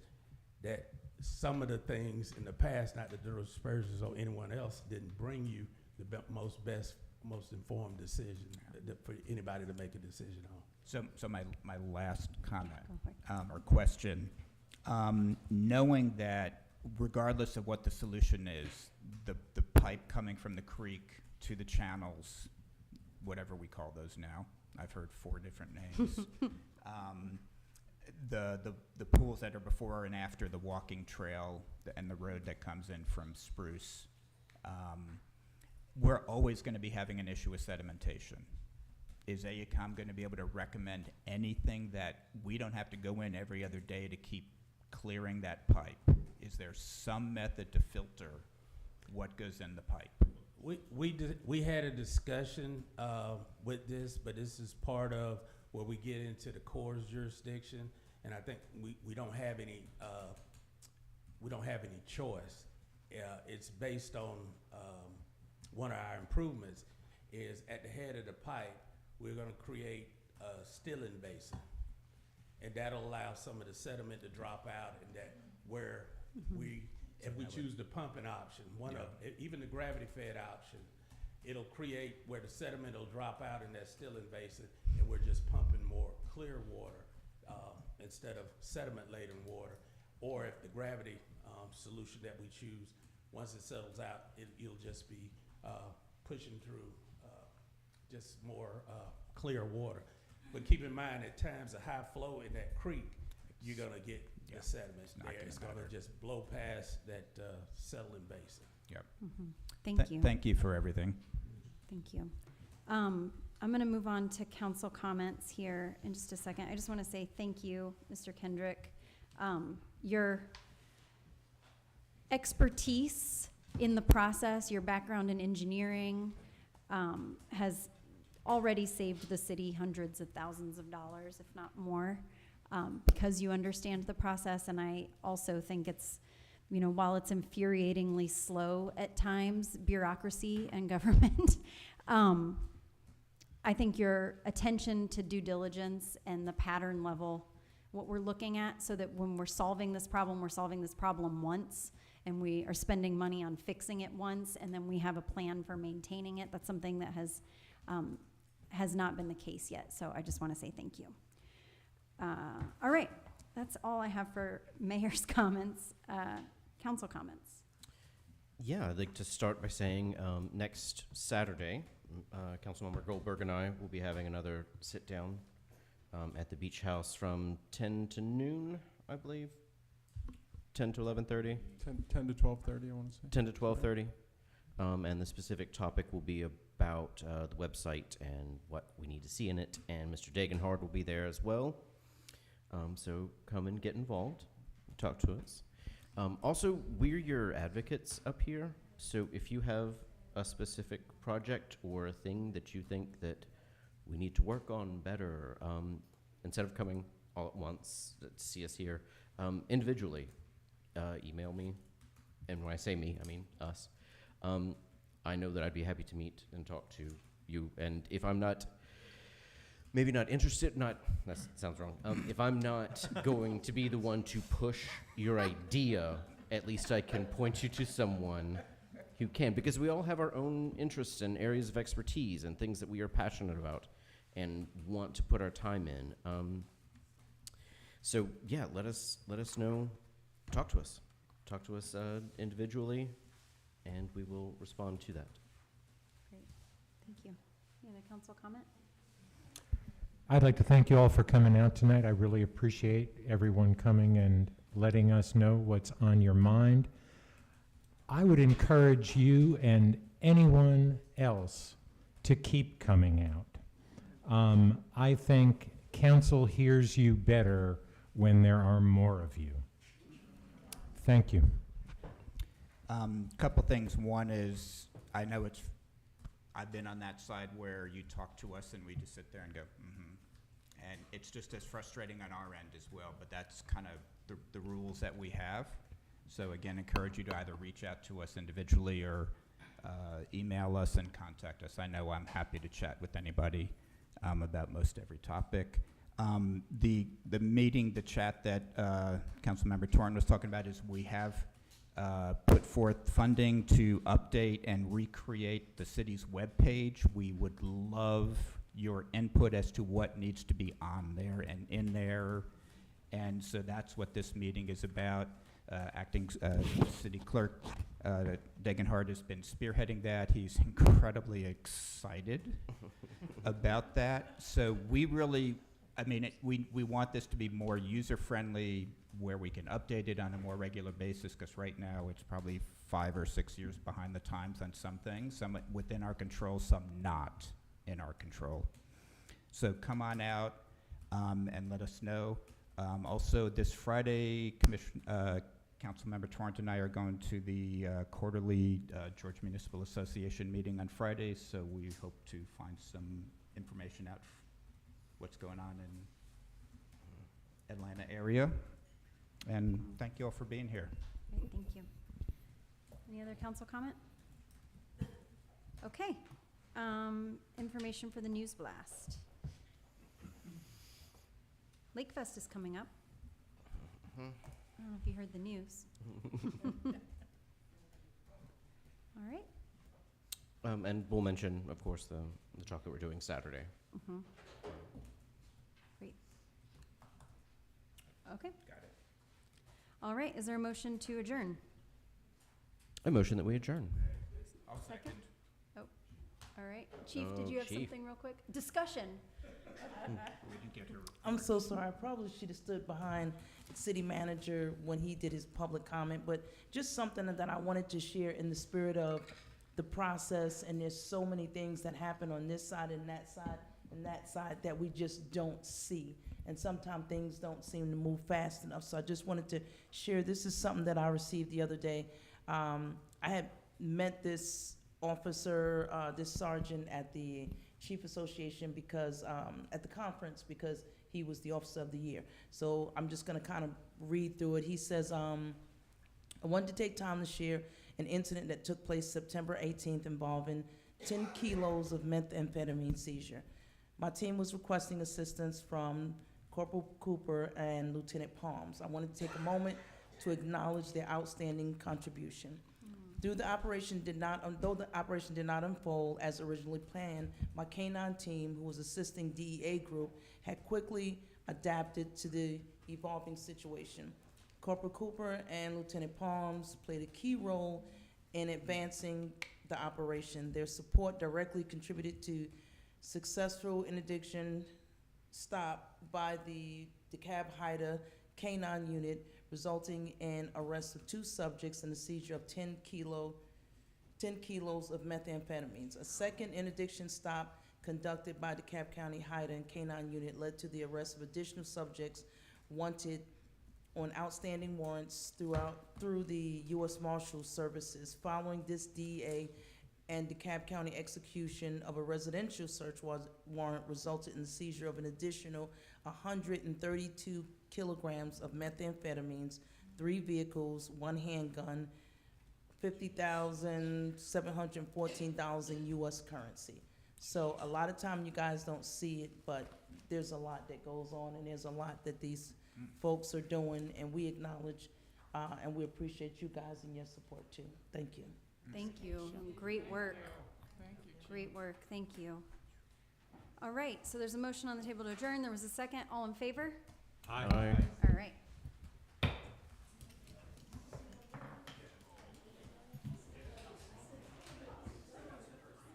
that some of the things in the past, not that there was aspersions or anyone else, didn't bring you the most informed decision for anybody to make a decision on.
So my last comment or question, knowing that regardless of what the solution is, the pipe coming from the creek to the channels, whatever we call those now, I've heard 4 different names. The pools that are before and after the walking trail and the road that comes in from Spruce, we're always going to be having an issue with sedimentation. Is AECOM going to be able to recommend anything that we don't have to go in every other day to keep clearing that pipe? Is there some method to filter what goes in the pipe?
We had a discussion with this, but this is part of where we get into the Corps' jurisdiction, and I think we don't have any choice. It's based on one of our improvements is at the head of the pipe we're going to create a stilling basin, and that'll allow some of the sediment to drop out, and that where if we choose the pumping option, even the gravity-fed option, it'll create where the sediment will drop out in that stilling basin, and we're just pumping more clear water instead of sediment-laden water. Or if the gravity solution that we choose, once it settles out, it'll just be pushing through just more clear water. But keep in mind, at times, a high flow in that creek, you're gonna get the sediment there. It's gonna just blow past that settling basin.
Yep.
Thank you.
Thank you for everything.
Thank you. I'm going to move on to council comments here in just a second. I just want to say thank you, Mr. Kendrick. Your expertise in the process, your background in engineering, has already saved the city hundreds of thousands of dollars, if not more, because you understand the process. And I also think it's, you know, while it's infuriatingly slow at times, bureaucracy and government, I think your attention to due diligence and the pattern level, what we're looking at, so that when we're solving this problem once, and we are spending money on fixing it once, and then we have a plan for maintaining it. That's something that has not been the case yet. So I just want to say thank you. All right, that's all I have for mayor's comments. Council comments.
Yeah, I'd like to start by saying next Saturday, Councilmember Goldberg and I will be having another sit-down at the Beach House from 10 to noon, I believe. 10 to 11:30?
10 to 12:30, I want to say.
10 to 12:30. And the specific topic will be about the website and what we need to see in it. And Mr. Dagenhard will be there as well. So come and get involved. Talk to us. Also, we're your advocates up here. So if you have a specific project or a thing that you think that we need to work on better, instead of coming all at once to see us here, individually, email me. And when I say me, I mean us. I know that I'd be happy to meet and talk to you. And if I'm not, maybe not interested, that sounds wrong. If I'm not going to be the one to push your idea, at least I can point you to someone who can, because we all have our own interests and areas of expertise and things that we are passionate about and want to put our time in. So yeah, let us know. Talk to us individually, and we will respond to that.
Great, thank you. Any other council comment?
I'd like to thank you all for coming out tonight. I really appreciate everyone coming and letting us know what's on your mind. I would encourage you and anyone else to keep coming out. I think council hears you better when there are more of you. Thank you.
Couple things. One is, I know I've been on that side where you talk to us and we just sit there and go, mm-hmm. And it's just as frustrating on our end as well, but that's kind of the rules that we have. So again, encourage you to either reach out to us individually or email us and contact us. I know I'm happy to chat with anybody about most every topic. The meeting, the chat that Councilmember Torn was talking about is we have put forth funding to update and recreate the city's webpage. We would love your input as to what needs to be on there and in there. And so that's what this meeting is about. Acting City Clerk Degenhardt has been spearheading that. He's incredibly excited about that. So we really, I mean, we want this to be more user-friendly, where we can update it on a more regular basis, because right now it's probably 5 or 6 years behind the times on some things, some within our control, some not in our control. So come on out and let us know. Also, this Friday, Councilmember Torrance and I are going to the quarterly Georgia Municipal Association meeting on Friday, so we hope to find some information out what's going on in Atlanta area. And thank you all for being here.
Great, thank you. Any other council comment? Okay. Information for the news blast. Lakefest is coming up. I don't know if you heard the news. All right.
And we'll mention, of course, the talk that we're doing Saturday.
Great. Okay. Got it. All right. Is there a motion to adjourn?
A motion that we adjourn.
I'll second.
Oh, all right. Chief, did you have something real quick? Discussion.
We didn't get her.
I'm so sorry. I probably should have stood behind city manager when he did his public comment, but just something that I wanted to share in the spirit of the process, and there's so many things that happen on this side and that side and that side that we just don't see. And sometimes things don't seem to move fast enough. So I just wanted to share, this is something that I received the other day. I had met this officer, this sergeant at the Chief Association because, at the conference, because he was the Officer of the Year. So I'm just gonna kind of read through it. He says, I wanted to take time to share an incident that took place September 18th involving 10 kilos of methamphetamine seizure. My team was requesting assistance from Corporal Cooper and Lieutenant Palms. I wanted to take a moment to acknowledge their outstanding contribution. Though the operation did not unfold as originally planned, my K-9 team, who was assisting DEA group, had quickly adapted to the evolving situation. Corporal Cooper and Lieutenant Palms played a key role in advancing the operation. Their support directly contributed to successful interdiction stop by the DeKalb HIDTA K-9 unit, resulting in arrest of 2 subjects and the seizure of 10 kilos of methamphetamines. A second interdiction stop conducted by DeKalb County HIDTA and K-9 unit led to the arrest of additional subjects wanted on outstanding warrants through the U.S. Marshals Services. Following this DEA and DeKalb County execution of a residential search warrant resulted in the seizure of an additional 132 kilograms of methamphetamines, 3 vehicles, 1 handgun, $50,714 U.S. currency. So a lot of time you guys don't see it, but there's a lot that goes on, and there's a lot that these folks are doing, and we acknowledge and we appreciate you guys and your support too. Thank you.
Thank you. Great work.
Thank you, Chief.
Great work. Thank you. All right. So there's a motion on the table to adjourn. There was a second. All in favor?
Aye.